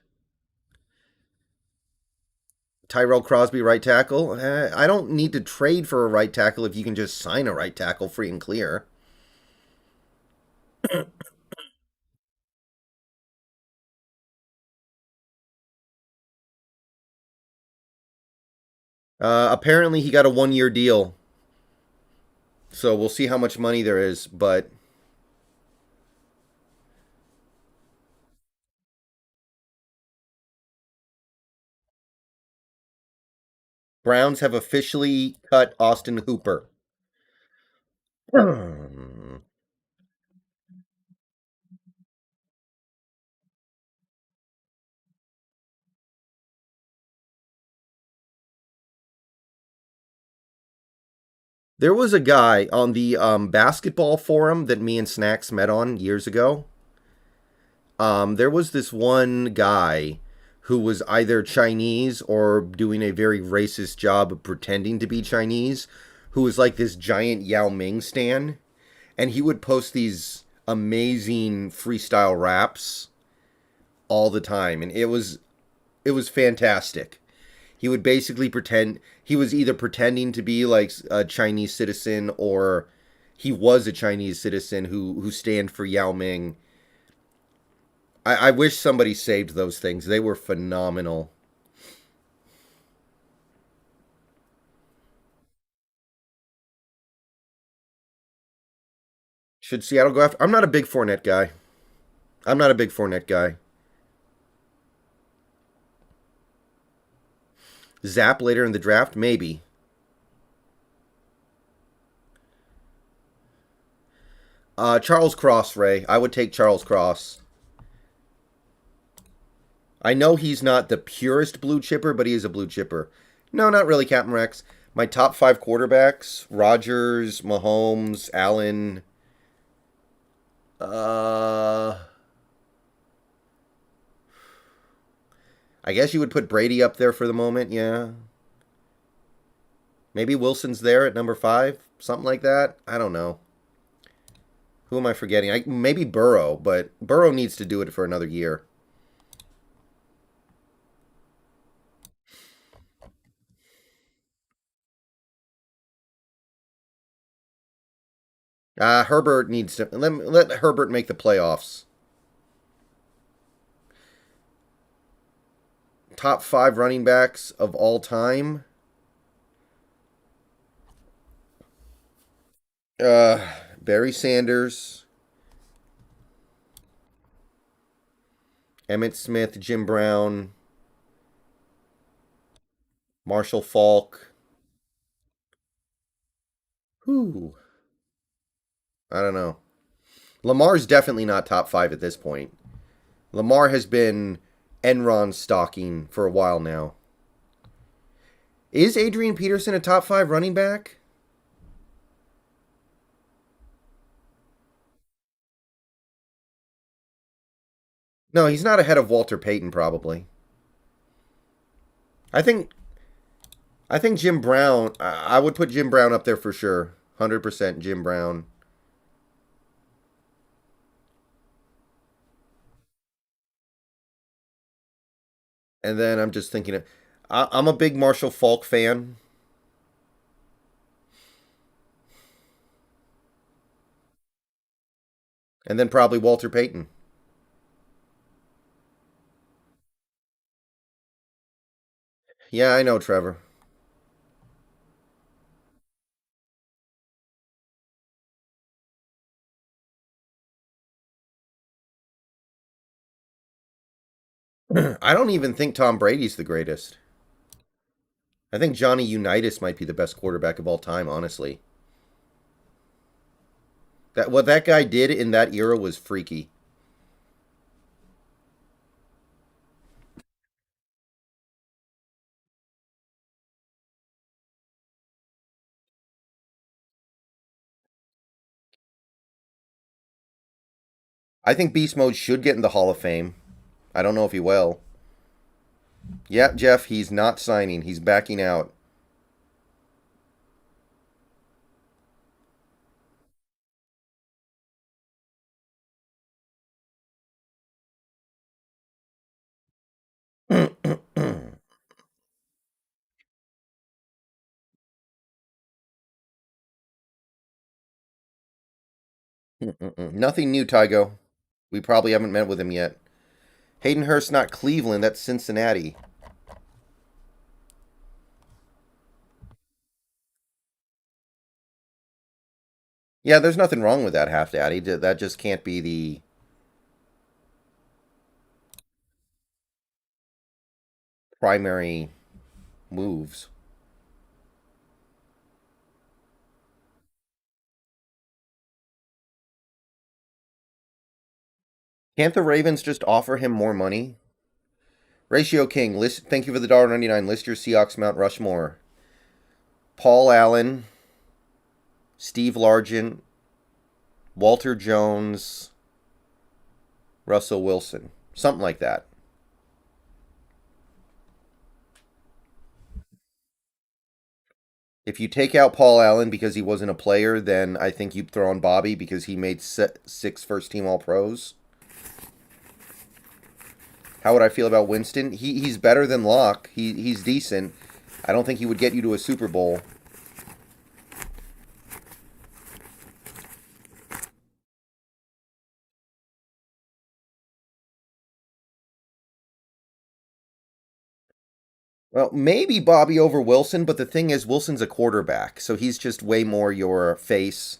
Tyrell Crosby, right tackle. I don't need to trade for a right tackle if you can just sign a right tackle free and clear. Apparently, he got a 1 year deal. So we'll see how much money there is. But Browns have officially cut Austin Hooper. There was a guy on the basketball forum that me and Snacks met on years ago. There was this one guy who was either Chinese or doing a very racist job of pretending to be Chinese, who was like this giant Yao Ming stan, and he would post these amazing freestyle raps all the time, and it was fantastic. He would basically pretend he was either pretending to be like a Chinese citizen or he was a Chinese citizen who stand for Yao Ming. I wish somebody saved those things. They were phenomenal. Should Seattle go after? I'm not a big Fournette guy. I'm not a big Fournette guy. Zap later in the draft? Maybe. Charles Cross, Ray. I would take Charles Cross. I know he's not the purest blue chipper, but he is a blue chipper. No, not really, Captain Rex. My top five quarterbacks: Rodgers, Mahomes, Allen. Uh, I guess you would put Brady up there for the moment. Yeah, maybe Wilson's there at number five, something like that. I don't know. Who am I forgetting? Maybe Burrow, but Burrow needs to do it for another year. Herbert needs to let Herbert make the playoffs. Top five running backs of all time. Uh, Barry Sanders, Emmett Smith, Jim Brown, Marshall Falk. Who? I don't know. Lamar's definitely not top five at this point. Lamar has been Enron stalking for a while now. Is Adrian Peterson a top five running back? No, he's not ahead of Walter Payton, probably. I think I think Jim Brown. I would put Jim Brown up there for sure. 100% Jim Brown. And then I'm just thinking, I'm a big Marshall Falk fan. And then probably Walter Payton. Yeah, I know, Trevor. I don't even think Tom Brady's the greatest. I think Johnny Unitas might be the best quarterback of all time, honestly. That what that guy did in that era was freaky. I think Beast Mode should get in the Hall of Fame. I don't know if he will. Yeah, Jeff, he's not signing. He's backing out. Nothing new, Tygo. We probably haven't met with him yet. Hayden Hurst, not Cleveland. That's Cincinnati. Yeah, there's nothing wrong with that, Half Daddy. That just can't be the primary moves. Can't the Ravens just offer him more money? Ratio King, list. Thank you for the $1.99. List your Seahawks Mount Rushmore. Paul Allen, Steve Largent, Walter Jones, Russell Wilson. Something like that. If you take out Paul Allen because he wasn't a player, then I think you throw on Bobby because he made six first team All Pros. How would I feel about Winston? He's better than Locke. He's decent. I don't think he would get you to a Super Bowl. Well, maybe Bobby over Wilson, but the thing is, Wilson's a quarterback, so he's just way more your face.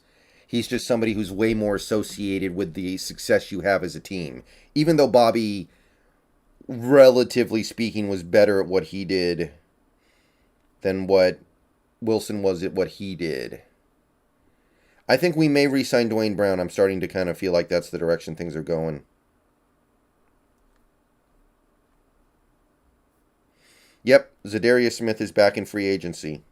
He's just somebody who's way more associated with the success you have as a team. Even though Bobby, relatively speaking, was better at what he did than what Wilson was at what he did. I think we may re-sign Dwayne Brown. I'm starting to kind of feel like that's the direction things are going. Yep, Zadarius Smith is back in free agency.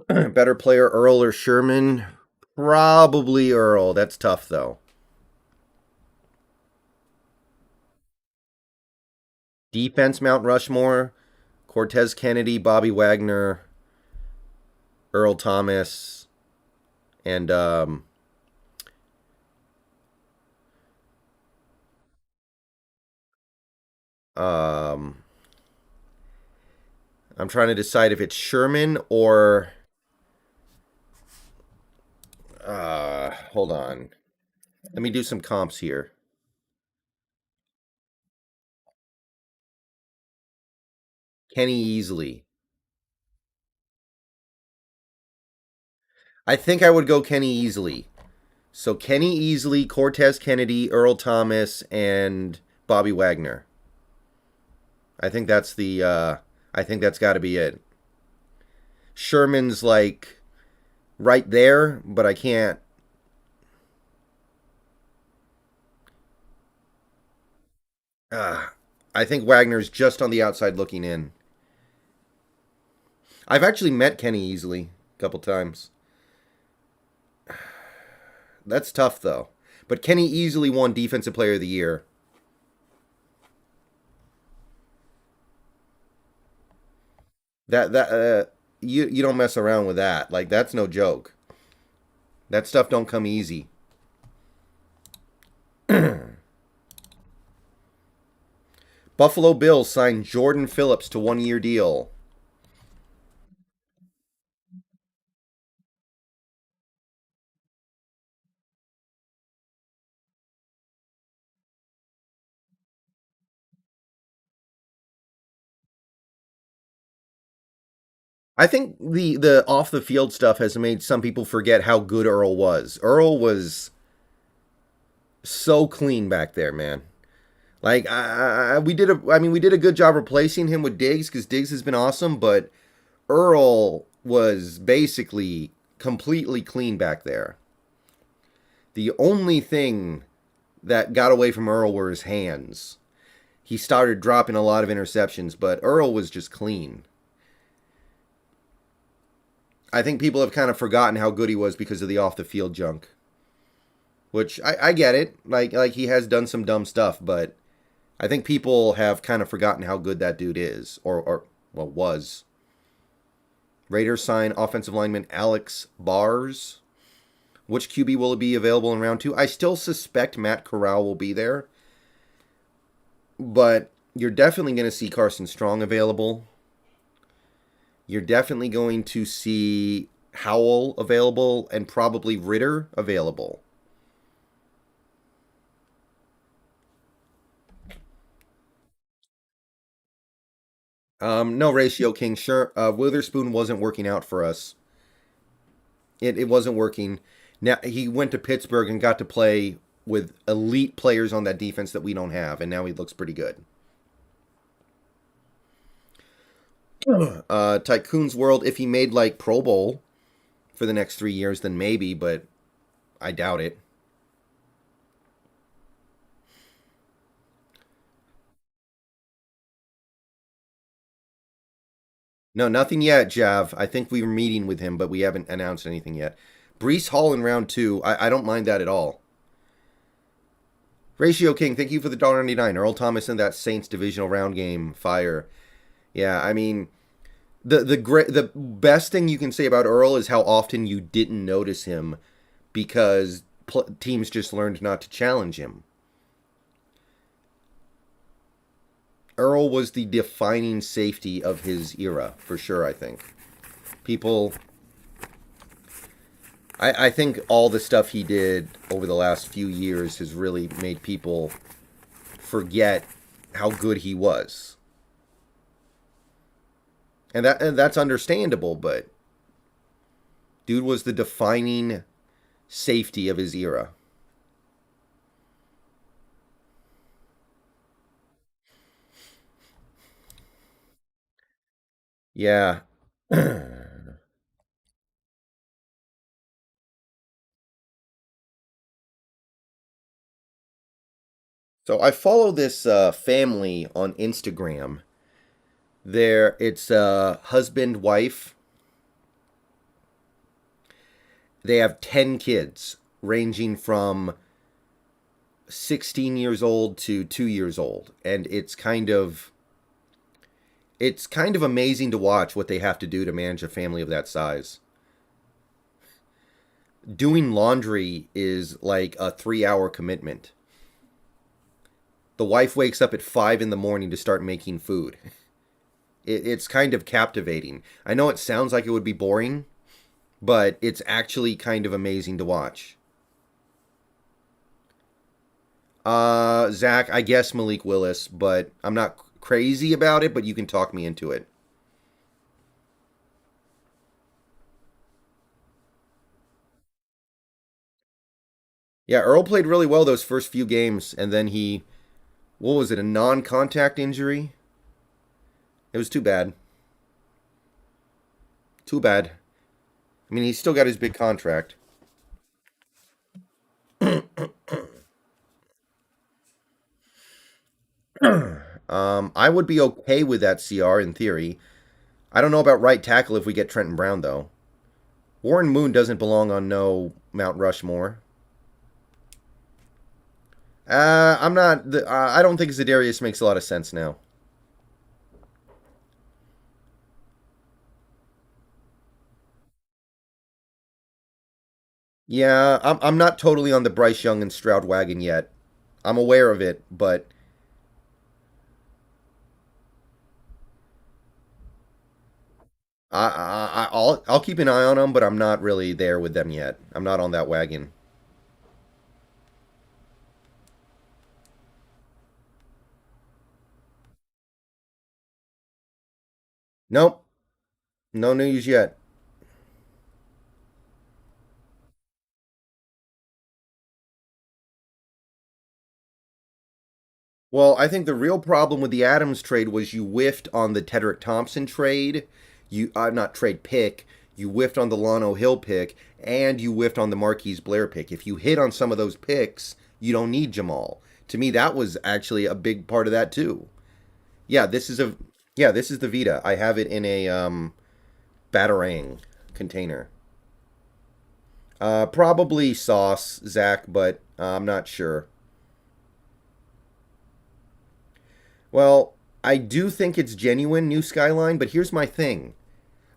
Better player, Earl or Sherman? Probably Earl. That's tough, though. Defense, Mount Rushmore, Cortez Kennedy, Bobby Wagner, Earl Thomas, and um, I'm trying to decide if it's Sherman or hold on. Let me do some comps here. Kenny Easley. I think I would go Kenny Easley. So Kenny Easley, Cortez Kennedy, Earl Thomas, and Bobby Wagner. I think that's the. I think that's got to be it. Sherman's like right there, but I can't. I think Wagner's just on the outside looking in. I've actually met Kenny Easley a couple times. That's tough though. But Kenny easily won Defensive Player of the Year. You don't mess around with that. Like that's no joke. That stuff don't come easy. Buffalo Bills signed Jordan Phillips to 1-year deal. I think the off the field stuff has made some people forget how good Earl was. Earl was so clean back there, man. Like we did a good job replacing him with Diggs because Diggs has been awesome, but Earl was basically completely clean back there. The only thing that got away from Earl were his hands. He started dropping a lot of interceptions, but Earl was just clean. I think people have kind of forgotten how good he was because of the off the field junk. Which I get it. Like he has done some dumb stuff, but I think people have kind of forgotten how good that dude is, or well was. Raiders sign offensive lineman Alex Bars. Which QB will be available in round 2? I still suspect Matt Corral will be there, but you're definitely going to see Carson Strong available. You're definitely going to see Howell available and probably Ritter available. No ratio king. Sure, Witherspoon wasn't working out for us. It wasn't working. Now he went to Pittsburgh and got to play with elite players on that defense that we don't have, and now he looks pretty good. Tycoon's World, if he made like Pro Bowl for the next 3 years, then maybe, but I doubt it. No, nothing yet, Jav. I think we were meeting with him, but we haven't announced anything yet. Brees Hall in round two. I don't mind that at all. Ratio King, thank you for the $1.99. Earl Thomas in that Saints divisional round game. Fire. Yeah, I mean, the best thing you can say about Earl is how often you didn't notice him because teams just learned not to challenge him. Earl was the defining safety of his era, for sure, I think. People. I think all the stuff he did over the last few years has really made people forget how good he was. And that's understandable, but dude was the defining safety of his era. Yeah. So I follow this family on Instagram. It's husband, wife. They have 10 kids, ranging from 16 years old to 2 years old, and it's kind of amazing to watch what they have to do to manage a family of that size. Doing laundry is like a 3 hour commitment. The wife wakes up at 5 in the morning to start making food. It's kind of captivating. I know it sounds like it would be boring, but it's actually kind of amazing to watch. Zach, I guess Malik Willis, but I'm not crazy about it, but you can talk me into it. Yeah, Earl played really well those first few games, and then what was it, a non contact injury? It was too bad. Too bad. I mean, he's still got his big contract. I would be okay with that CR in theory. I don't know about right tackle if we get Trenton Brown, though. Warren Moon doesn't belong on no Mount Rushmore. I'm not. I don't think Zadarius makes a lot of sense now. Yeah, I'm not totally on the Bryce Young and Stroud wagon yet. I'm aware of it, but I'll keep an eye on them. But I'm not really there with them yet. I'm not on that wagon. Nope, no news yet. Well, I think the real problem with the Adams trade was you whiffed on the Tedrick Thompson trade. You not trade pick. You whiffed on the Lano Hill pick, and you whiffed on the Marquise Blair pick. If you hit on some of those picks, you don't need Jamal. To me, that was actually a big part of that too. Yeah, this is the Vita. I have it in a Batarang container. Probably sauce, Zach, but I'm not sure. Well, I do think it's genuine, New Skyline, but here's my thing.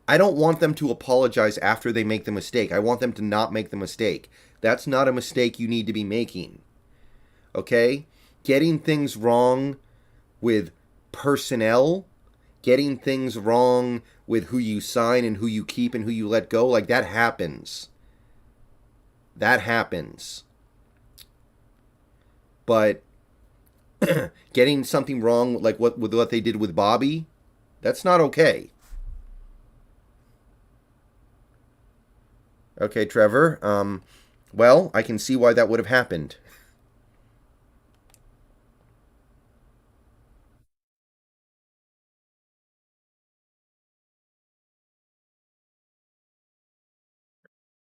I don't want them to apologize after they make the mistake. I want them to not make the mistake. That's not a mistake you need to be making. Okay? Getting things wrong with personnel, getting things wrong with who you sign and who you keep and who you let go, like that happens. That happens. But getting something wrong like what they did with Bobby, that's not okay. Okay, Trevor. Well, I can see why that would have happened.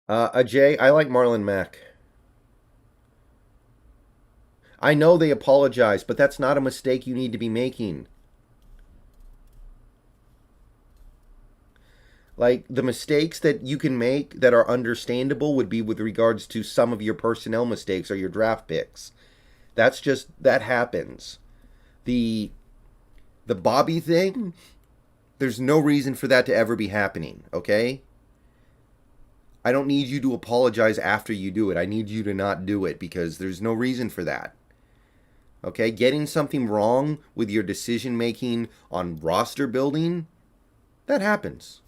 Ajay, I like Marlon Mack. I know they apologize, but that's not a mistake you need to be making. Like the mistakes that you can make that are understandable would be with regards to some of your personnel mistakes or your draft picks. That's just that happens. The the Bobby thing, there's no reason for that to ever be happening, okay? I don't need you to apologize after you do it. I need you to not do it because there's no reason for that. Okay? Getting something wrong with your decision making on roster building, that happens.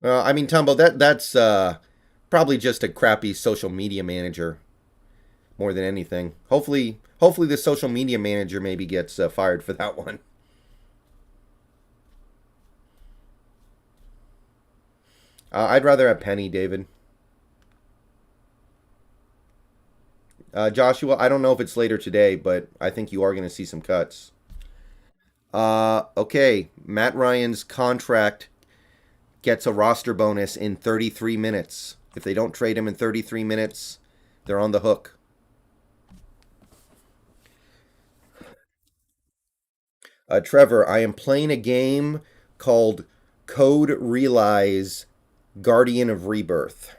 I mean, Tumbo, that's probably just a crappy social media manager more than anything. Hopefully the social media manager maybe gets fired for that one. I'd rather have Penny, David. Joshua, I don't know if it's later today, but I think you are going to see some cuts. Okay, Matt Ryan's contract gets a roster bonus in 33 minutes. If they don't trade him in 33 minutes, they're on the hook. Trevor, I am playing a game called Code Realize Guardian of Rebirth.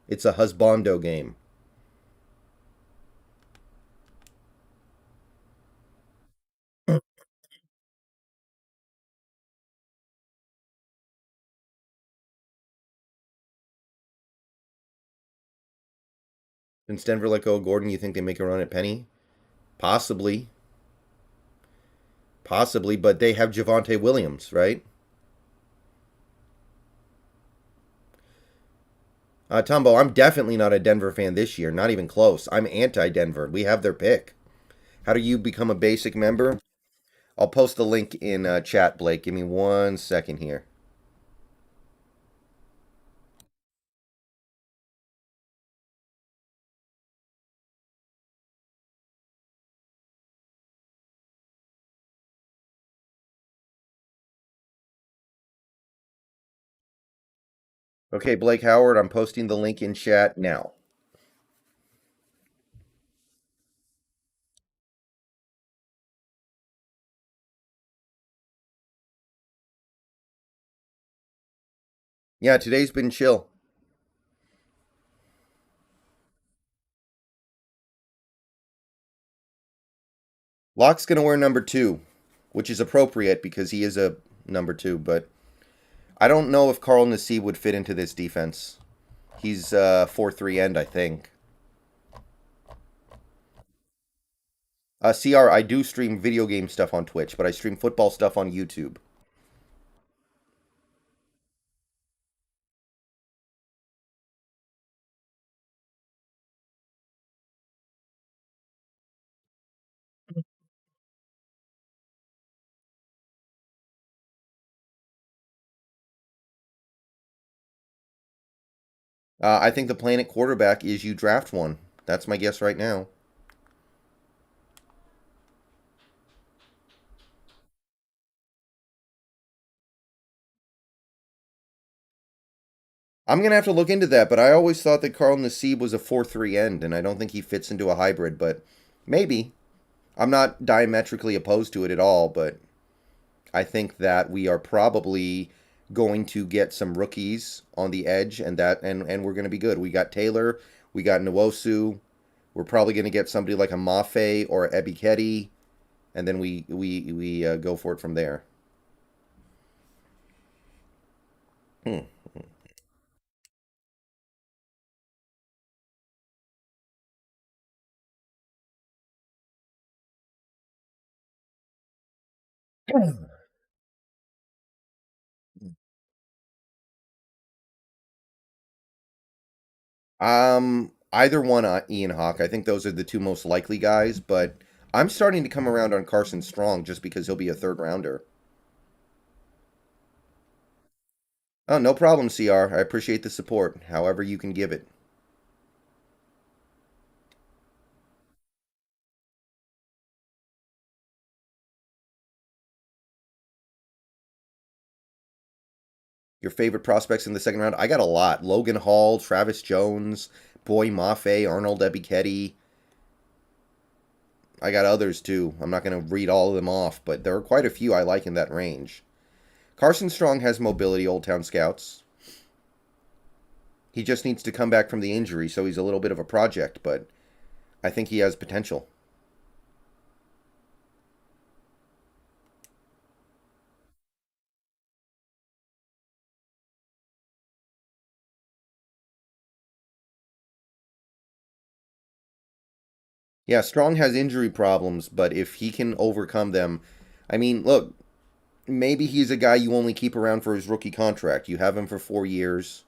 It's a husbando game. Since Denver let go of Gordon, you think they make a run at Penny? Possibly. Possibly, but they have Javante Williams, right? Tumbo, I'm definitely not a Denver fan this year. Not even close. I'm anti Denver. We have their pick. How do you become a basic member? I'll post the link in chat, Blake. Give me 1 second here. Okay, Blake Howard, I'm posting the link in chat now. Yeah, today's been chill. Locke's going to wear number two, which is appropriate because he is a number two, but I don't know if Carl Nassib would fit into this defense. He's 4-3 end, I think. CR, I do stream video game stuff on Twitch, but I stream football stuff on YouTube. I think the plan at quarterback is you draft one. That's my guess right now. I'm gonna have to look into that, but I always thought that Carl Nassib was a 4-3 end, and I don't think he fits into a hybrid. But maybe I'm not diametrically opposed to it at all. But I think that we are probably going to get some rookies on the edge, and we're gonna be good. We got Taylor, we got Nwosu. We're probably gonna get somebody like a Mafe or Ebiketie, and then we go for it from there. Hmm. Either one, Ian Hawk. I think those are the two most likely guys, but I'm starting to come around on Carson Strong just because he'll be a third rounder. Oh, no problem, CR. I appreciate the support, however you can give it. Your favorite prospects in the second round? I got a lot. Logan Hall, Travis Jones, Boy Mafe, Arnold Ebiketie. I got others too. I'm not going to read all of them off, but there are quite a few I like in that range. Carson Strong has mobility, Old Town Scouts. He just needs to come back from the injury, so he's a little bit of a project, but I think he has potential. Yeah, Strong has injury problems, but if he can overcome them, I mean, look, maybe he's a guy you only keep around for his rookie contract. You have him for 4 years,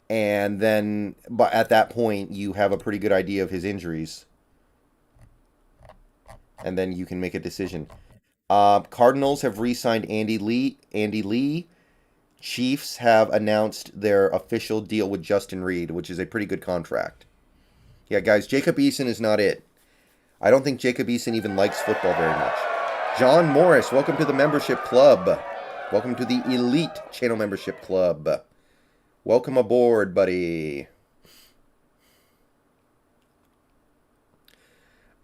and then, but at that point, you have a pretty good idea of his injuries, and then you can make a decision. Cardinals have re-signed Andy Lee. Andy Lee. Chiefs have announced their official deal with Justin Reed, which is a pretty good contract. Yeah, guys, Jacob Eason is not it. I don't think Jacob Eason even likes football very much. John Morris, welcome to the membership club. Welcome to the Elite Channel Membership Club. Welcome aboard, buddy.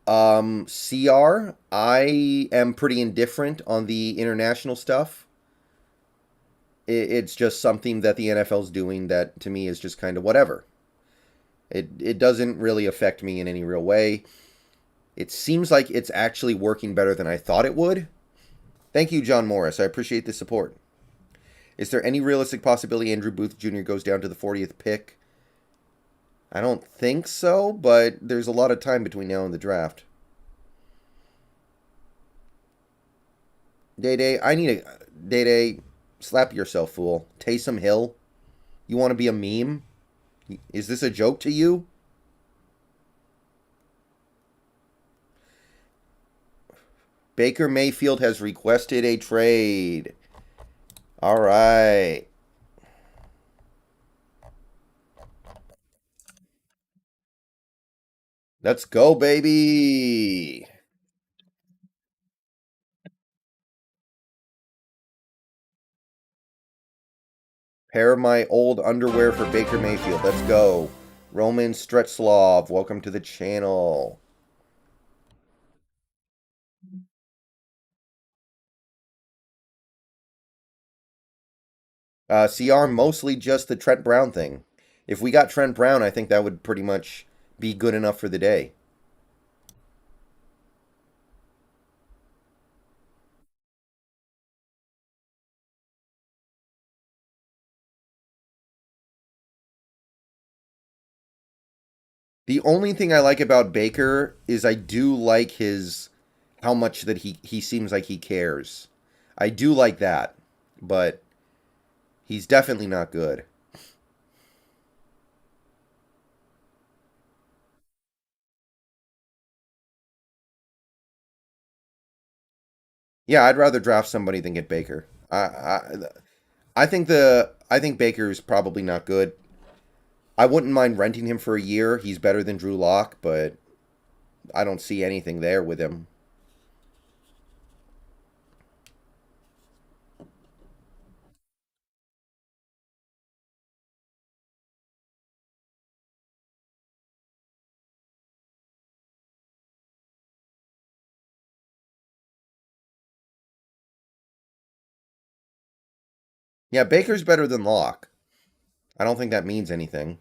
CR, I am pretty indifferent on the international stuff. It's just something that the NFL's doing that to me is just kind of whatever. It doesn't really affect me in any real way. It seems like it's actually working better than I thought it would. Thank you, John Morris. I appreciate the support. Is there any realistic possibility Andrew Booth Jr. goes down to the 40th pick? I don't think so, but there's a lot of time between now and the draft. Day Day, I need a Day Day. Slap yourself, fool. Taysom Hill. You want to be a meme? Is this a joke to you? Baker Mayfield has requested a trade. All right. Let's go, baby. Pair my old underwear for Baker Mayfield. Let's go. Roman Stretzlov, welcome to the channel. CR, mostly just the Trent Brown thing. If we got Trent Brown, I think that would pretty much be good enough for the day. The only thing I like about Baker is I do like his how much that he seems like he cares. I do like that, but he's definitely not good. Yeah, I'd rather draft somebody than get Baker. I think Baker's probably not good. I wouldn't mind renting him for a year. He's better than Drew Lock, but I don't see anything there with him. Yeah, Baker's better than Lock. I don't think that means anything.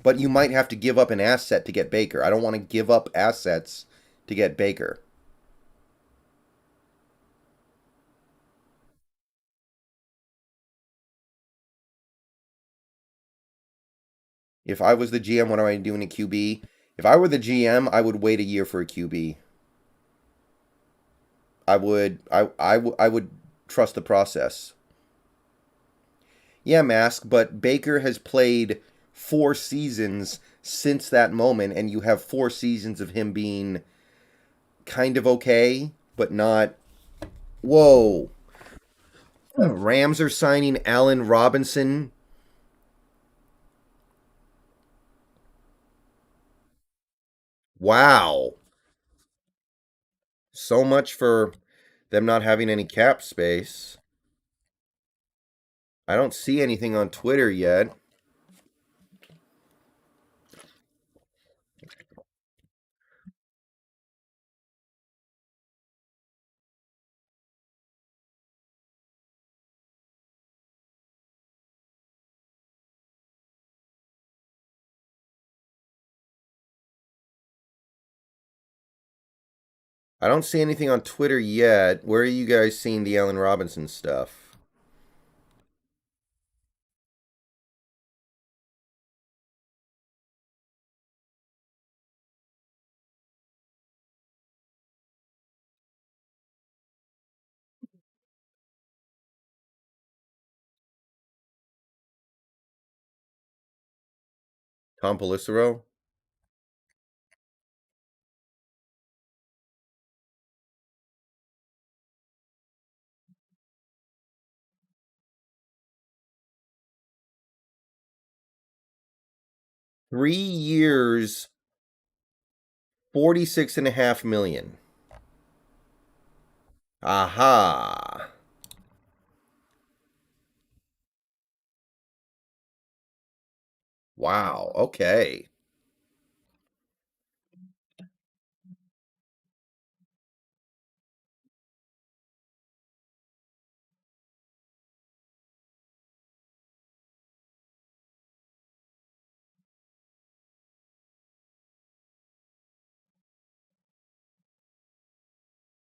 But you might have to give up an asset to get Baker. I don't want to give up assets to get Baker. If I was the GM, what am I doing a QB? If I were the GM, I would wait a year for a QB. I would trust the process. Yeah, Mask, but Baker has played 4 seasons since that moment, and you have 4 seasons of him being kind of okay, but not. Whoa. Rams are signing Allen Robinson. Wow. So much for them not having any cap space. I don't see anything on Twitter yet. I don't see anything on Twitter yet. Where are you guys seeing the Allen Robinson stuff? Tom Pelissero? 3 years, 46.5 million. Aha. Wow. Okay.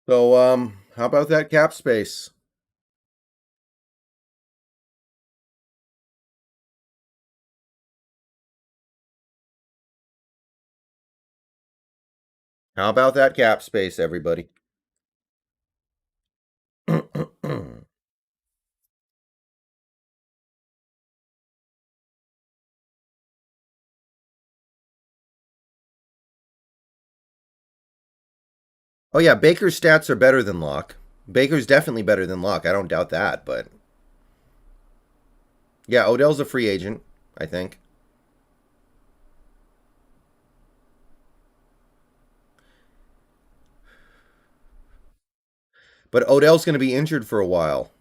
So, how about that cap space? How about that cap space, everybody? Oh yeah, Baker's stats are better than Locke. Baker's definitely better than Locke. I don't doubt that, but yeah, Odell's a free agent, I think. But Odell's going to be injured for a while.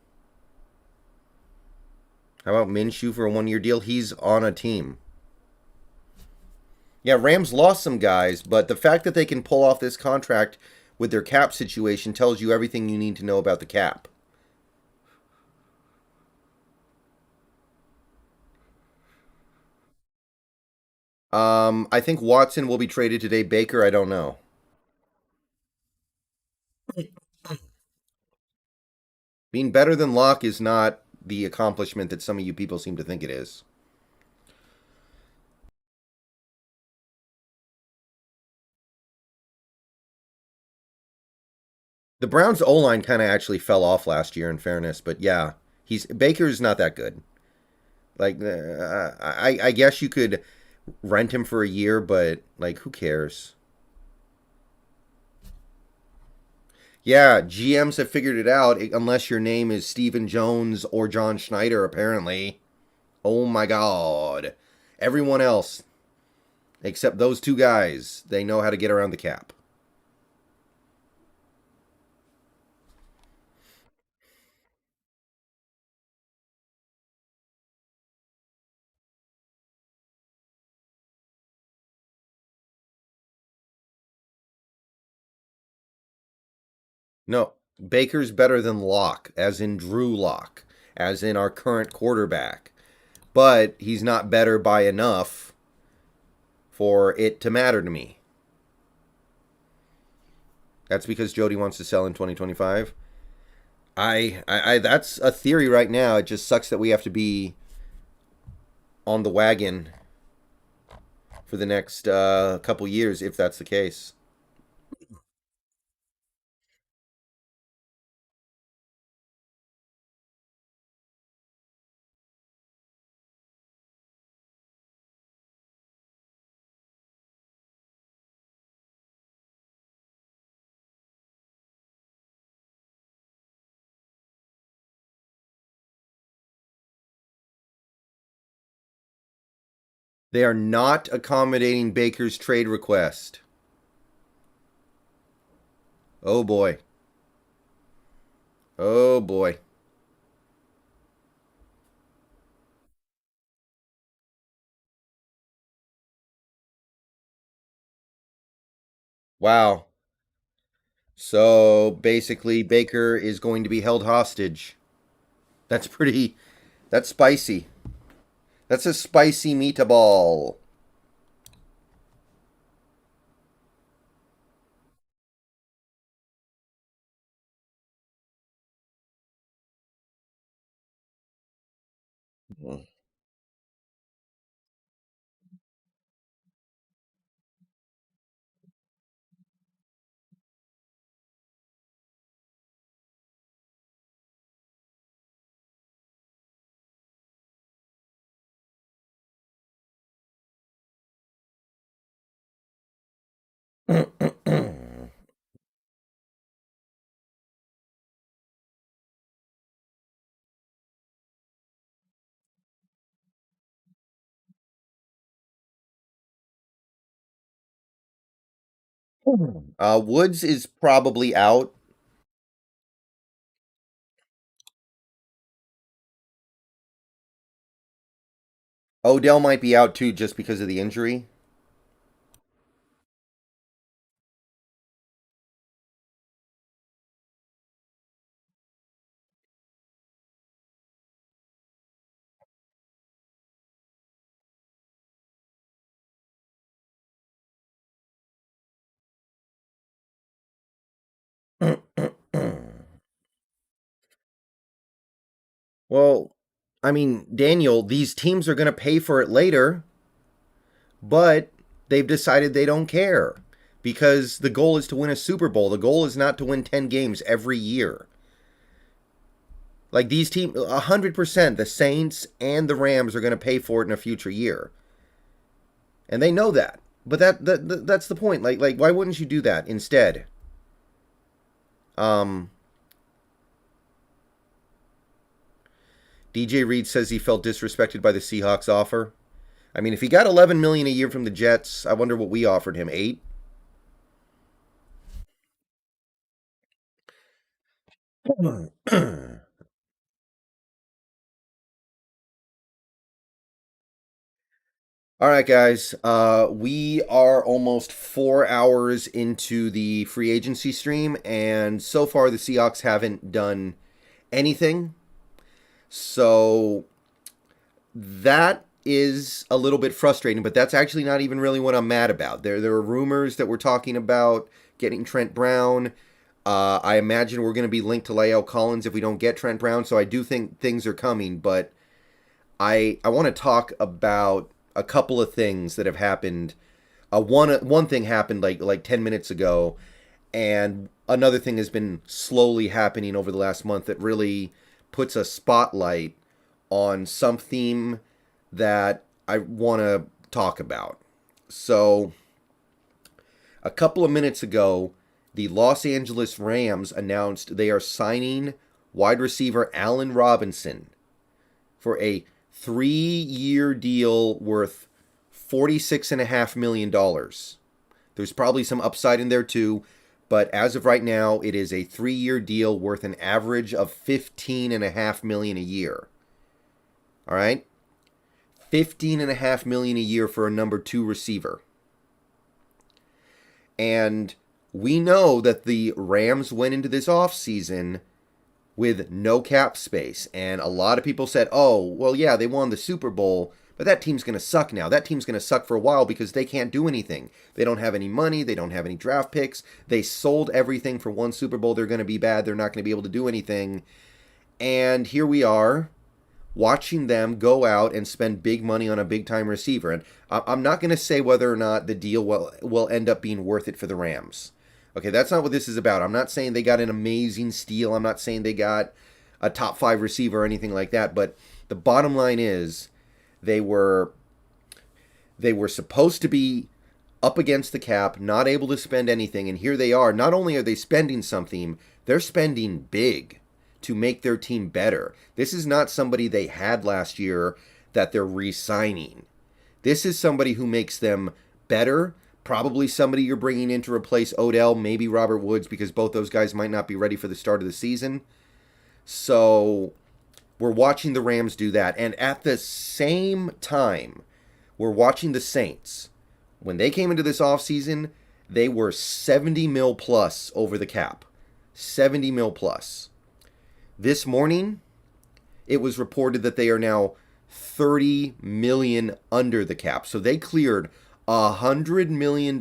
How about Minshew for a 1 year deal? He's on a team. Yeah, Rams lost some guys, but the fact that they can pull off this contract with their cap situation tells you everything you need to know about the cap. I think Watson will be traded today. Baker, I don't know. Being better than Locke is not the accomplishment that some of you people seem to think it is. The Browns' O line kind of actually fell off last year, in fairness, but yeah, he's Baker's not that good. Like, I guess you could rent him for a year, but like, who cares? Yeah, GMs have figured it out. Unless your name is Stephen Jones or John Schneider, apparently. Oh my God! Everyone else except those two guys, they know how to get around the cap. No, Baker's better than Locke, as in Drew Locke, as in our current quarterback. But he's not better by enough for it to matter to me. That's because Jody wants to sell in 2025. That's a theory right now. It just sucks that we have to be on the wagon for the next couple years if that's the case. They are not accommodating Baker's trade request. Oh boy. Oh boy. Wow. So basically, Baker is going to be held hostage. That's pretty. That's spicy. That's a spicy meatball. Woods is probably out. Odell might be out too just because of the injury. Well, I mean, Daniel, these teams are going to pay for it later, but they've decided they don't care because the goal is to win a Super Bowl. The goal is not to win 10 games every year. Like these teams, 100%, the Saints and the Rams are going to pay for it in a future year. And they know that. But that's the point. Like why wouldn't you do that instead? Um DJ Reed says he felt disrespected by the Seahawks offer. I mean, if he got 11 million a year from the Jets, I wonder what we offered him. 8? All right, guys. We are almost 4 hours into the free agency stream, and so far the Seahawks haven't done anything. So that is a little bit frustrating, but that's actually not even really what I'm mad about. There are rumors that we're talking about getting Trent Brown. I imagine we're going to be linked to La'el Collins if we don't get Trent Brown, so I do think things are coming, but I want to talk about a couple of things that have happened. One thing happened like 10 minutes ago, and another thing has been slowly happening over the last month that really puts a spotlight on some theme that I want to talk about. So, a couple of minutes ago, the Los Angeles Rams announced they are signing wide receiver Allen Robinson for a 3-year deal worth $46.5 million. There's probably some upside in there too, but as of right now, it is a 3-year deal worth an average of $15.5 million a year. All right? $15.5 million a year for a number 2 receiver. And we know that the Rams went into this offseason with no cap space. And a lot of people said, oh, well, yeah, they won the Super Bowl, but that team's going to suck now. That team's going to suck for a while because they can't do anything. They don't have any money. They don't have any draft picks. They sold everything for one Super Bowl. They're going to be bad. They're not going to be able to do anything. And here we are watching them go out and spend big money on a big-time receiver. And I'm not going to say whether or not the deal will end up being worth it for the Rams. Okay, that's not what this is about. I'm not saying they got an amazing steal. I'm not saying they got a top 5 receiver or anything like that. But the bottom line is they were supposed to be up against the cap, not able to spend anything. And here they are. Not only are they spending something, they're spending big to make their team better. This is not somebody they had last year that they're re-signing. This is somebody who makes them better. Probably somebody you're bringing in to replace Odell, maybe Robert Woods, because both those guys might not be ready for the start of the season. So we're watching the Rams do that. And at the same time, we're watching the Saints. When they came into this offseason, they were 70 mil plus over the cap. 70 mil plus. This morning, it was reported that they are now 30 million under the cap. So they cleared $100 million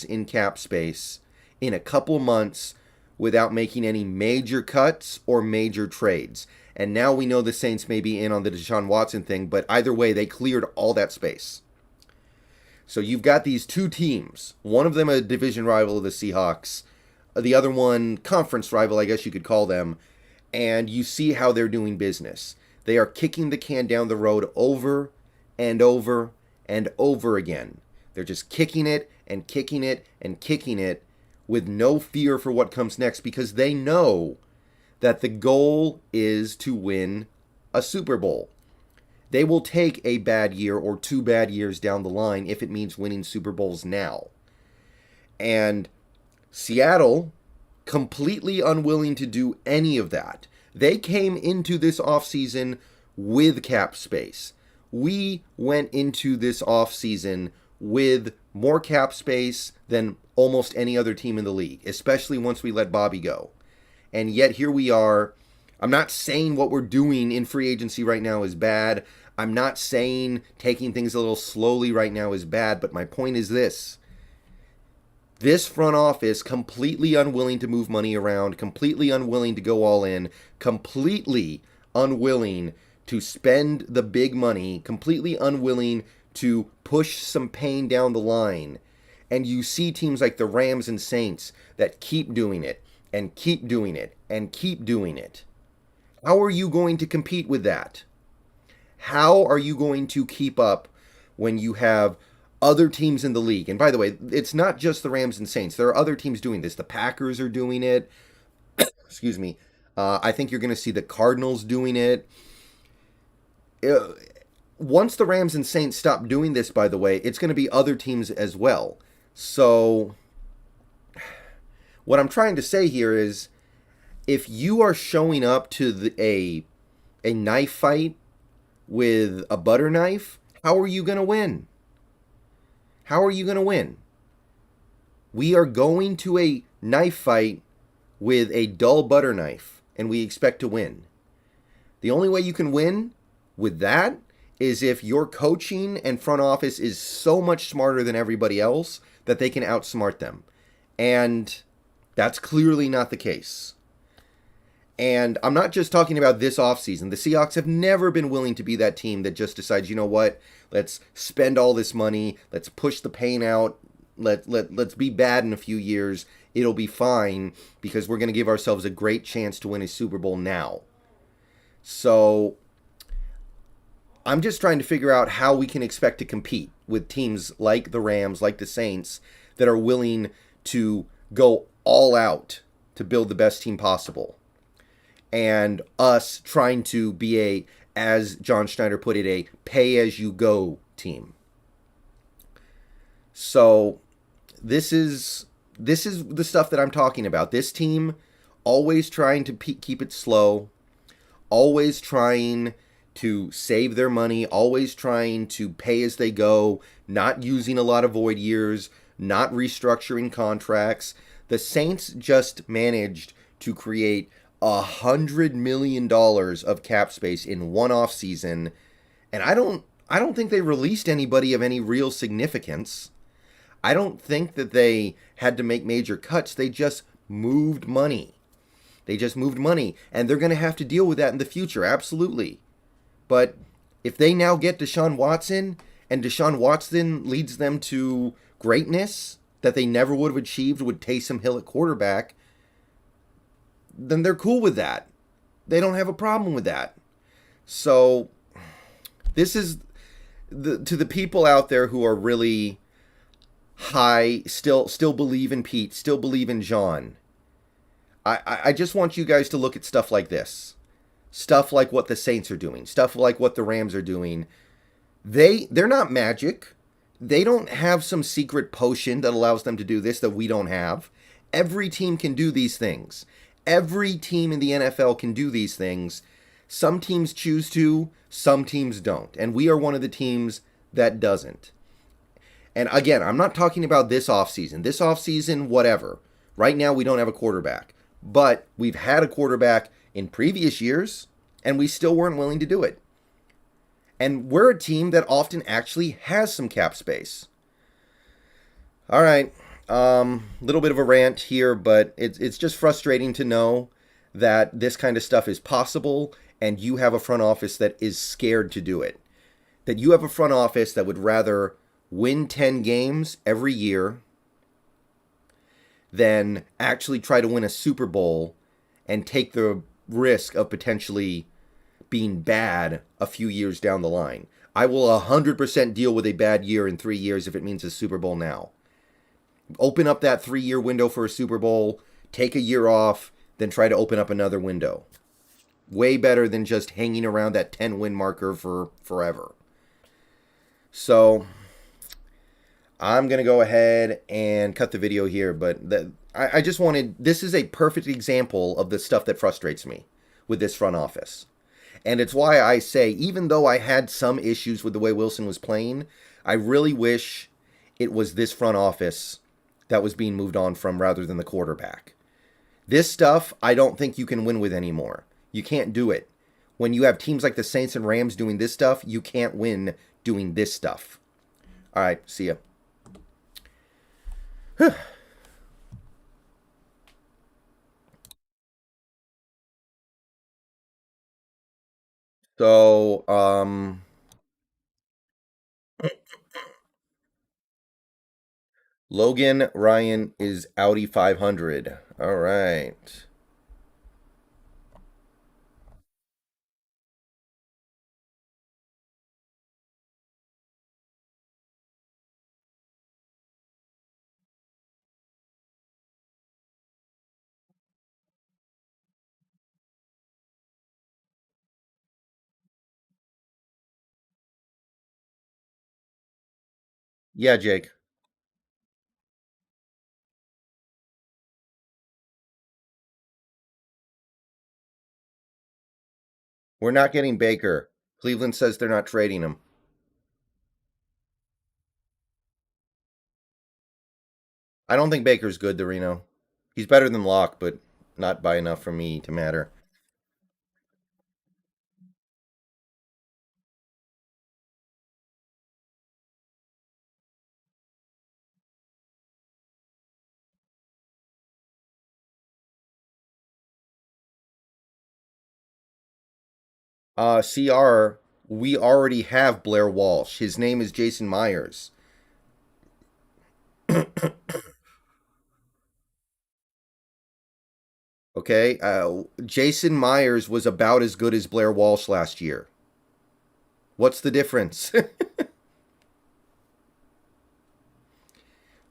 in cap space in a couple months without making any major cuts or major trades. And now we know the Saints may be in on the Deshaun Watson thing, but either way, they cleared all that space. So you've got these two teams. One of them a division rival of the Seahawks, the other one conference rival, I guess you could call them. And you see how they're doing business. They are kicking the can down the road over and over and over again. They're just kicking it and kicking it and kicking it with no fear for what comes next because they know that the goal is to win a Super Bowl. They will take a bad year or 2 bad years down the line if it means winning Super Bowls now. And Seattle, completely unwilling to do any of that. They came into this offseason with cap space. We went into this offseason with more cap space than almost any other team in the league, especially once we let Bobby go. And yet here we are. I'm not saying what we're doing in free agency right now is bad. I'm not saying taking things a little slowly right now is bad, but my point is this. This front office completely unwilling to move money around, completely unwilling to go all in, completely unwilling to spend the big money, completely unwilling to push some pain down the line. And you see teams like the Rams and Saints that keep doing it and keep doing it and keep doing it. How are you going to compete with that? How are you going to keep up when you have other teams in the league? And by the way, it's not just the Rams and Saints. There are other teams doing this. The Packers are doing it. Excuse me. I think you're going to see the Cardinals doing it. Once the Rams and Saints stop doing this, by the way, it's going to be other teams as well. So what I'm trying to say here is, if you are showing up to a knife fight with a butter knife, how are you going to win? How are you going to win? We are going to a knife fight with a dull butter knife, and we expect to win. The only way you can win with that is if your coaching and front office is so much smarter than everybody else that they can outsmart them. And that's clearly not the case. And I'm not just talking about this offseason. The Seahawks have never been willing to be that team that just decides, you know what, let's spend all this money, let's push the pain out, let's be bad in a few years, it'll be fine because we're going to give ourselves a great chance to win a Super Bowl now. So I'm just trying to figure out how we can expect to compete with teams like the Rams, like the Saints, that are willing to go all out to build the best team possible. And us trying to be as John Schneider put it, a pay-as-you-go team. So this is the stuff that I'm talking about. This team always trying to keep it slow, always trying to save their money, always trying to pay as they go, not using a lot of void years, not restructuring contracts. The Saints just managed to create $100 million of cap space in one off season, and I don't think they released anybody of any real significance. I don't think that they had to make major cuts. They just moved money. And they're going to have to deal with that in the future, absolutely. But if they now get Deshaun Watson, and Deshaun Watson leads them to greatness that they never would have achieved with Taysom Hill at quarterback, then they're cool with that. They don't have a problem with that. So this is to the people out there who are really high, still believe in Pete, still believe in John. I just want you guys to look at stuff like this. Stuff like what the Saints are doing. Stuff like what the Rams are doing. They're not magic. They don't have some secret potion that allows them to do this that we don't have. Every team can do these things. Every team in the NFL can do these things. Some teams choose to, some teams don't. And we are one of the teams that doesn't. And again, I'm not talking about this offseason. This offseason, whatever. Right now, we don't have a quarterback. But we've had a quarterback in previous years, and we still weren't willing to do it. And we're a team that often actually has some cap space. All right. Little bit of a rant here, but it's just frustrating to know that this kind of stuff is possible and you have a front office that is scared to do it. That you have a front office that would rather win 10 games every year than actually try to win a Super Bowl and take the risk of potentially being bad a few years down the line. I will 100% deal with a bad year in 3 years if it means a Super Bowl now. Open up that 3-year window for a Super Bowl, take a year off, then try to open up another window. Way better than just hanging around that 10-win marker for forever. So I'm going to go ahead and cut the video here, but I just wanted. This is a perfect example of the stuff that frustrates me with this front office. And it's why I say, even though I had some issues with the way Wilson was playing, I really wish it was this front office that was being moved on from rather than the quarterback. This stuff, I don't think you can win with anymore. You can't do it. When you have teams like the Saints and Rams doing this stuff, you can't win doing this stuff. All right, see ya. So, Logan Ryan is Audi 500. All right. Yeah, Jake. We're not getting Baker. Cleveland says they're not trading him. I don't think Baker's good, the Reno. He's better than Locke, but not by enough for me to matter. CR, we already have Blair Walsh. His name is Jason Myers. Okay? Jason Myers was about as good as Blair Walsh last year. What's the difference?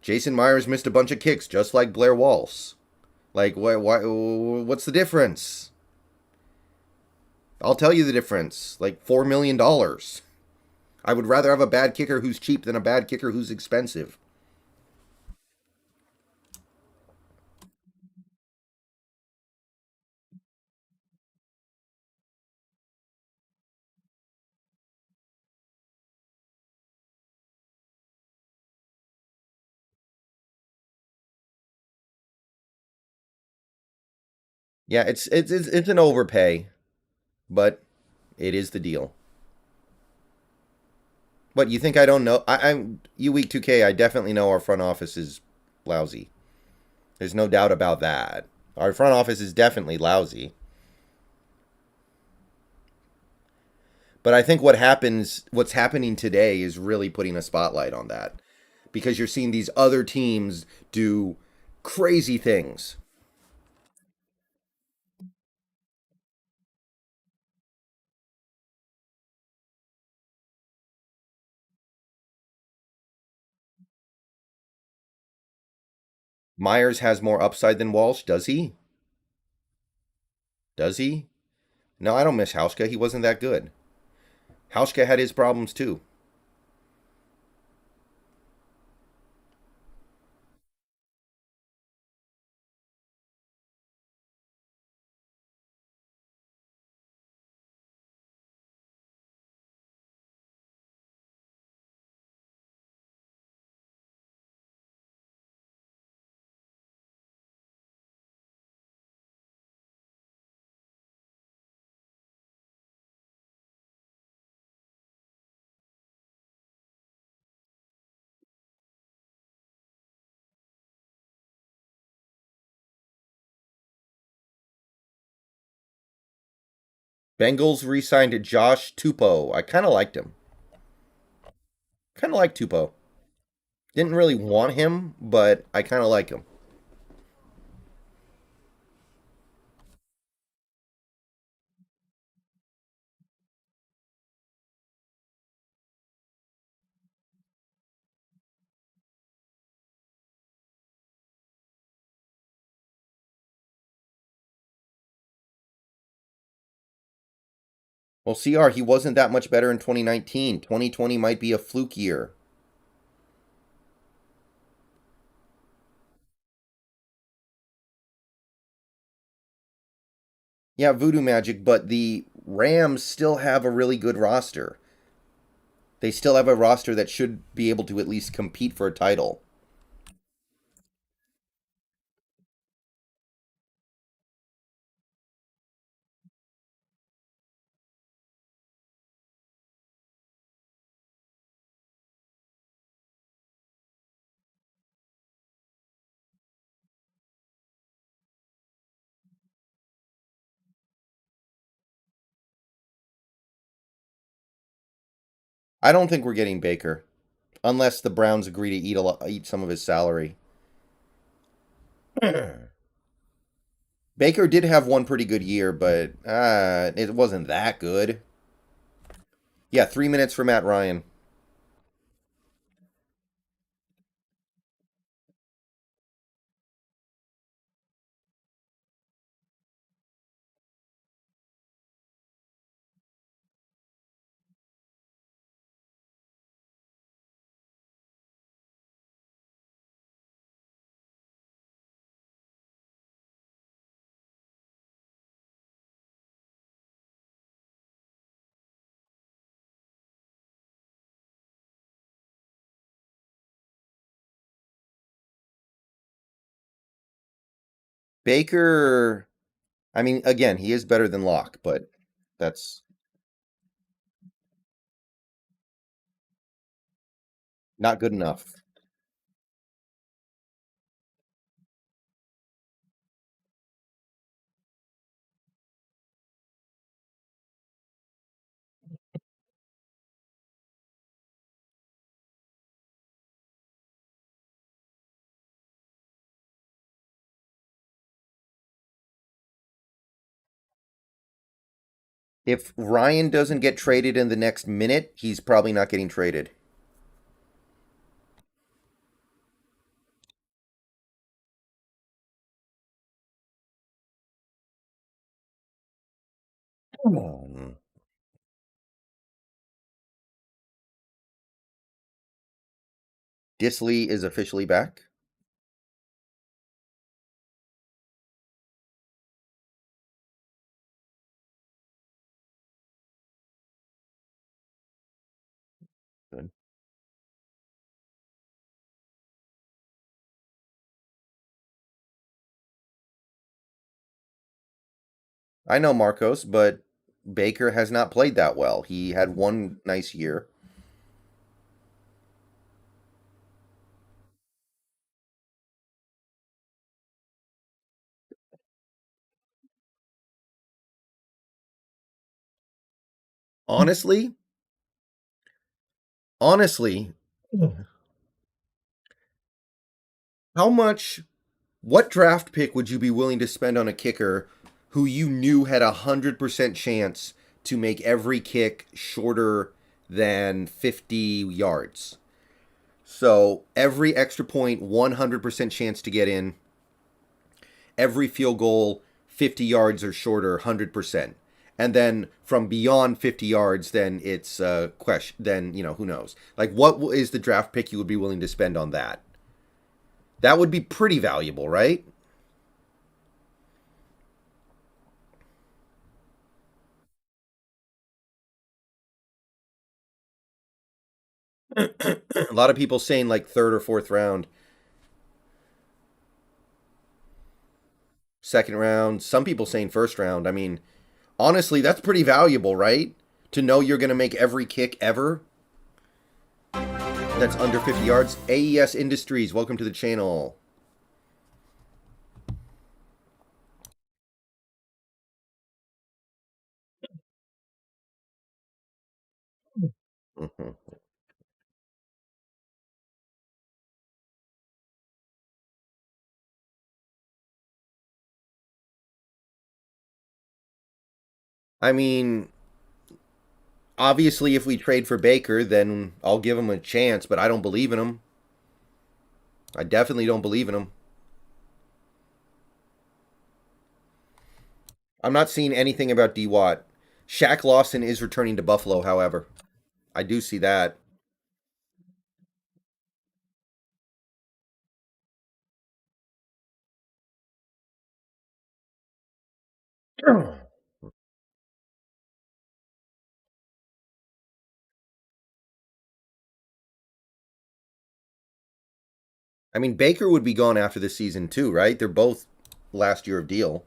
Jason Myers missed a bunch of kicks just like Blair Walsh. Like, what's the difference? I'll tell you the difference. Like $4 million. I would rather have a bad kicker who's cheap than a bad kicker who's expensive. Yeah, it's an overpay, but it is the deal. But you think I don't know? I'm you week 2K. I definitely know our front office is lousy. There's no doubt about that. Our front office is definitely lousy. But I think what's happening today is really putting a spotlight on that because you're seeing these other teams do crazy things. Myers has more upside than Walsh, does he? Does he? No, I don't miss Hauschka. He wasn't that good. Hauschka had his problems too. Bengals re-signed Josh Tupou. I kind of liked him. Kind of like Tupou. Didn't really want him, but I kind of like him. Well, CR, he wasn't that much better in 2019. 2020 might be a fluke year. Yeah, voodoo magic, but the Rams still have a really good roster. They still have a roster that should be able to at least compete for a title. I don't think we're getting Baker unless the Browns agree to eat some of his salary. Baker did have one pretty good year, but it wasn't that good. Yeah, 3 minutes for Matt Ryan. Baker, I mean, again, he is better than Locke, but that's not good enough. If Ryan doesn't get traded in the next minute, he's probably not getting traded. Um, Disley is officially back. Good. I know Marcos, but Baker has not played that well. He had one nice year. Honestly, honestly, how much what draft pick would you be willing to spend on a kicker who you knew had 100% chance to make every kick shorter than 50 yards? So every extra point, 100% chance to get in. Every field goal, 50 yards or shorter, 100%. And then from beyond 50 yards, then it's question. Then who knows? Like, what is the draft pick you would be willing to spend on that? That would be pretty valuable, right? A lot of people saying like third or fourth round, second round. Some people saying first round. I mean, honestly, that's pretty valuable, right? To know you're going to make every kick ever that's under 50 yards. AES Industries, welcome to the channel. Mhm. I mean, obviously, if we trade for Baker, then I'll give him a chance, but I don't believe in him. I definitely don't believe in him. I'm not seeing anything about D Watt. Shaq Lawson is returning to Buffalo, however. I do see that. I mean, Baker would be gone after this season too, right? They're both last year of deal.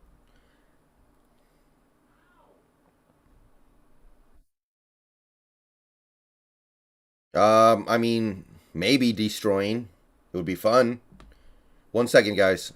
I mean, maybe destroying. It would be fun. 1 second, guys.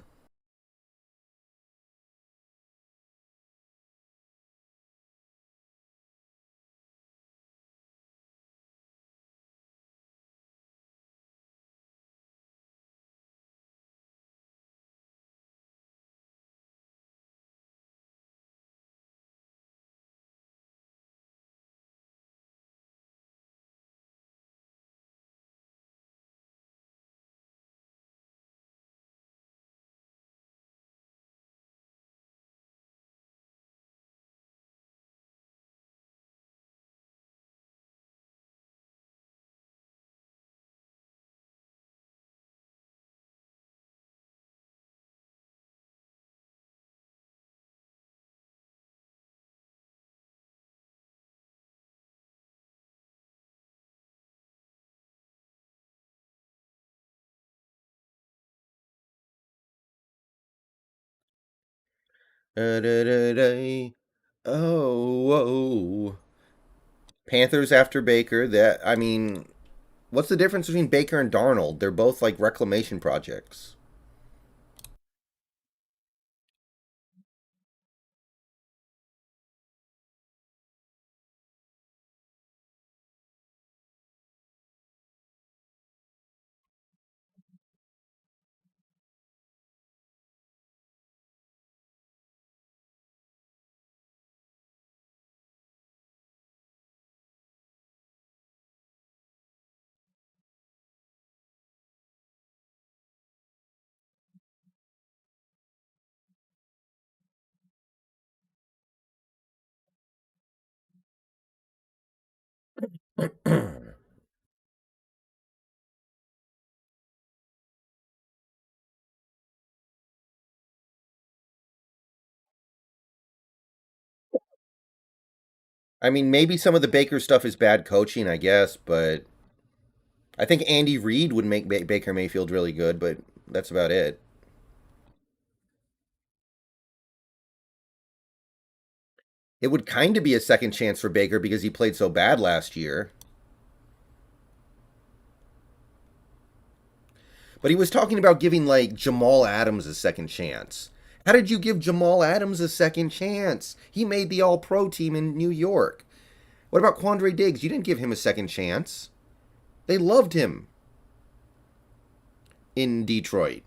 Oh, whoa. Panthers after Baker. That I mean, what's the difference between Baker and Darnold? They're both like reclamation projects. I mean, maybe some of the Baker stuff is bad coaching, I guess, but I think Andy Reid would make Baker Mayfield really good, but that's about it. It would kind of be a second chance for Baker because he played so bad last year. But he was talking about giving like Jamal Adams a second chance. How did you give Jamal Adams a second chance? He made the All Pro team in New York. What about Quandre Diggs? You didn't give him a second chance. They loved him in Detroit.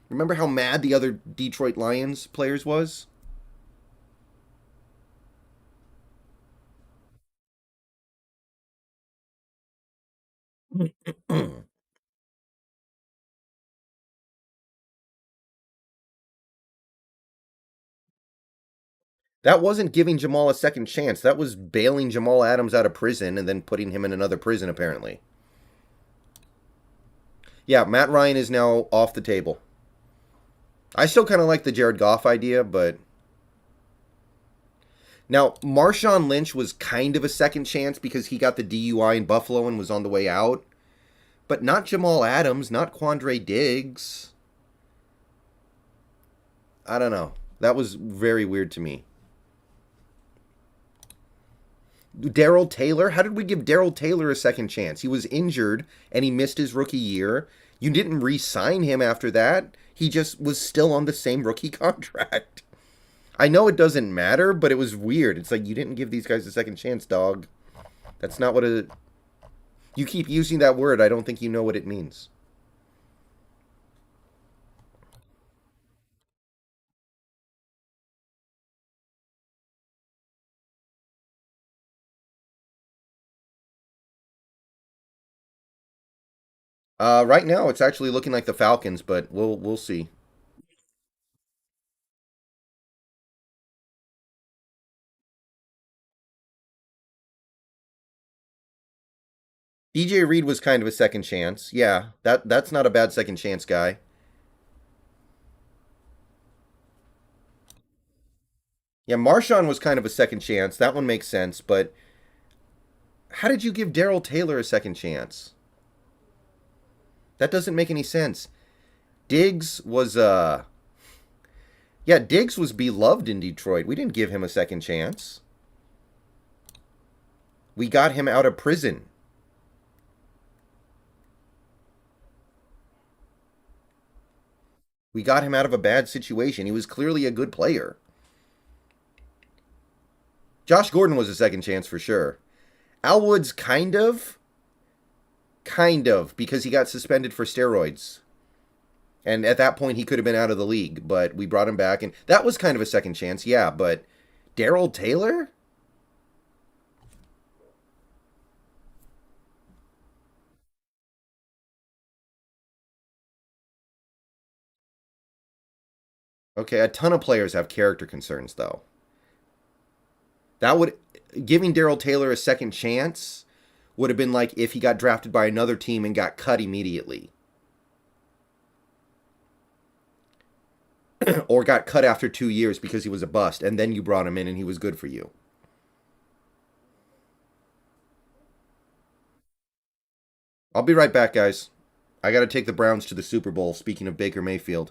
Remember how mad the other Detroit Lions players was? That wasn't giving Jamal a second chance. That was bailing Jamal Adams out of prison and then putting him in another prison, apparently. Yeah, Matt Ryan is now off the table. I still kind of like the Jared Goff idea, but. Now, Marshawn Lynch was kind of a second chance because he got the DUI in Buffalo and was on the way out. But not Jamal Adams, not Quandre Diggs. I don't know. That was very weird to me. Darrell Taylor? How did we give Darrell Taylor a second chance? He was injured and he missed his rookie year. You didn't re sign him after that. He just was still on the same rookie contract. I know it doesn't matter, but it was weird. It's like you didn't give these guys a second chance, dog. That's not what a. You keep using that word. I don't think you know what it means. Right now, it's actually looking like the Falcons, but we'll see. DJ Reed was kind of a second chance. Yeah, that's not a bad second chance guy. Yeah, Marshawn was kind of a second chance. That one makes sense, but how did you give Darrell Taylor a second chance? That doesn't make any sense. Diggs was Diggs was beloved in Detroit. We didn't give him a second chance. We got him out of prison. We got him out of a bad situation. He was clearly a good player. Josh Gordon was a second chance for sure. Al Woods kind of, because he got suspended for steroids. And at that point, he could have been out of the league, but we brought him back, and that was kind of a second chance, yeah. But Daryl Taylor? Okay, a ton of players have character concerns, though. That would giving Daryl Taylor a second chance would have been like if he got drafted by another team and got cut immediately, or got cut after 2 years because he was a bust, and then you brought him in and he was good for you. I'll be right back, guys. I got to take the Browns to the Super Bowl. Speaking of Baker Mayfield.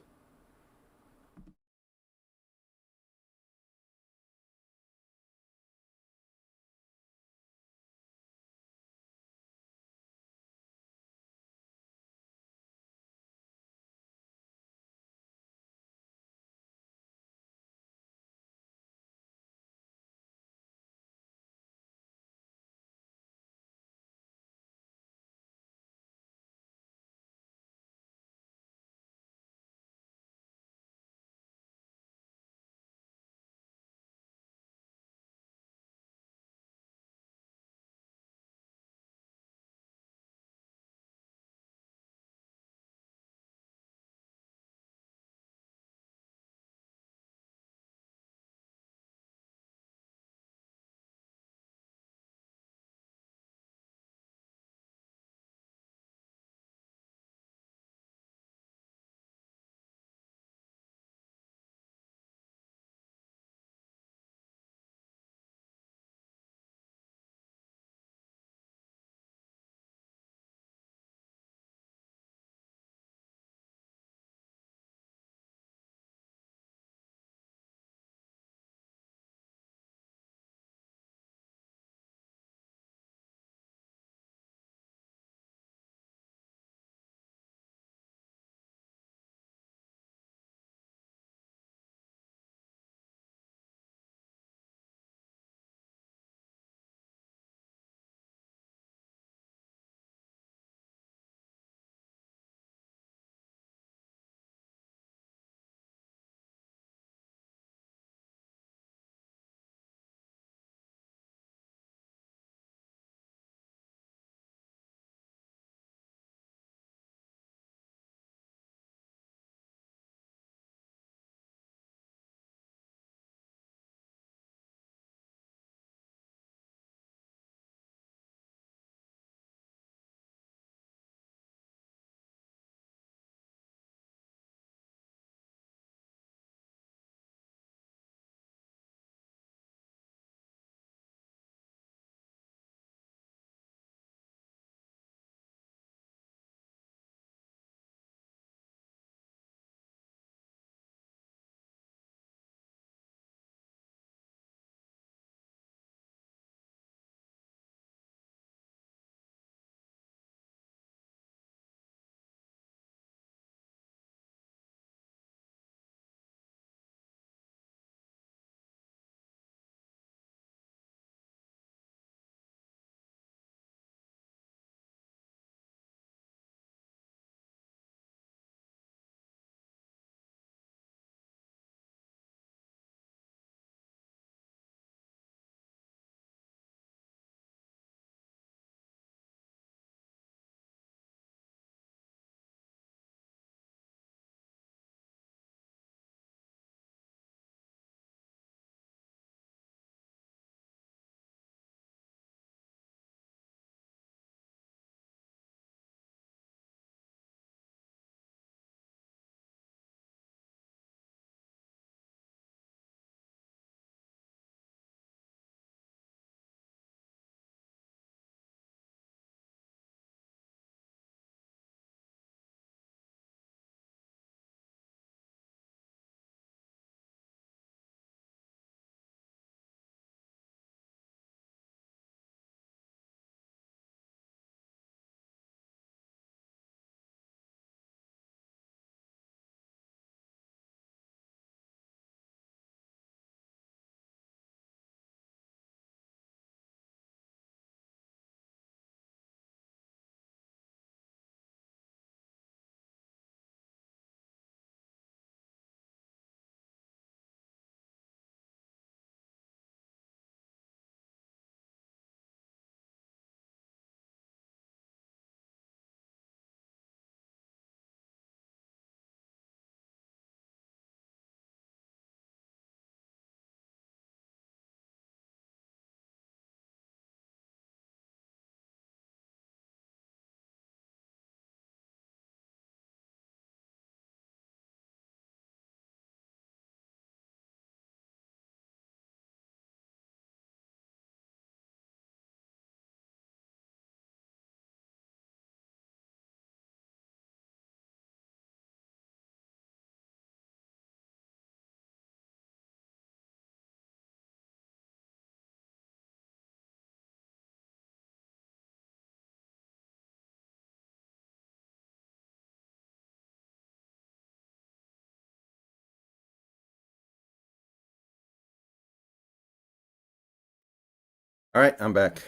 All right, I'm back.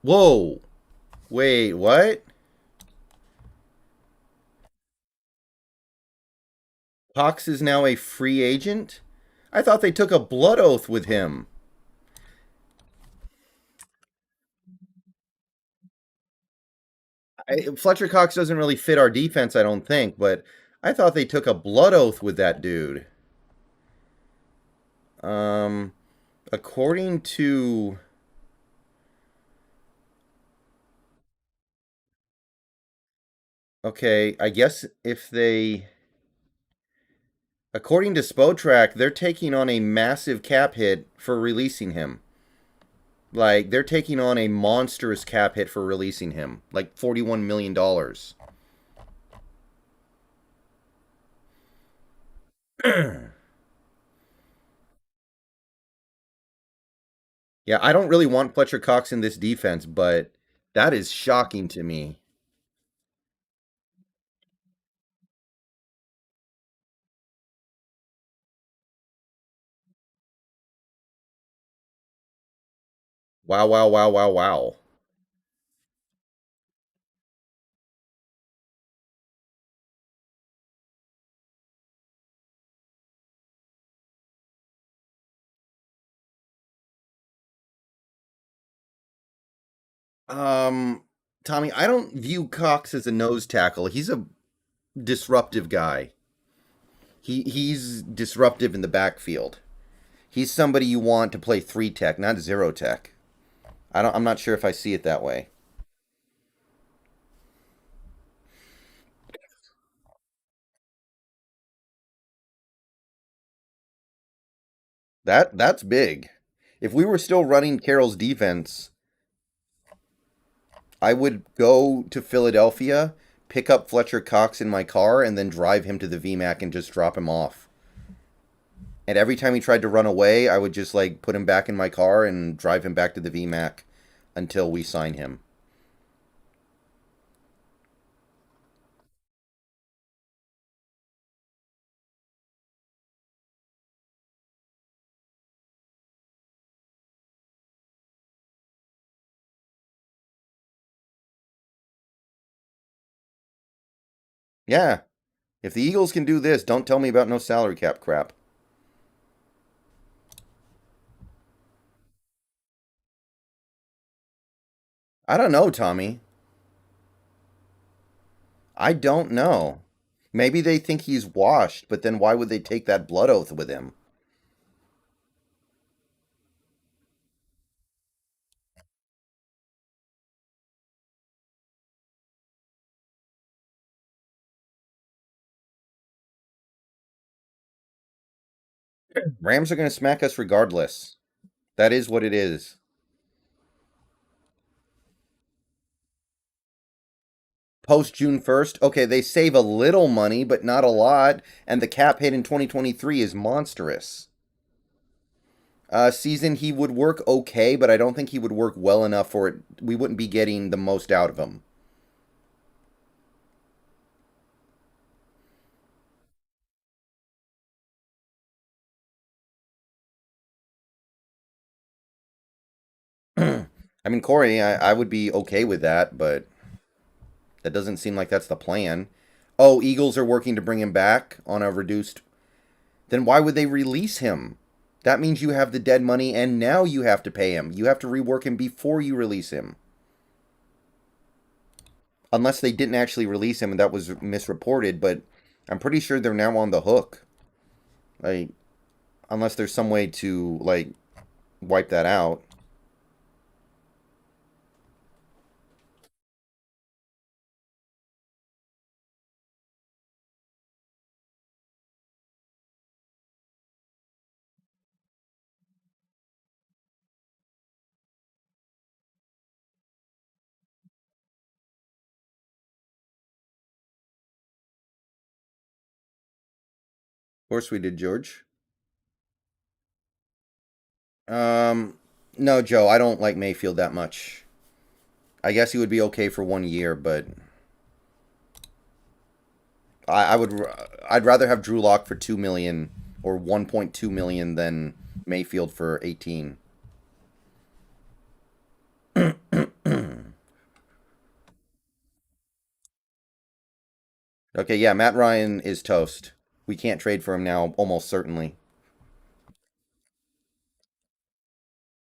Whoa. Wait, what? Cox is now a free agent? I thought they took a blood oath with him. Fletcher Cox doesn't really fit our defense, I don't think, but I thought they took a blood oath with that dude. Um, according to okay, I guess if they according to Spotrack, they're taking on a massive cap hit for releasing him. Like they're taking on a monstrous cap hit for releasing him, like $41 million. Yeah, I don't really want Fletcher Cox in this defense, but that is shocking to me. Wow, wow, wow, wow, wow. Um, Tommy, I don't view Cox as a nose tackle. He's a disruptive guy. He's disruptive in the backfield. He's somebody you want to play three tech, not zero tech. I'm not sure if I see it that way. That's big. If we were still running Carroll's defense, I would go to Philadelphia, pick up Fletcher Cox in my car, and then drive him to the VMAC and just drop him off. And every time he tried to run away, I would just like put him back in my car and drive him back to the VMAC until we sign him. Yeah, if the Eagles can do this, don't tell me about no salary cap crap. I don't know, Tommy. I don't know. Maybe they think he's washed, but then why would they take that blood oath with him? Rams are going to smack us regardless. That is what it is. Post June 1st, okay, they save a little money, but not a lot, and the cap hit in 2023 is monstrous. Season, he would work okay, but I don't think he would work well enough for it. We wouldn't be getting the most out of him. I mean, Cory, I would be okay with that, but that doesn't seem like that's the plan. Oh, Eagles are working to bring him back on a reduced. Then why would they release him? That means you have the dead money and now you have to pay him. You have to rework him before you release him. Unless they didn't actually release him and that was misreported, but I'm pretty sure they're now on the hook. Like, unless there's some way to, like, wipe that out. Of course we did, George. Um, no, Joe, I don't like Mayfield that much. I guess he would be okay for 1 year, but I would I'd rather have Drew Lock for 2 million or 1.2 million than Mayfield for 18. Okay, yeah, Matt Ryan is toast. We can't trade for him now, almost certainly.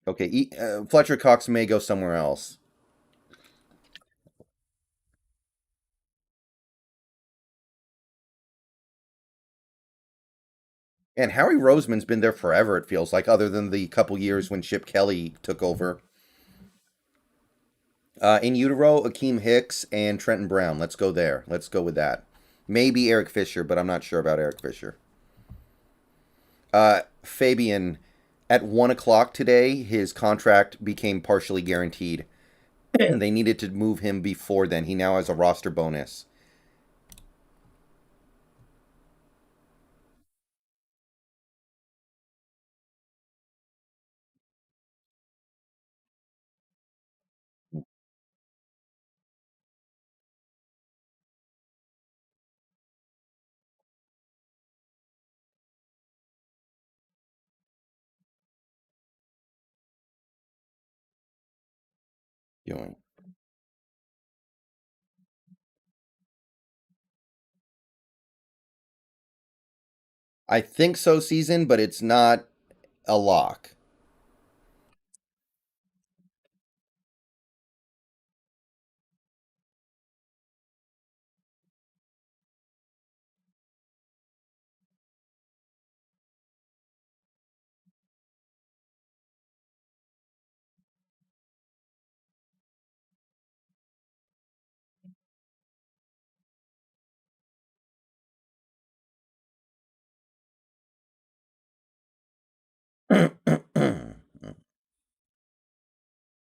Okay, Fletcher Cox may go somewhere else. And Harry Roseman's been there forever, it feels like, other than the couple years when Chip Kelly took over. In utero, Akeem Hicks and Trenton Brown. Let's go there. Let's go with that. Maybe Eric Fisher, but I'm not sure about Eric Fisher. Fabian, at 1 o'clock today, his contract became partially guaranteed. They needed to move him before then. He now has a roster bonus. Doing. I think so, season, but it's not a lock.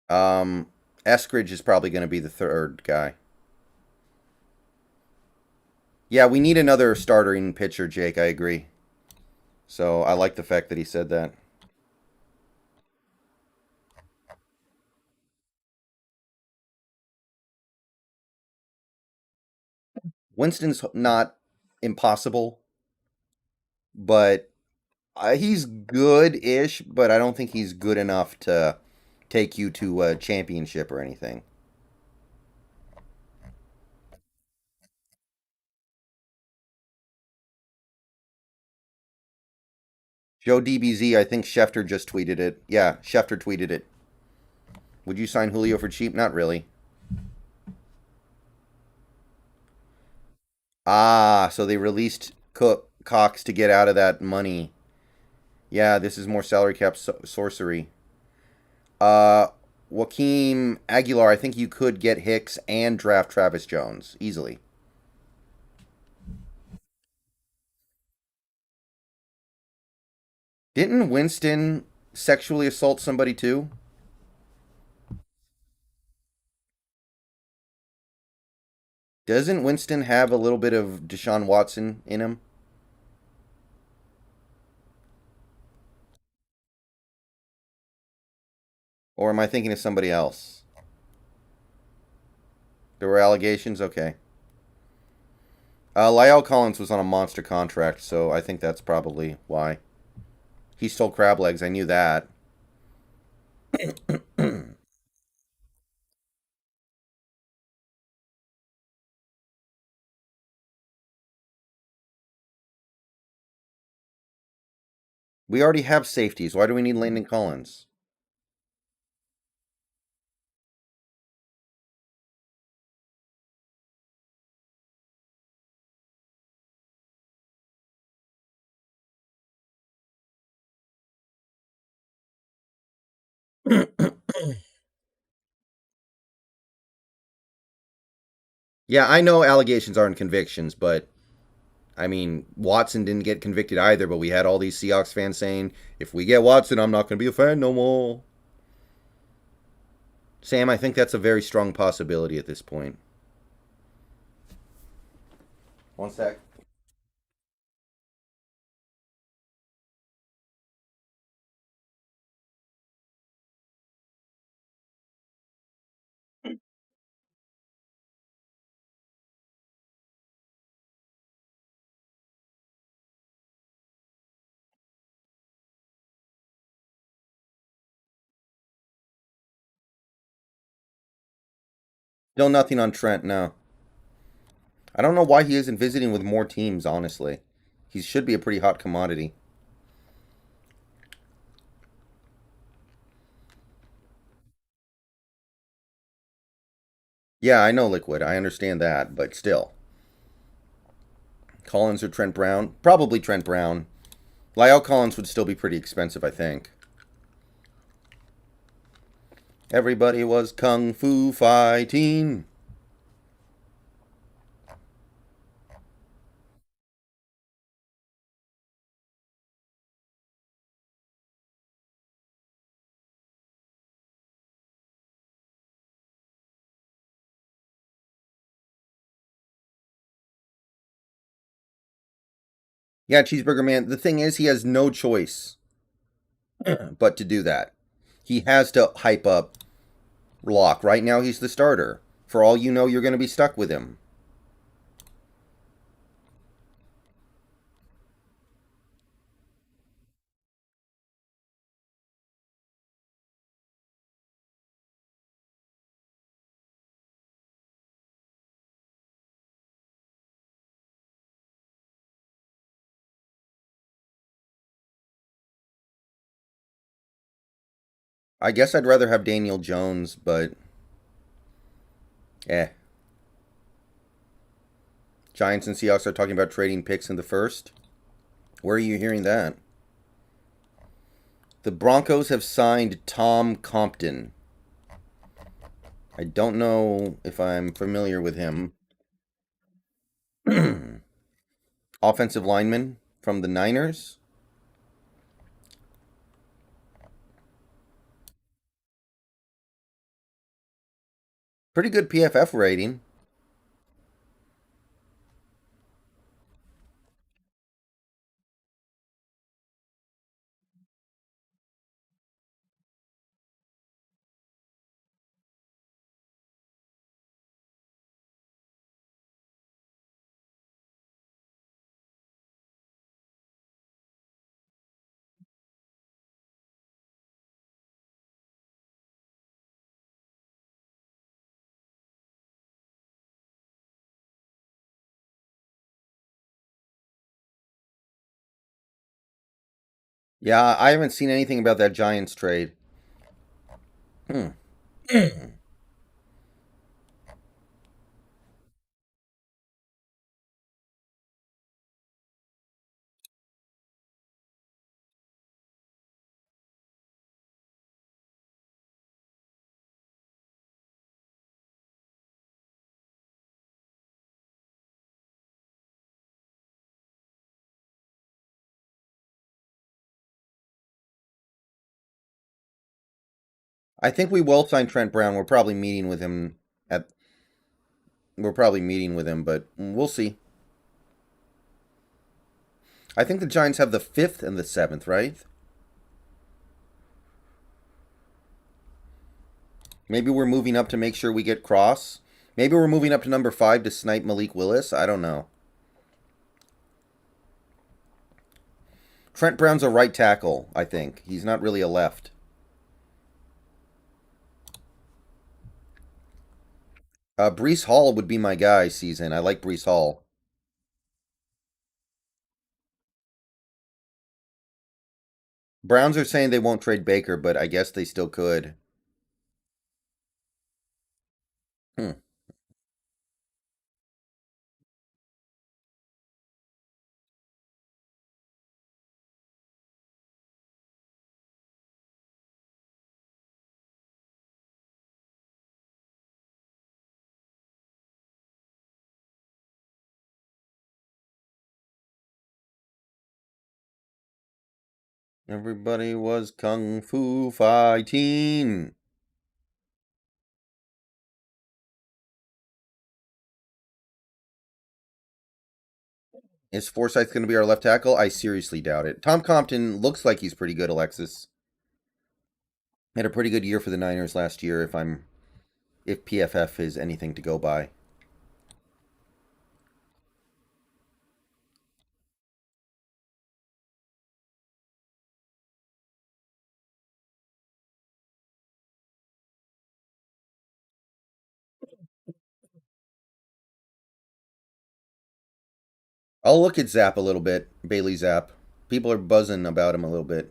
um, Eskridge is probably going to be the third guy. Yeah, we need another starting pitcher, Jake. I agree. So I like the fact that he said that. Winston's not impossible, but he's good-ish. But I don't think he's good enough to take you to a championship or anything. Joe DBZ, I think Schefter just tweeted it. Yeah, Schefter tweeted it. Would you sign Julio for cheap? Not really. Ah, so they released Cox to get out of that money. Yeah, this is more salary cap sorcery. Uh, Joaquin Aguilar, I think you could get Hicks and draft Travis Jones easily. Didn't Winston sexually assault somebody too? Doesn't Winston have a little bit of Deshaun Watson in him? Or am I thinking of somebody else? There were allegations? Okay. Lyle Collins was on a monster contract, so I think that's probably why. He stole crab legs. I knew that. We already have safeties. Why do we need Landon Collins? Yeah, I know allegations aren't convictions, but I mean, Watson didn't get convicted either, but we had all these Seahawks fans saying, if we get Watson, I'm not going to be a fan no more. Sam, I think that's a very strong possibility at this point. One sec. Still nothing on Trent, no. I don't know why he isn't visiting with more teams, honestly. He should be a pretty hot commodity. Yeah, I know Liquid. I understand that, but still. Collins or Trent Brown? Probably Trent Brown. Lyle Collins would still be pretty expensive, I think. Everybody was kung fu fighting. Yeah, Cheeseburger Man. The thing is, he has no choice but to do that. He has to hype up Locke. Right now, he's the starter. For all you know, you're going to be stuck with him. I guess I'd rather have Daniel Jones, but eh. Giants and Seahawks are talking about trading picks in the first. Where are you hearing that? The Broncos have signed Tom Compton. I don't know if I'm familiar with him. Offensive lineman from the Niners. Pretty good PFF rating. Yeah, I haven't seen anything about that Giants trade. Hmm. I think we will sign Trent Brown. We're probably meeting with him at. We're probably meeting with him, but we'll see. I think the Giants have the fifth and the seventh, right? Maybe we're moving up to make sure we get Cross. Maybe we're moving up to number 5 to snipe Malik Willis. I don't know. Trent Brown's a right tackle, I think. He's not really a left. Brees Hall would be my guy, season. I like Brees Hall. Browns are saying they won't trade Baker, but I guess they still could. Hmm. Everybody was kung fu fighting. Is Forsyth going to be our left tackle? I seriously doubt it. Tom Compton looks like he's pretty good, Alexis. Had a pretty good year for the Niners last year if PFF is anything to go by. I'll look at Zap a little bit. Bailey Zap. People are buzzing about him a little bit.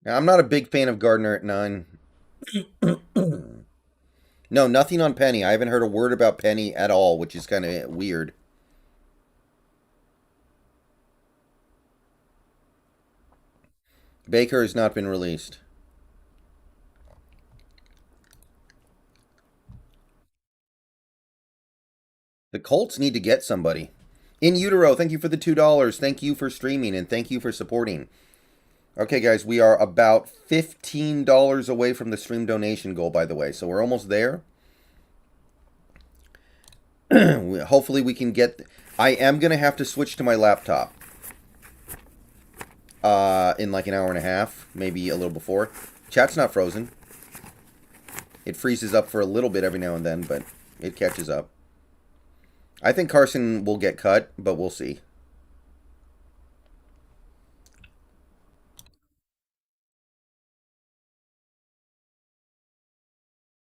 Now, I'm not a big fan of Gardner at 9. No, nothing on Penny. I haven't heard a word about Penny at all, which is kind of weird. Baker has not been released. The Colts need to get somebody. In Utero, thank you for the $2. Thank you for streaming and thank you for supporting. Okay, guys, we are about $15 away from the stream donation goal, by the way. So we're almost there. Hopefully we can get... I am going to have to switch to my laptop. In like an hour and a half. Maybe a little before. Chat's not frozen. It freezes up for a little bit every now and then, but it catches up. I think Carson will get cut, but we'll see.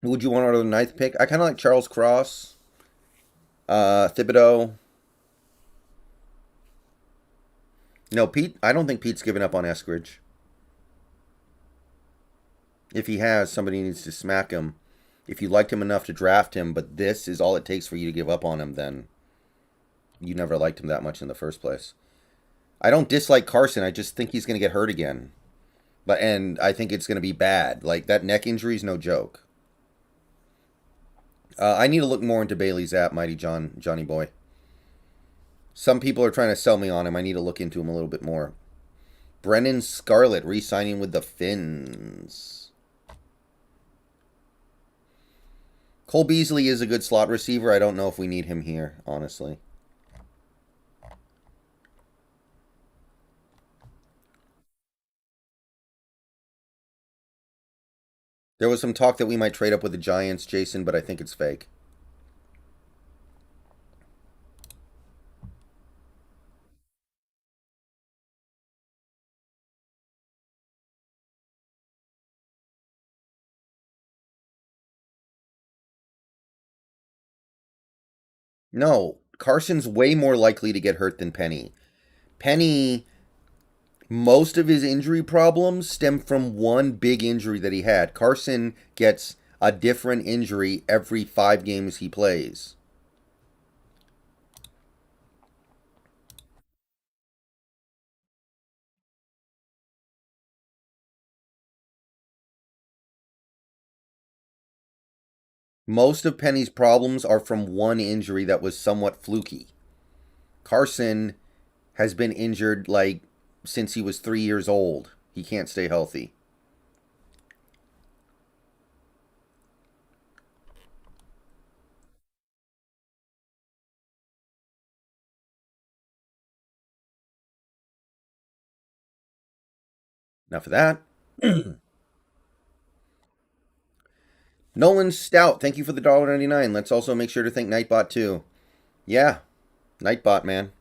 Who would you want out of the ninth pick? I kind of like Charles Cross. Thibodeau. No, Pete. I don't think Pete's given up on Eskridge. If he has, somebody needs to smack him. If you liked him enough to draft him, but this is all it takes for you to give up on him, then you never liked him that much in the first place. I don't dislike Carson. I just think he's going to get hurt again. And I think it's going to be bad. Like, that neck injury is no joke. I need to look more into Bailey's app, Mighty Johnny Boy. Some people are trying to sell me on him. I need to look into him a little bit more. Brennan Scarlett re-signing with the Finns. Cole Beasley is a good slot receiver. I don't know if we need him here, honestly. There was some talk that we might trade up with the Giants, Jason, but I think it's fake. No, Carson's way more likely to get hurt than Penny. Penny, most of his injury problems stem from one big injury that he had. Carson gets a different injury every 5 games he plays. Most of Penny's problems are from one injury that was somewhat fluky. Carson has been injured like since he was 3 years old. He can't stay healthy. Enough of that. Nolan Stout, thank you for the $1.99. Let's also make sure to thank Nightbot too. Yeah, Nightbot, man.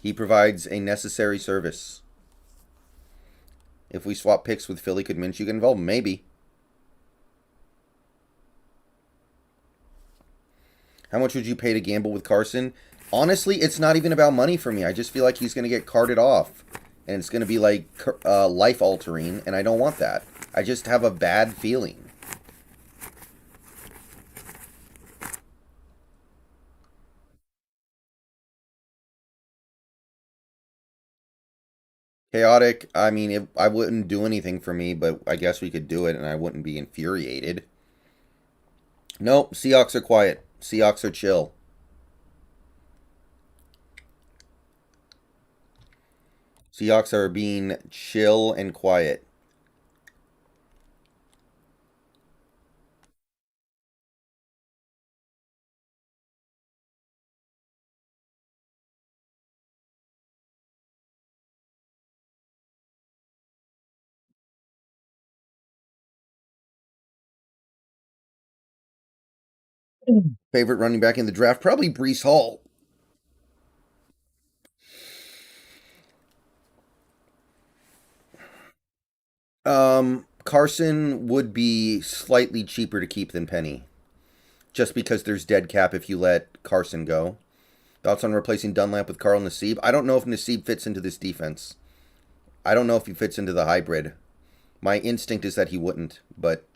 He provides a necessary service. If we swap picks with Philly, could Minshew get involved? Maybe. How much would you pay to gamble with Carson? Honestly, it's not even about money for me. I just feel like he's going to get carted off. And it's going to be like life-altering, and I don't want that. I just have a bad feeling. Chaotic, I mean, I wouldn't do anything for me, but I guess we could do it, and I wouldn't be infuriated. Nope, Seahawks are quiet. Seahawks are chill. Seahawks are being chill and quiet. Favorite running back in the draft? Probably Brees Hall. Carson would be slightly cheaper to keep than Penny, just because there's dead cap if you let Carson go. Thoughts on replacing Dunlap with Carl Nassib? I don't know if Nassib fits into this defense. I don't know if he fits into the hybrid. My instinct is that he wouldn't, but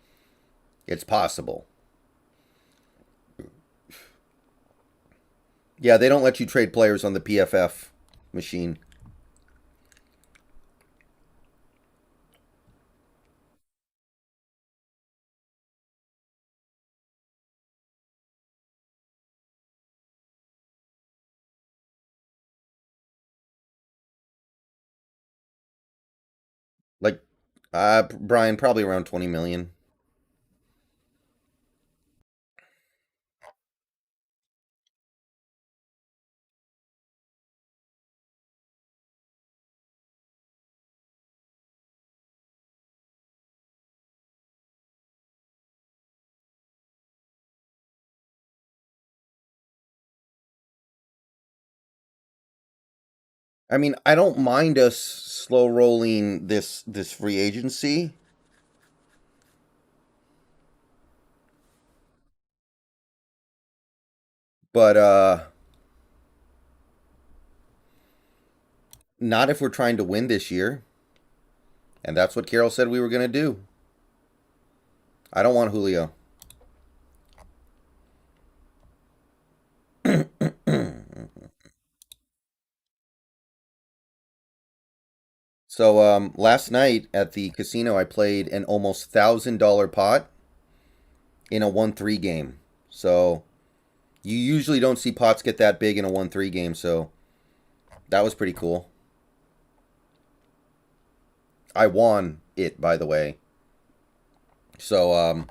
it's possible. Yeah, they don't let you trade players on the PFF machine. Like, Brian, probably around 20 million. I mean, I don't mind us slow rolling this free agency, but not if we're trying to win this year. And that's what Carol said we were going to do. I don't want Julio. So last night at the casino, I played an almost $1,000 pot in a 1-3 game. So you usually don't see pots get that big in a 1-3 game. So that was pretty cool. I won it, by the way. So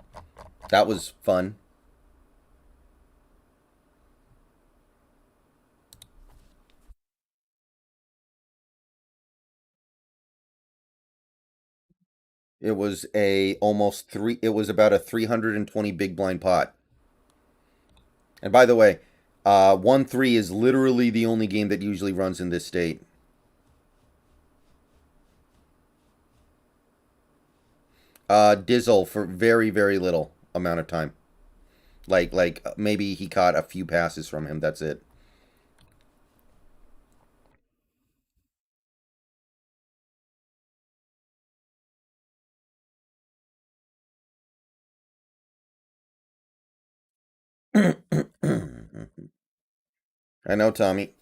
that was fun. It was a almost three. It was about a 320 big blind pot. And by the way, 1-3 is literally the only game that usually runs in this state. Dizzle for very very little amount of time. Like maybe he caught a few passes from him. That's it. I know, Tommy.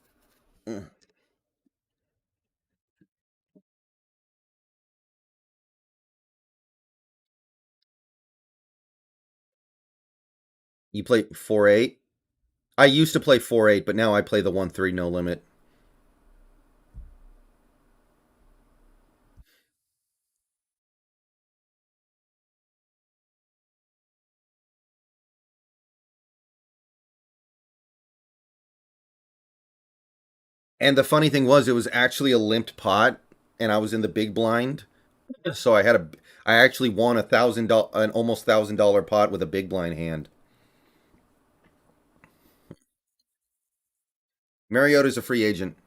You play 4-8. I used to play 4-8, but now I play the 1-3 no limit. And the funny thing was, it was actually a limped pot, and I was in the big blind, so I actually won an almost $1,000 pot with a big blind hand. Mariota's a free agent.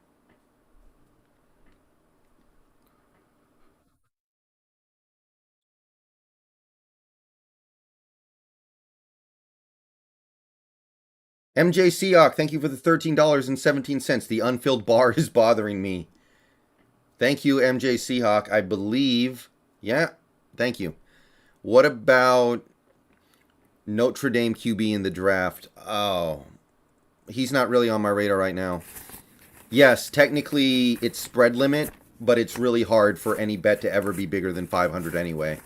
MJ Seahawk, thank you for the $13.17. The unfilled bar is bothering me. Thank you, MJ Seahawk. I believe. Yeah, thank you. What about Notre Dame QB in the draft? Oh, he's not really on my radar right now. Yes, technically it's spread limit, but it's really hard for any bet to ever be bigger than 500 anyway.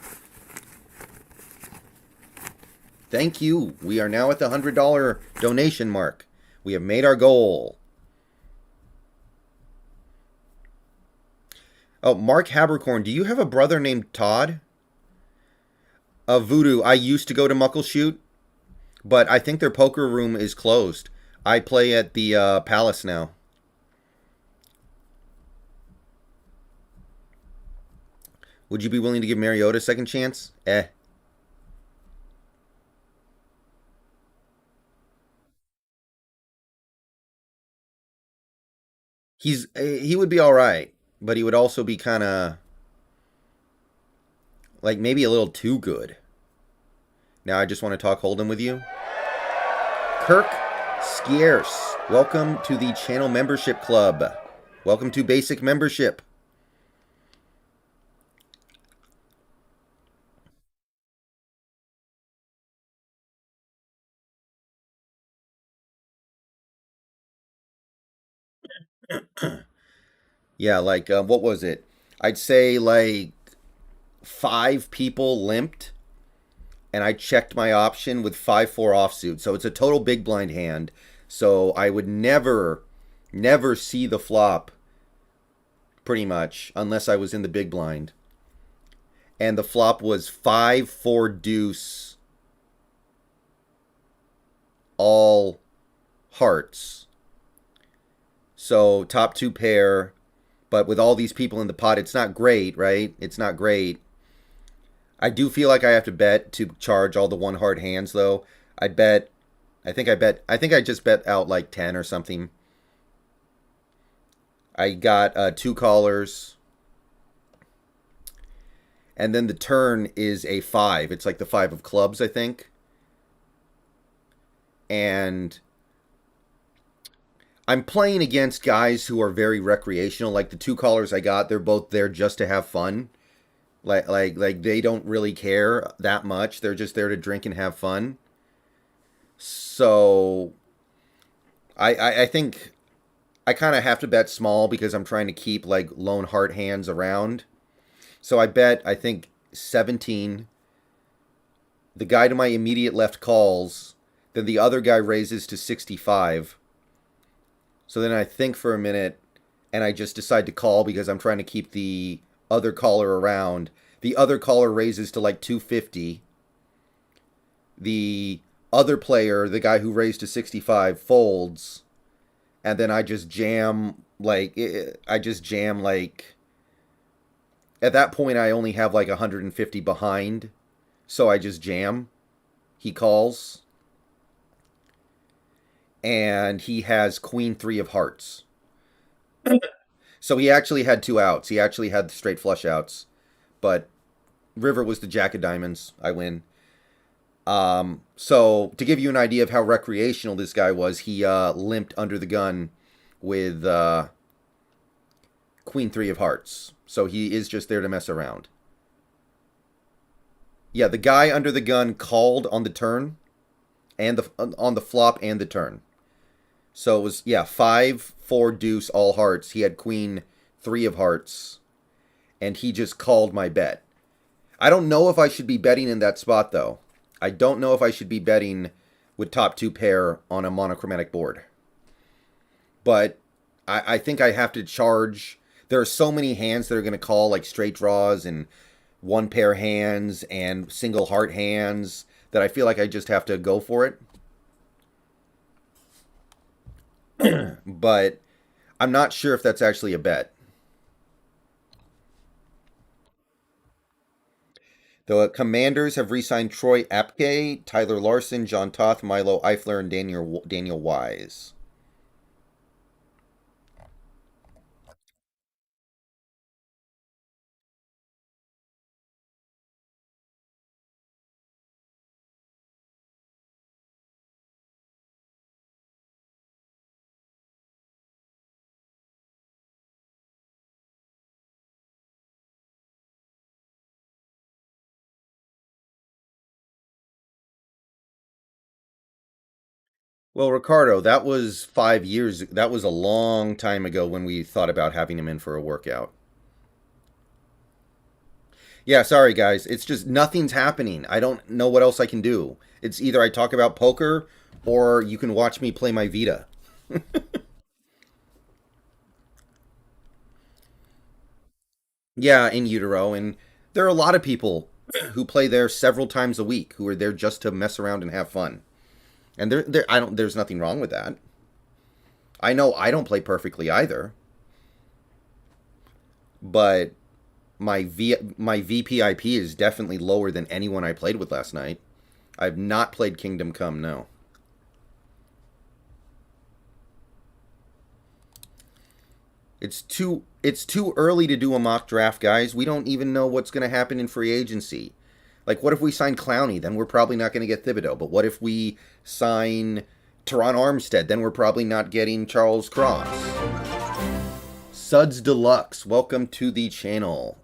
Thank you. We are now at the $100 donation mark. We have made our goal. Oh, Mark Habercorn, do you have a brother named Todd? Voodoo, I used to go to Muckleshoot, but I think their poker room is closed. I play at the Palace now. Would you be willing to give Mariota a second chance? Eh. He would be all right, but he would also be kind of like maybe a little too good. Now I just want to talk Hold'em with you. Kirk Skierce, welcome to the channel membership club. Welcome to basic membership. Yeah, like what was it? I'd say like 5 people limped, and I checked my option with 5-4 offsuit. So it's a total big blind hand. So I would never see the flop pretty much unless I was in the big blind. And the flop was 5-4 deuce, all hearts. So top two pair, but with all these people in the pot, it's not great, right? It's not great. I do feel like I have to bet to charge all the one heart hands though. I'd bet I think I just bet out like 10 or something. I got two callers. And then the turn is a 5. It's like the 5 of clubs, I think. And I'm playing against guys who are very recreational. Like the two callers I got, they're both there just to have fun. Like they don't really care that much. They're just there to drink and have fun. So I think I kind of have to bet small because I'm trying to keep like lone heart hands around. So I bet I think 17. The guy to my immediate left calls. Then the other guy raises to 65. So then I think for a minute and I just decide to call because I'm trying to keep the other caller around. The other caller raises to like 250. The other player, the guy who raised to 65, folds. And then I just jam like at that point I only have like 150 behind. So I just jam. He calls. And he has queen 3 of hearts. So he actually had 2 outs. He actually had the straight flush outs. But river was the jack of diamonds. I win. So to give you an idea of how recreational this guy was, he limped under the gun with queen 3 of hearts. So he is just there to mess around. Yeah, the guy under the gun called on the turn and on the flop and the turn. So it was 5-4 deuce all hearts. He had queen 3 of hearts and he just called my bet. I don't know if I should be betting in that spot though. I don't know if I should be betting with top 2 pair on a monochromatic board. But I think I have to charge. There are so many hands that are going to call, like straight draws and one pair hands and single heart hands, that I feel like I just have to go for it. But I'm not sure if that's actually a bet. The Commanders have re-signed Troy Apke, Tyler Larson, John Toth, Milo Eifler, and Daniel Wise. Well, Ricardo, that was 5 years. That was a long time ago when we thought about having him in for a workout. Yeah, sorry guys. It's just nothing's happening. I don't know what else I can do. It's either I talk about poker or you can watch me play my Vita. Yeah, in utero, and there are a lot of people who play there several times a week who are there just to mess around and have fun. And I don't. There's nothing wrong with that. I know I don't play perfectly either, but my VPIP is definitely lower than anyone I played with last night. I've not played Kingdom Come, no. It's too early to do a mock draft, guys. We don't even know what's going to happen in free agency. Like, what if we sign Clowney? Then we're probably not going to get Thibodeau. But what if we sign Teron Armstead? Then we're probably not getting Charles Cross. Suds Deluxe, welcome to the channel.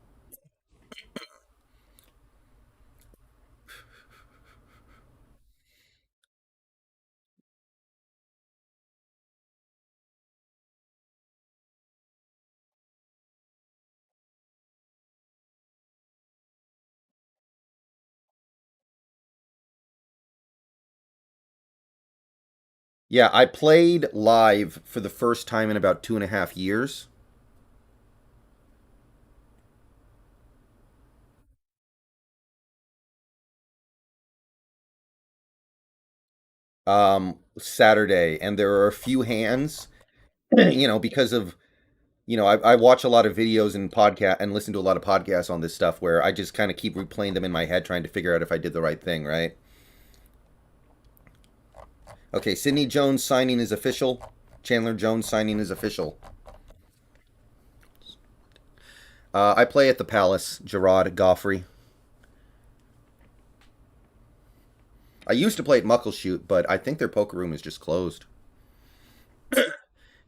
Yeah, I played live for the first time in about 2.5 years. Saturday, and there are a few hands, because of I watch a lot of videos and podcast and listen to a lot of podcasts on this stuff where I just kind of keep replaying them in my head, trying to figure out if I did the right thing, right? Okay, Sidney Jones signing is official. Chandler Jones signing is official. I play at the Palace, Gerard Goffrey. I used to play at Muckleshoot, but I think their poker room is just closed.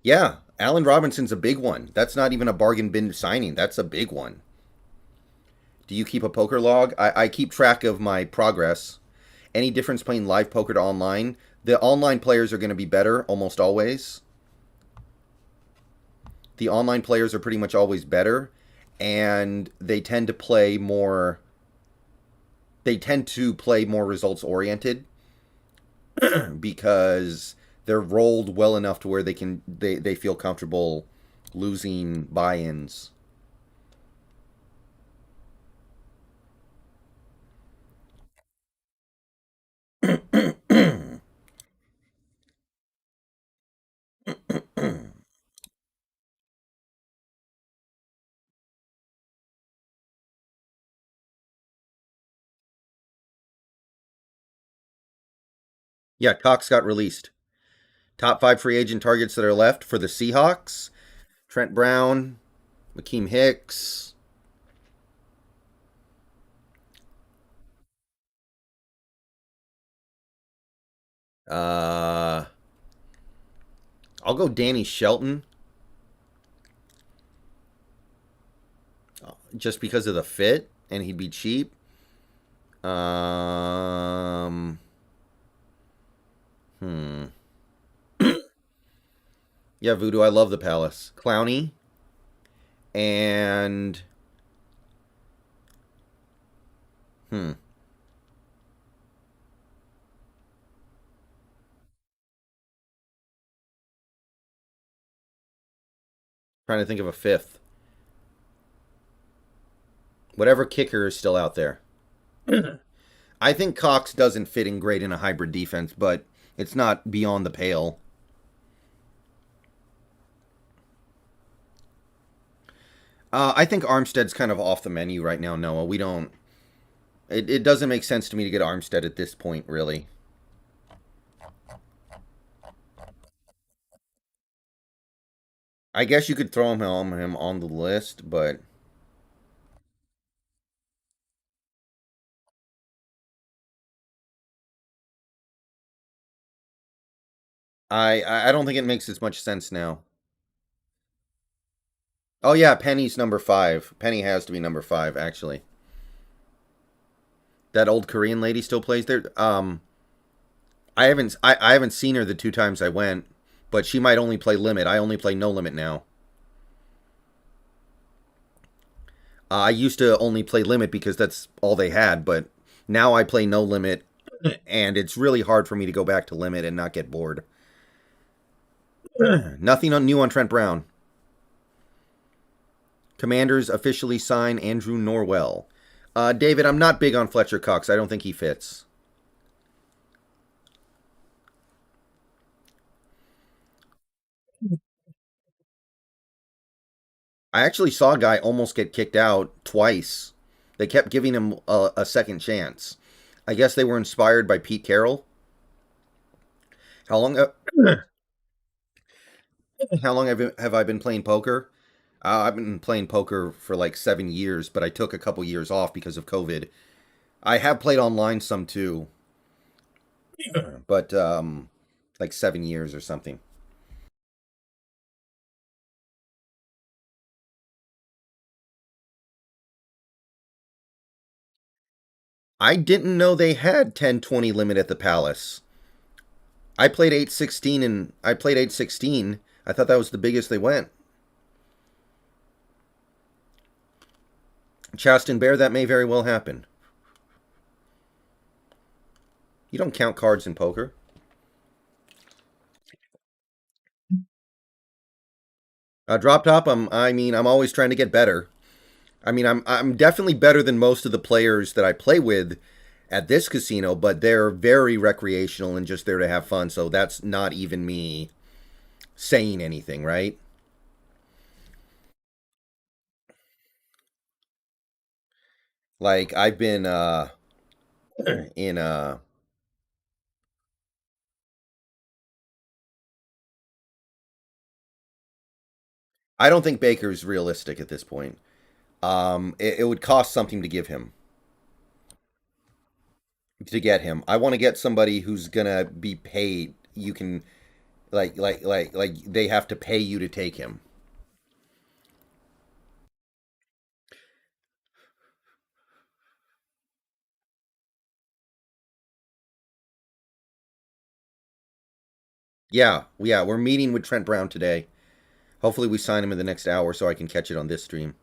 Yeah, Allen Robinson's a big one. That's not even a bargain bin signing. That's a big one. Do you keep a poker log? I keep track of my progress. Any difference playing live poker to online? The online players are going to be better almost always. The online players are pretty much always better, and they tend to play more. They tend to play more results oriented because they're rolled well enough to where they feel comfortable losing buy-ins. Yeah, Cox got released. Top 5 free agent targets that are left for the Seahawks: Trent Brown, Akeem Hicks. Uh, I'll go Danny Shelton just because of the fit, and he'd be cheap. Um, hmm. Yeah, Voodoo. I love the Palace. Clowney and hmm. Trying to think of a fifth. Whatever kicker is still out there. I think Cox doesn't fit in great in a hybrid defense, but it's not beyond the pale. I think Armstead's kind of off the menu right now, Noah. We don't. It doesn't make sense to me to get Armstead at this point, really. I guess you could throw him on the list, but I don't think it makes as much sense now. Oh yeah, Penny's number 5. Penny has to be number 5, actually. That old Korean lady still plays there. I haven't seen her the 2 times I went, but she might only play limit. I only play no limit now. I used to only play limit because that's all they had, but now I play no limit, and it's really hard for me to go back to limit and not get bored. Nothing new on Trent Brown. Commanders officially sign Andrew Norwell. David, I'm not big on Fletcher Cox. I don't think he fits. I actually saw a guy almost get kicked out twice. They kept giving him a second chance. I guess they were inspired by Pete Carroll. How long? How long have I been playing poker? I've been playing poker for like 7 years, but I took a couple years off because of COVID. I have played online some too, but like 7 years or something. I didn't know they had 10-20 limit at the Palace. I played 816. I thought that was the biggest they went. Chaston Bear, that may very well happen. You don't count cards in poker. Drop top, I'm always trying to get better. I'm definitely better than most of the players that I play with at this casino, but they're very recreational and just there to have fun. So that's not even me saying anything, right? Like I've been in I don't think Baker's realistic at this point. It would cost something to give him to get him. I want to get somebody who's gonna be paid. You can like they have to pay you to take him. Yeah, yeah. We're meeting with Trent Brown today. Hopefully, we sign him in the next hour so I can catch it on this stream.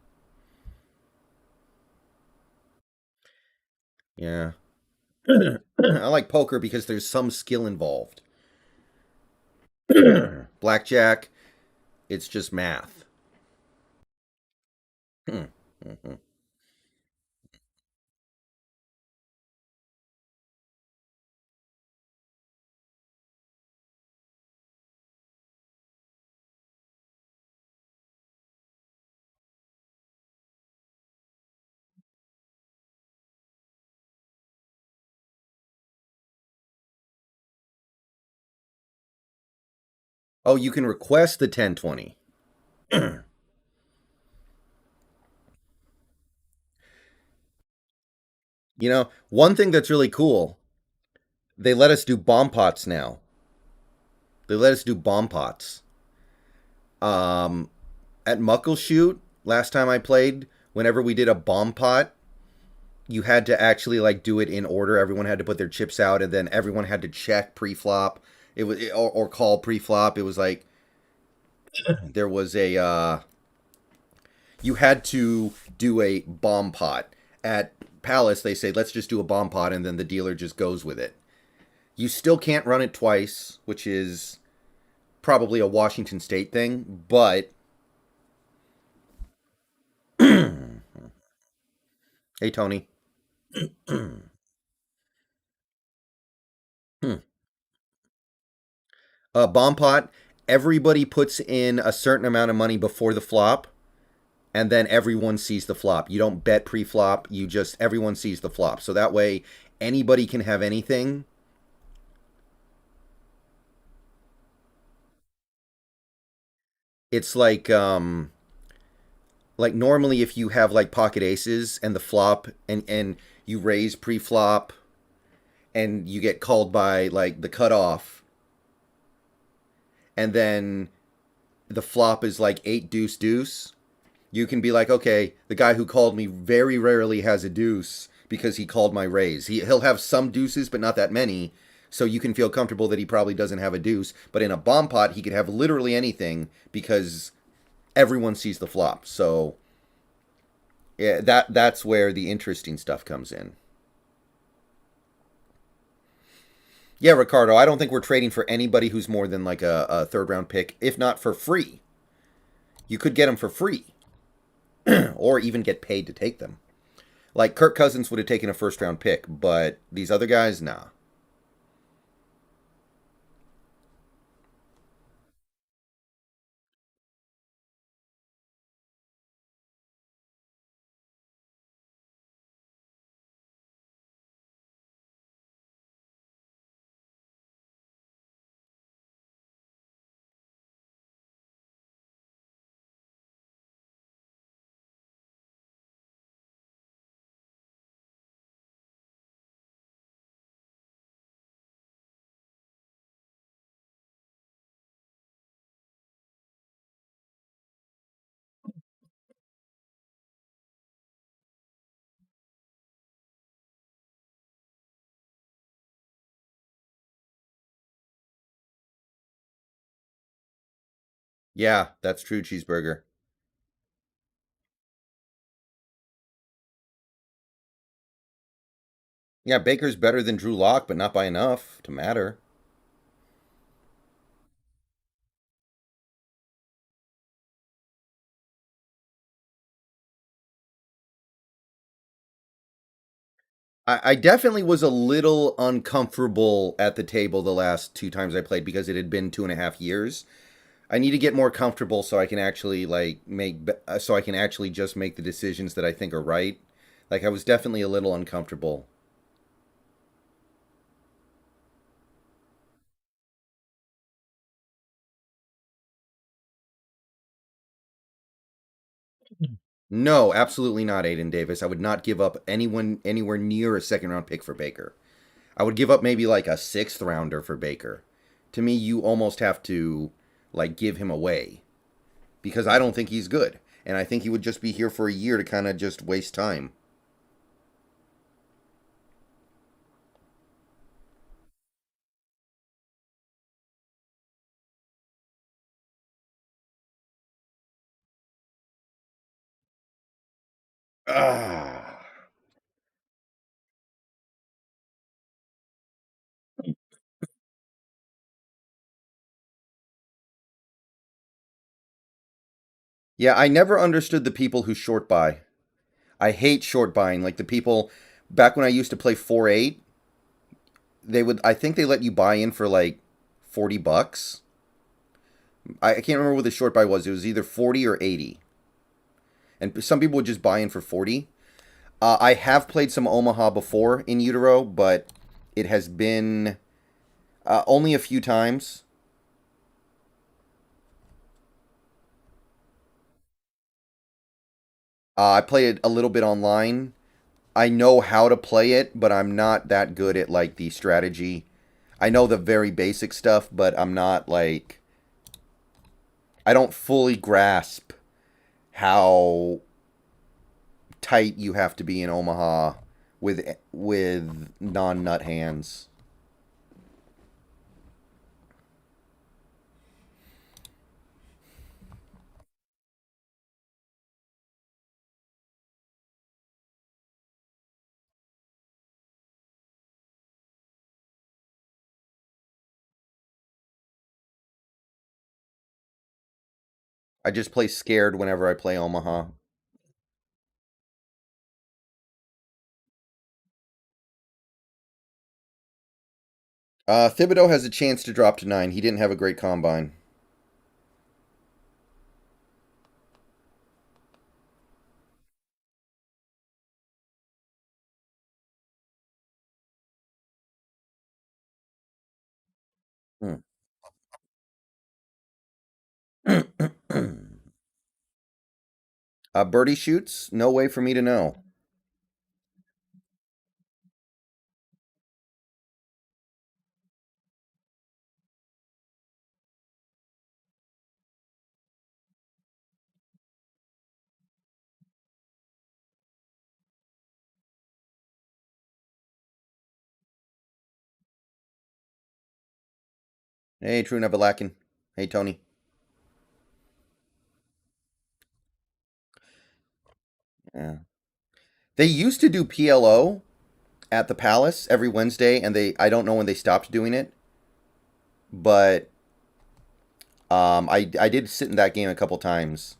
Yeah, I like poker because there's some skill involved. Blackjack, it's just math. Oh, you can request the 10-20. One thing that's really cool, they let us do bomb pots now. They let us do bomb pots. Um, at Muckleshoot, last time I played, whenever we did a bomb pot, you had to actually like do it in order. Everyone had to put their chips out, and then everyone had to check pre-flop. It was or call pre-flop. It was like there was a you had to do a bomb pot. At Palace, they say let's just do a bomb pot, and then the dealer just goes with it. You still can't run it twice, which is probably a Washington State thing, but hey Tony. Bomb pot, everybody puts in a certain amount of money before the flop, and then everyone sees the flop. You don't bet pre-flop, you just everyone sees the flop. So that way anybody can have anything. It's like normally if you have like pocket aces and the flop and you raise pre-flop and you get called by like the cutoff, and then the flop is like 8 deuce deuce, you can be like, okay, the guy who called me very rarely has a deuce because he called my raise. He'll have some deuces, but not that many. So you can feel comfortable that he probably doesn't have a deuce. But in a bomb pot, he could have literally anything because everyone sees the flop. So yeah, that's where the interesting stuff comes in. Yeah, Ricardo, I don't think we're trading for anybody who's more than like a third round pick, if not for free. You could get him for free. or even get paid to take them. Like Kirk Cousins would have taken a first round pick, but these other guys, nah. Yeah, that's true, cheeseburger. Yeah, Baker's better than Drew Lock, but not by enough to matter. I definitely was a little uncomfortable at the table the last two times I played because it had been 2.5 years. I need to get more comfortable so I can actually so I can actually just make the decisions that I think are right. Like I was definitely a little uncomfortable. No, absolutely not, Aiden Davis. I would not give up anyone anywhere near a second round pick for Baker. I would give up maybe like a sixth rounder for Baker. To me, you almost have to like give him away because I don't think he's good. And I think he would just be here for a year to kind of just waste time. Ah. Yeah, I never understood the people who short buy. I hate short buying. Like the people back when I used to play 4-8, they would I think they let you buy in for like $40. I can't remember what the short buy was. It was either 40 or 80. And some people would just buy in for 40. I have played some Omaha before in utero, but it has been only a few times. I played it a little bit online. I know how to play it, but I'm not that good at like the strategy. I know the very basic stuff, but I'm not like I don't fully grasp how tight you have to be in Omaha with non-nut hands. I just play scared whenever I play Omaha. Thibodeau has a chance to drop to 9. He didn't have a great combine. Hmm. Birdie shoots? No way for me to know. Hey, True Neverlakin. Hey, Tony. Yeah. They used to do PLO at the Palace every Wednesday, and I don't know when they stopped doing it, but I did sit in that game a couple times.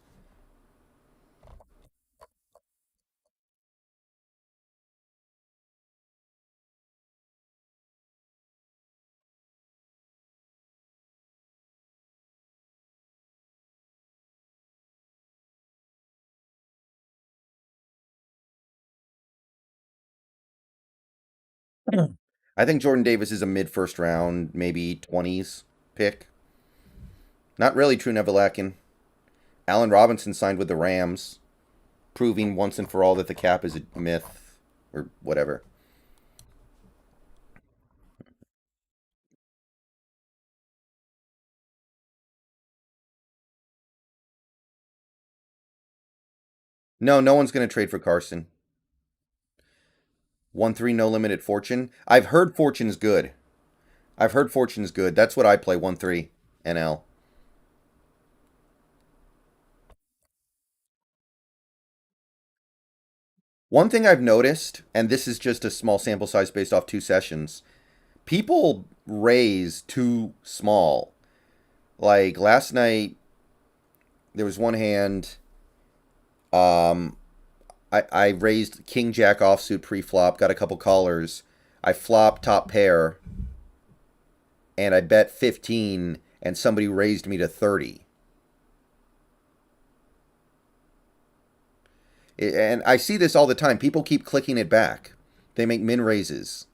I think Jordan Davis is a mid first round, maybe 20s pick. Not really true Nevalakin. Allen Robinson signed with the Rams, proving once and for all that the cap is a myth or whatever. No, no one's going to trade for Carson. 1-3 no limit at Fortune. I've heard Fortune's good. I've heard Fortune's good. That's what I play 1-3 NL. One thing I've noticed, and this is just a small sample size based off 2 sessions, people raise too small. Like last night, there was one hand. Um, I raised King Jack offsuit pre-flop, got a couple callers. I flopped top pair, and I bet 15, and somebody raised me to 30. And I see this all the time. People keep clicking it back. They make min raises.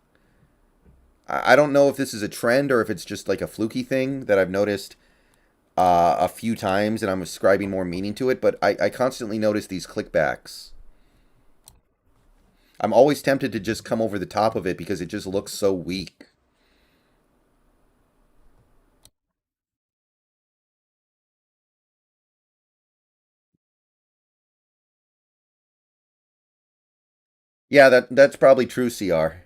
I don't know if this is a trend or if it's just like a fluky thing that I've noticed a few times and I'm ascribing more meaning to it, but I constantly notice these clickbacks. I'm always tempted to just come over the top of it because it just looks so weak. Yeah, that's probably true, CR.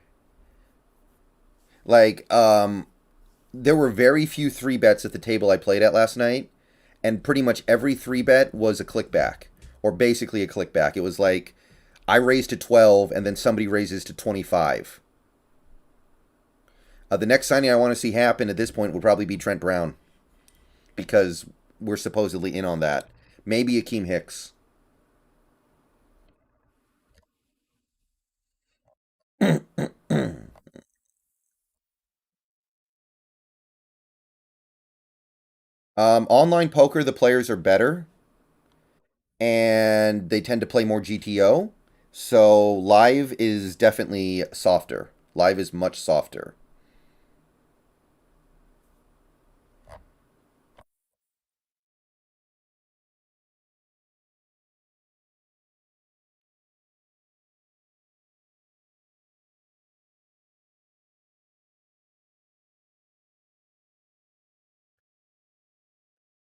Like, there were very few three bets at the table I played at last night, and pretty much every three bet was a clickback, or basically a clickback. It was like I raised to 12, and then somebody raises to 25. The next signing I want to see happen at this point would probably be Trent Brown, because we're supposedly in on that. Maybe Akeem Hicks. Online poker, the players are better, and they tend to play more GTO. So live is definitely softer. Live is much softer.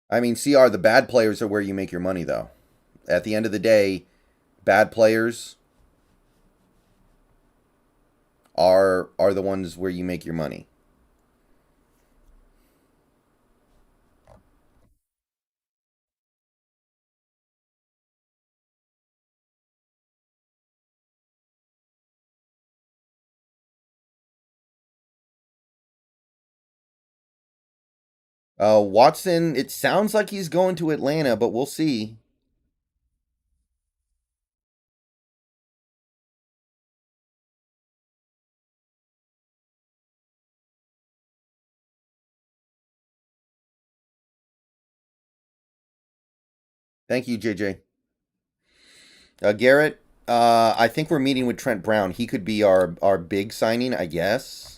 I mean, CR, the bad players are where you make your money, though. At the end of the day, bad players are the ones where you make your money. Watson, it sounds like he's going to Atlanta, but we'll see. Thank you, JJ. Garrett, I think we're meeting with Trent Brown. He could be our big signing, I guess.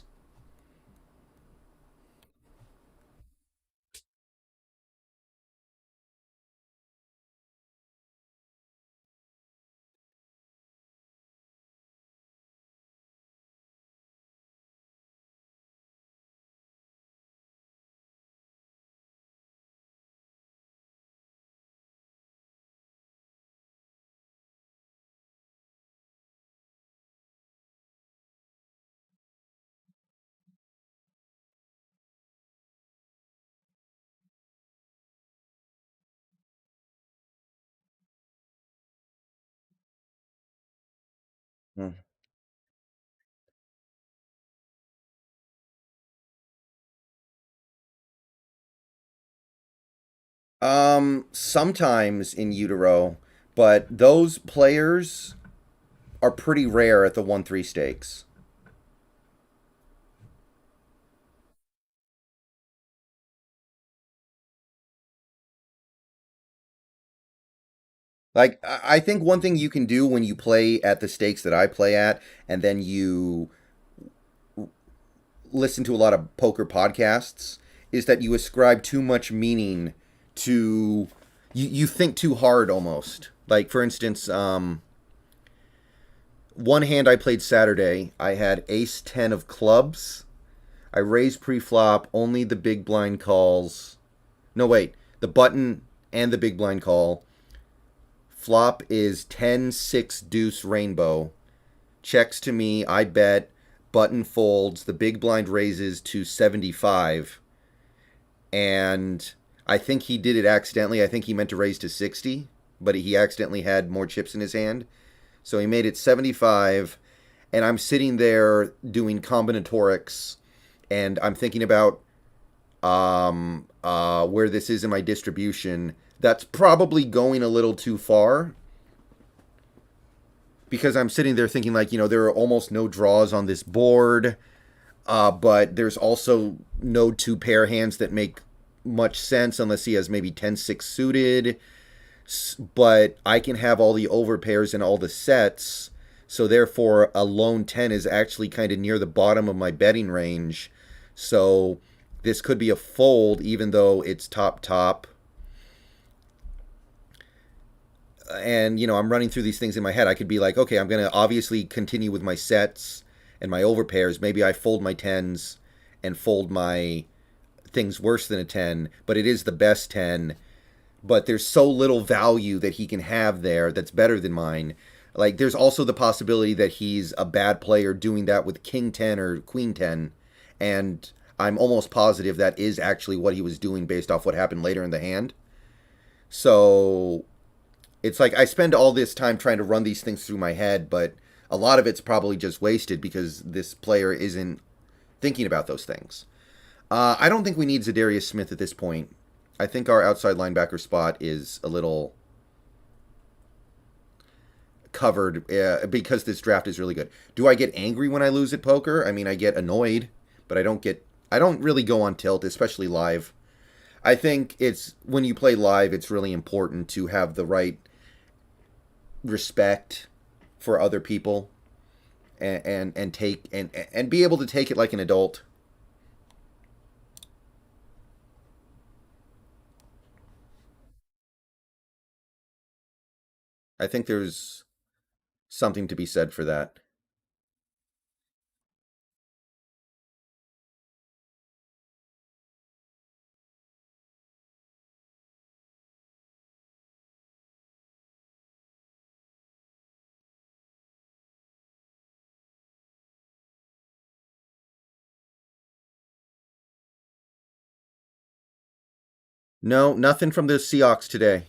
Hmm. Sometimes in utero, but those players are pretty rare at the 1-3 stakes. Like I think one thing you can do when you play at the stakes that I play at, and then you listen to a lot of poker podcasts is that you ascribe too much meaning to you think too hard almost. Like for instance, one hand I played Saturday, I had ace 10 of clubs. I raised pre-flop, only the big blind calls. No, wait. The button and the big blind call. Flop is 10 6 deuce rainbow. Checks to me, I bet. Button folds, the big blind raises to 75. And I think he did it accidentally. I think he meant to raise to 60, but he accidentally had more chips in his hand. So he made it 75, and I'm sitting there doing combinatorics, and I'm thinking about where this is in my distribution. That's probably going a little too far, because I'm sitting there thinking, like, there are almost no draws on this board, but there's also no two pair hands that make much sense unless he has maybe 10-6 suited. But I can have all the overpairs and all the sets, so therefore a lone 10 is actually kind of near the bottom of my betting range. So this could be a fold even though it's top. And, I'm running through these things in my head. I could be like, okay, I'm going to obviously continue with my sets and my overpairs. Maybe I fold my 10s and fold my things worse than a 10, but it is the best 10. But there's so little value that he can have there that's better than mine. Like, there's also the possibility that he's a bad player doing that with king 10 or queen 10. And I'm almost positive that is actually what he was doing based off what happened later in the hand. So it's like I spend all this time trying to run these things through my head, but a lot of it's probably just wasted because this player isn't thinking about those things. I don't think we need Zadarius Smith at this point. I think our outside linebacker spot is a little covered because this draft is really good. Do I get angry when I lose at poker? I mean, I get annoyed, but I don't really go on tilt, especially live. I think it's when you play live, it's really important to have the right respect for other people and take and be able to take it like an adult. I think there's something to be said for that. No, nothing from the Seahawks today.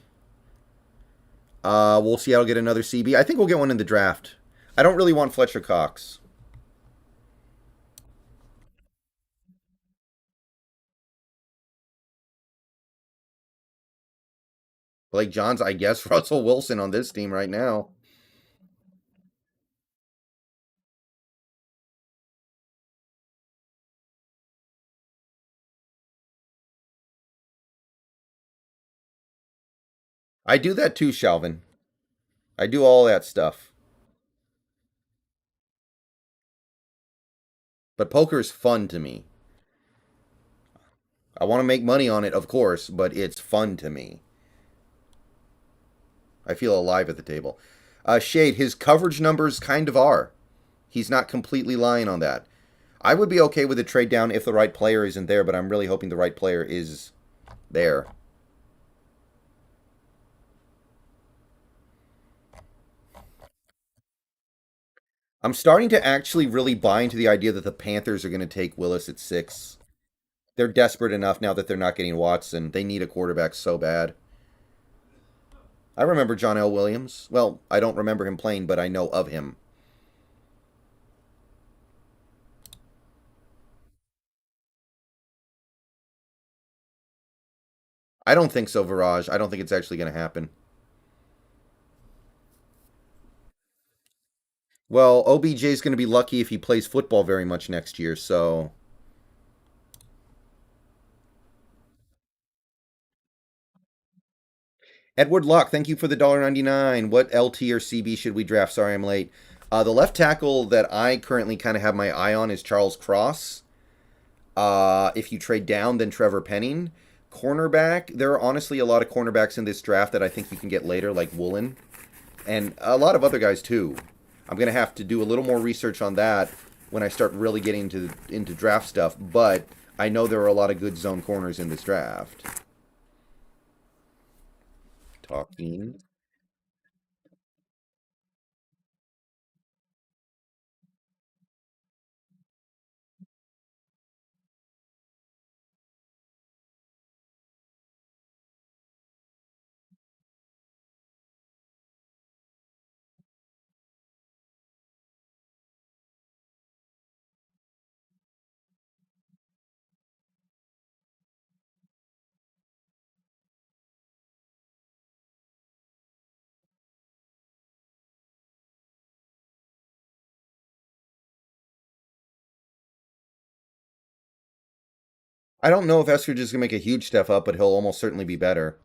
We'll see. I'll get another CB. I think we'll get one in the draft. I don't really want Fletcher Cox. Blake Johns, I guess Russell Wilson on this team right now. I do that too, Shalvin. I do all that stuff. But poker is fun to me. I want to make money on it, of course, but it's fun to me. I feel alive at the table. Shade, his coverage numbers kind of are. He's not completely lying on that. I would be okay with a trade down if the right player isn't there, but I'm really hoping the right player is there. I'm starting to actually really buy into the idea that the Panthers are going to take Willis at 6. They're desperate enough now that they're not getting Watson. They need a quarterback so bad. I remember John L. Williams. Well, I don't remember him playing, but I know of him. I don't think so, Viraj. I don't think it's actually going to happen. Well, OBJ is going to be lucky if he plays football very much next year, so. Edward Locke, thank you for the $1.99. What LT or CB should we draft? Sorry, I'm late. The left tackle that I currently kind of have my eye on is Charles Cross. If you trade down, then Trevor Penning. Cornerback, there are honestly a lot of cornerbacks in this draft that I think you can get later, like Woolen, and a lot of other guys too. I'm gonna have to do a little more research on that when I start really getting into draft stuff. But I know there are a lot of good zone corners in this draft. Talking. I don't know if Eskridge is gonna make a huge step up, but he'll almost certainly be better.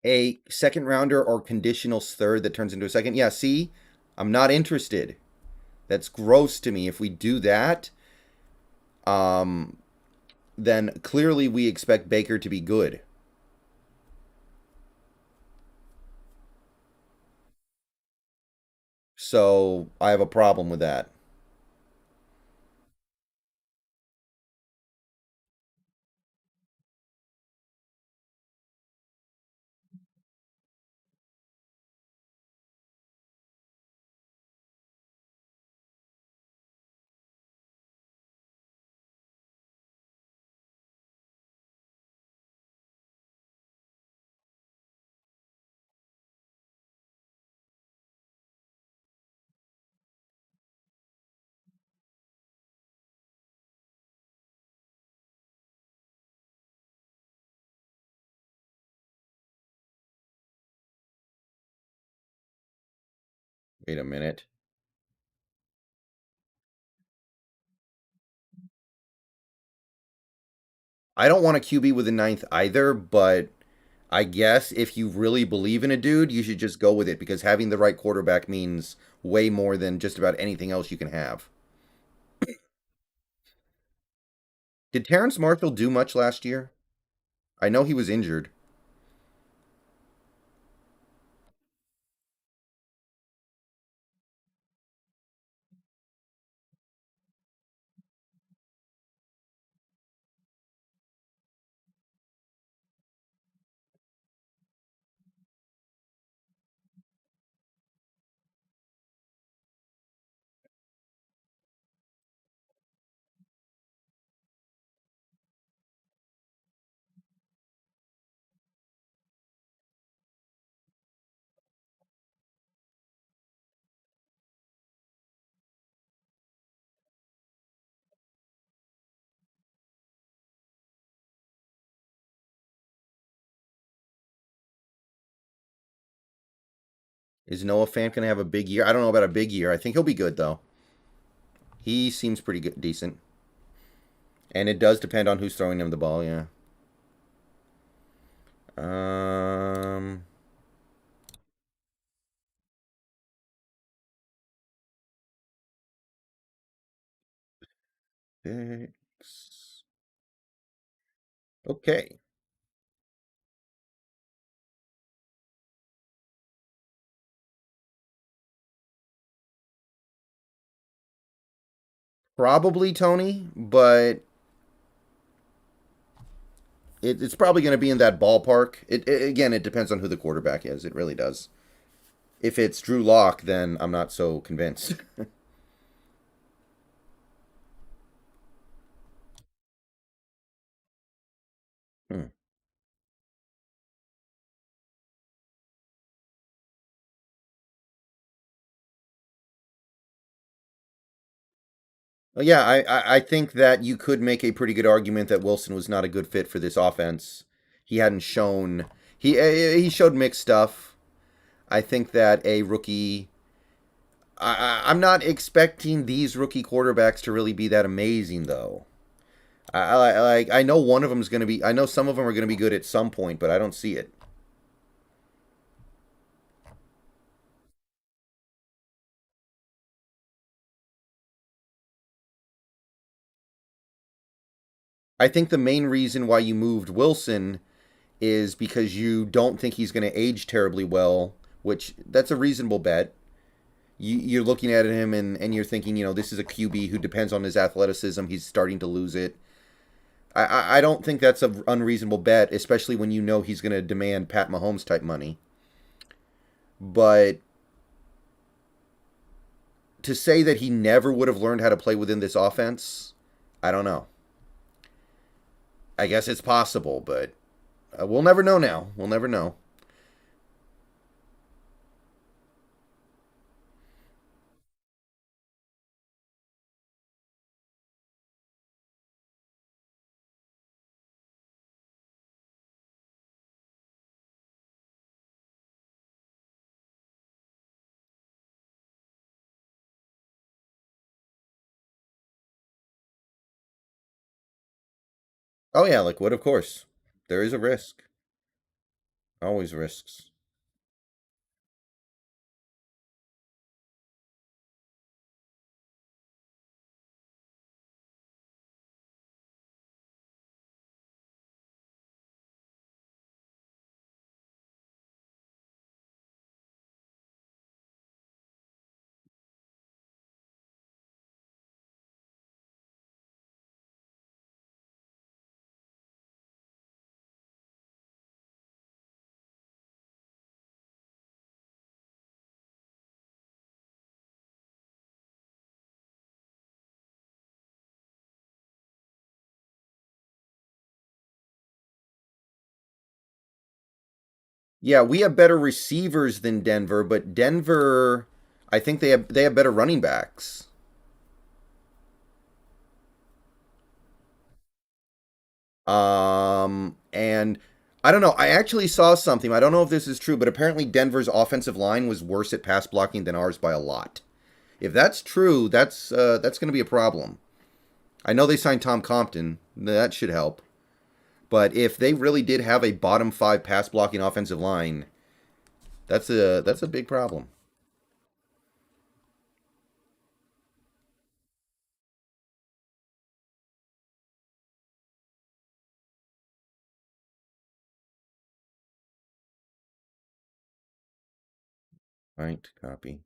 A second rounder or conditional third that turns into a second. Yeah, see, I'm not interested. That's gross to me. If we do that, um, then clearly we expect Baker to be good. So I have a problem with that. Wait a minute. I don't want a QB with a ninth either, but I guess if you really believe in a dude, you should just go with it because having the right quarterback means way more than just about anything else you can have. Did Terrence Marshall do much last year? I know he was injured. Is Noah Fant going to have a big year? I don't know about a big year. I think he'll be good, though. He seems pretty good, decent. And it does depend on who's throwing him the ball, yeah. Um, Felix. Okay. Probably Tony, but it's probably going to be in that ballpark. Again, it depends on who the quarterback is. It really does. If it's Drew Lock, then I'm not so convinced. Hmm. Well, yeah, I think that you could make a pretty good argument that Wilson was not a good fit for this offense. He hadn't shown he showed mixed stuff. I think that a rookie I'm not expecting these rookie quarterbacks to really be that amazing, though. I know one of them is going to be. I know some of them are going to be good at some point, but I don't see it. I think the main reason why you moved Wilson is because you don't think he's going to age terribly well, which that's a reasonable bet. You're looking at him and you're thinking, this is a QB who depends on his athleticism. He's starting to lose it. I don't think that's an unreasonable bet, especially when you know he's going to demand Pat Mahomes type money. But to say that he never would have learned how to play within this offense, I don't know. I guess it's possible, but we'll never know now. We'll never know. Oh, yeah, Liquid, of course. There is a risk. Always risks. Yeah, we have better receivers than Denver, but Denver, I think they have better running backs. And I don't know. I actually saw something. I don't know if this is true, but apparently Denver's offensive line was worse at pass blocking than ours by a lot. If that's true, that's going to be a problem. I know they signed Tom Compton. That should help. But if they really did have a bottom five pass blocking offensive line, that's a big problem. Right? Copy.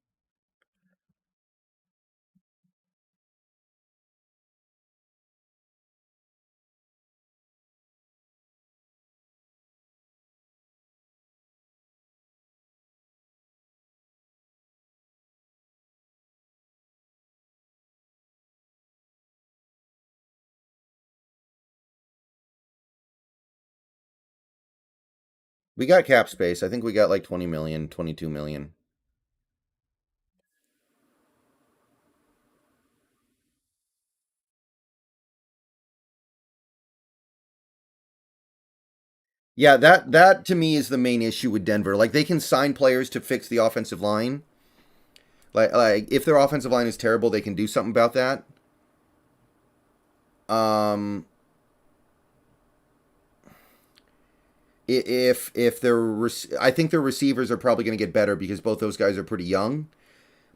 We got cap space. I think we got like 20 million, 22 million. Yeah, that to me is the main issue with Denver. Like they can sign players to fix the offensive line. Like if their offensive line is terrible, they can do something about that. Um if I think their receivers are probably going to get better because both those guys are pretty young.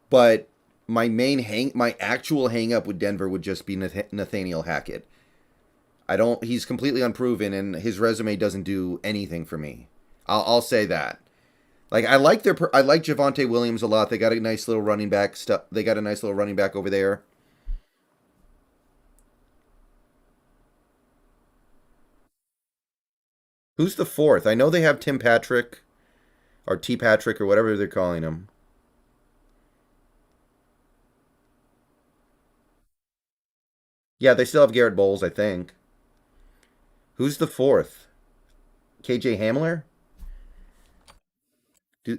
But my actual hang up with Denver would just be Nathaniel Hackett. I don't. He's completely unproven, and his resume doesn't do anything for me. I'll say that. Like I like Javonte Williams a lot. They got a nice little running back stuff. They got a nice little running back over there. Who's the fourth? I know they have Tim Patrick or T Patrick or whatever they're calling him. Yeah, they still have Garrett Bowles, I think. Who's the fourth? KJ Hamler? Do,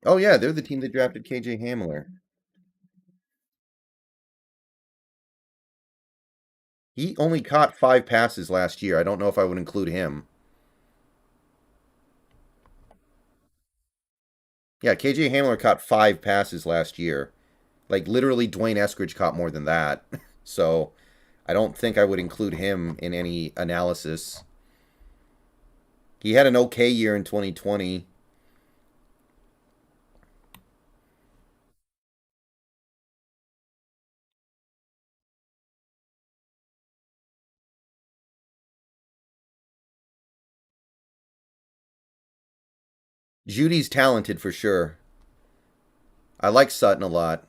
oh yeah, they're the team that drafted KJ Hamler. He only caught 5 passes last year. I don't know if I would include him. Yeah, KJ Hamler caught 5 passes last year. Like literally, Dwayne Eskridge caught more than that. So I don't think I would include him in any analysis. He had an okay year in 2020. Judy's talented for sure. I like Sutton a lot.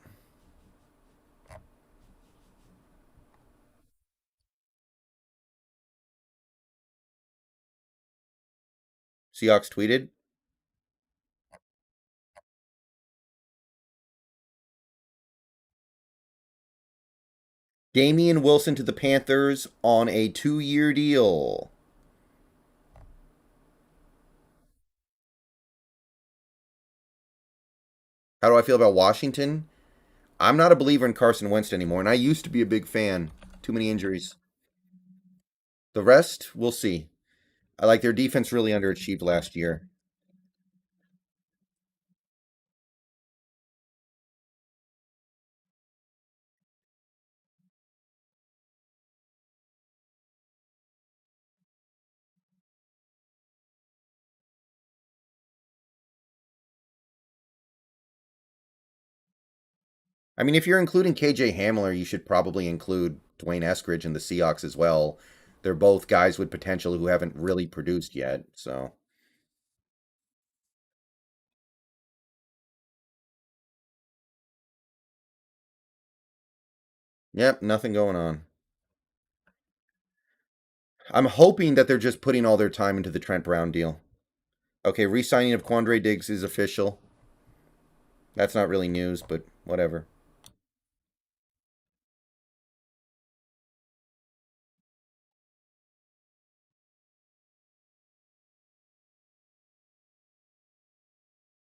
Seahawks tweeted Damian Wilson to the Panthers on a 2-year deal. How do I feel about Washington? I'm not a believer in Carson Wentz anymore, and I used to be a big fan. Too many injuries. The rest, we'll see. I like their defense really underachieved last year. I mean, if you're including KJ Hamler, you should probably include Dwayne Eskridge and the Seahawks as well. They're both guys with potential who haven't really produced yet. So, yep, nothing going on. I'm hoping that they're just putting all their time into the Trent Brown deal. Okay, re signing of Quandre Diggs is official. That's not really news, but whatever.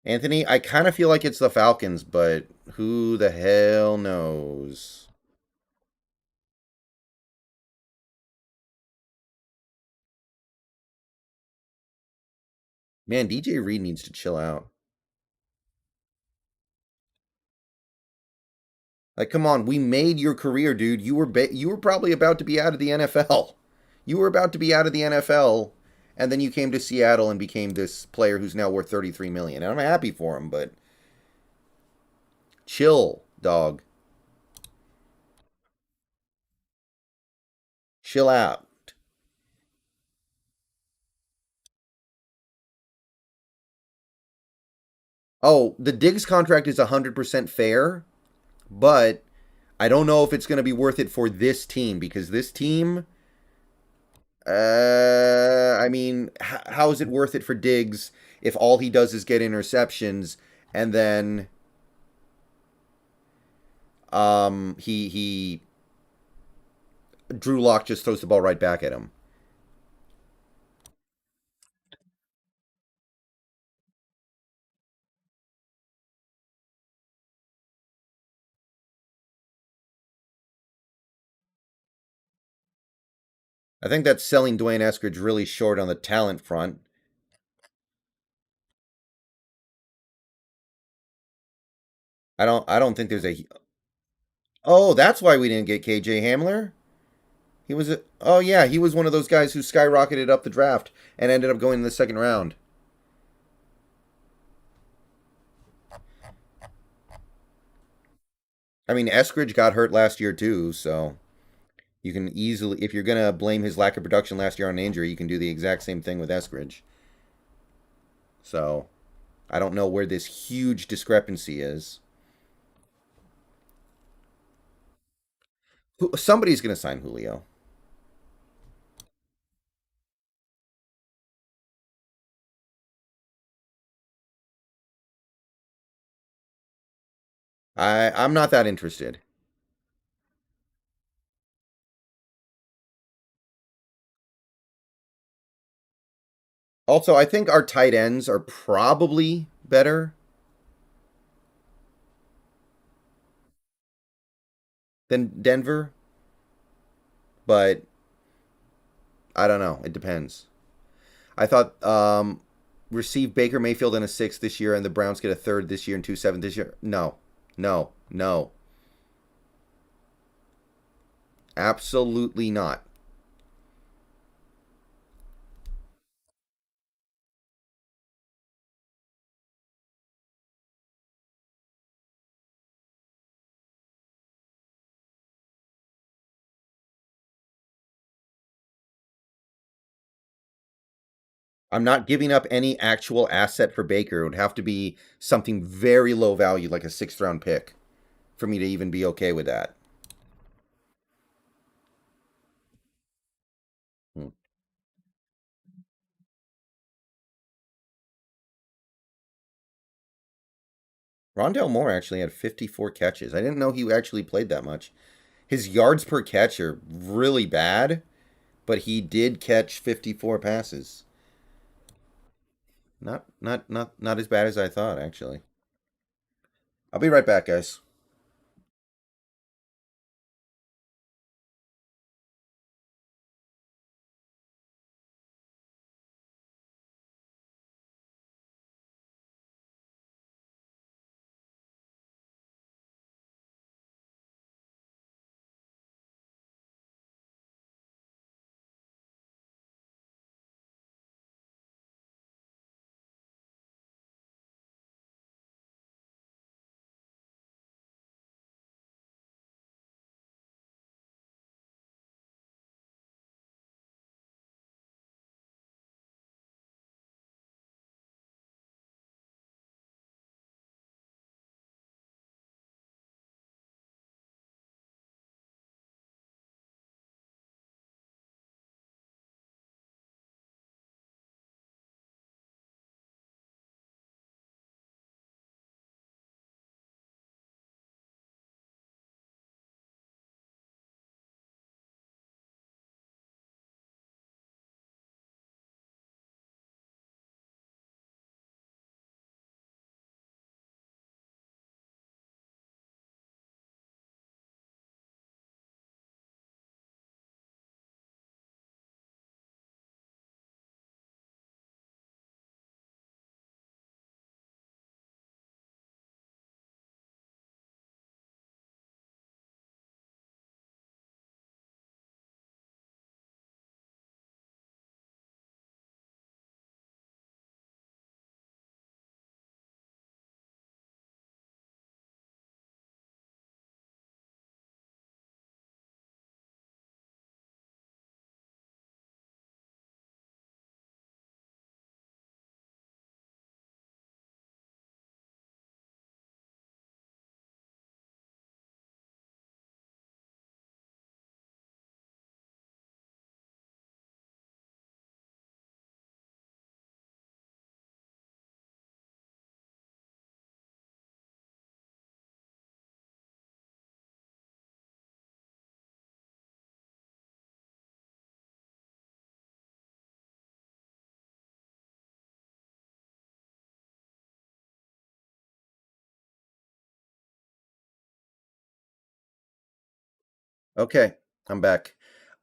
Anthony, I kind of feel like it's the Falcons, but who the hell knows? Man, DJ Reed needs to chill out. Like, come on, we made your career, dude. You were probably about to be out of the NFL. You were about to be out of the NFL, and then you came to Seattle and became this player who's now worth 33 million. And I'm happy for him, but chill, dog. Chill out. Oh, the Diggs contract is 100% fair, but I don't know if it's going to be worth it for this team because this team I mean, how is it worth it for Diggs if all he does is get interceptions and then he Drew Lock just throws the ball right back at him. I think that's selling Dwayne Eskridge really short on the talent front. I don't think there's a Oh, that's why we didn't get KJ Hamler. He was a Oh yeah, he was one of those guys who skyrocketed up the draft and ended up going in the second round. I mean, Eskridge got hurt last year too, so you can easily, if you're gonna blame his lack of production last year on injury, you can do the exact same thing with Eskridge. So I don't know where this huge discrepancy is. Somebody's gonna sign Julio. I'm not that interested. Also, I think our tight ends are probably better than Denver, but I don't know. It depends. I thought receive Baker Mayfield in a sixth this year, and the Browns get a third this year and two seventh this year. No, no, no. Absolutely not. I'm not giving up any actual asset for Baker. It would have to be something very low value, like a sixth round pick, for me to even be okay with that. Hmm. Rondell Moore actually had 54 catches. I didn't know he actually played that much. His yards per catch are really bad, but he did catch 54 passes. Not as bad as I thought, actually. I'll be right back, guys. Okay, I'm back.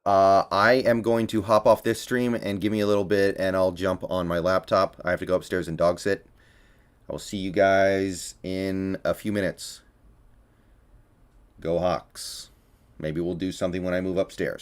I am going to hop off this stream and give me a little bit, and I'll jump on my laptop. I have to go upstairs and dog sit. I will see you guys in a few minutes. Go Hawks. Maybe we'll do something when I move upstairs.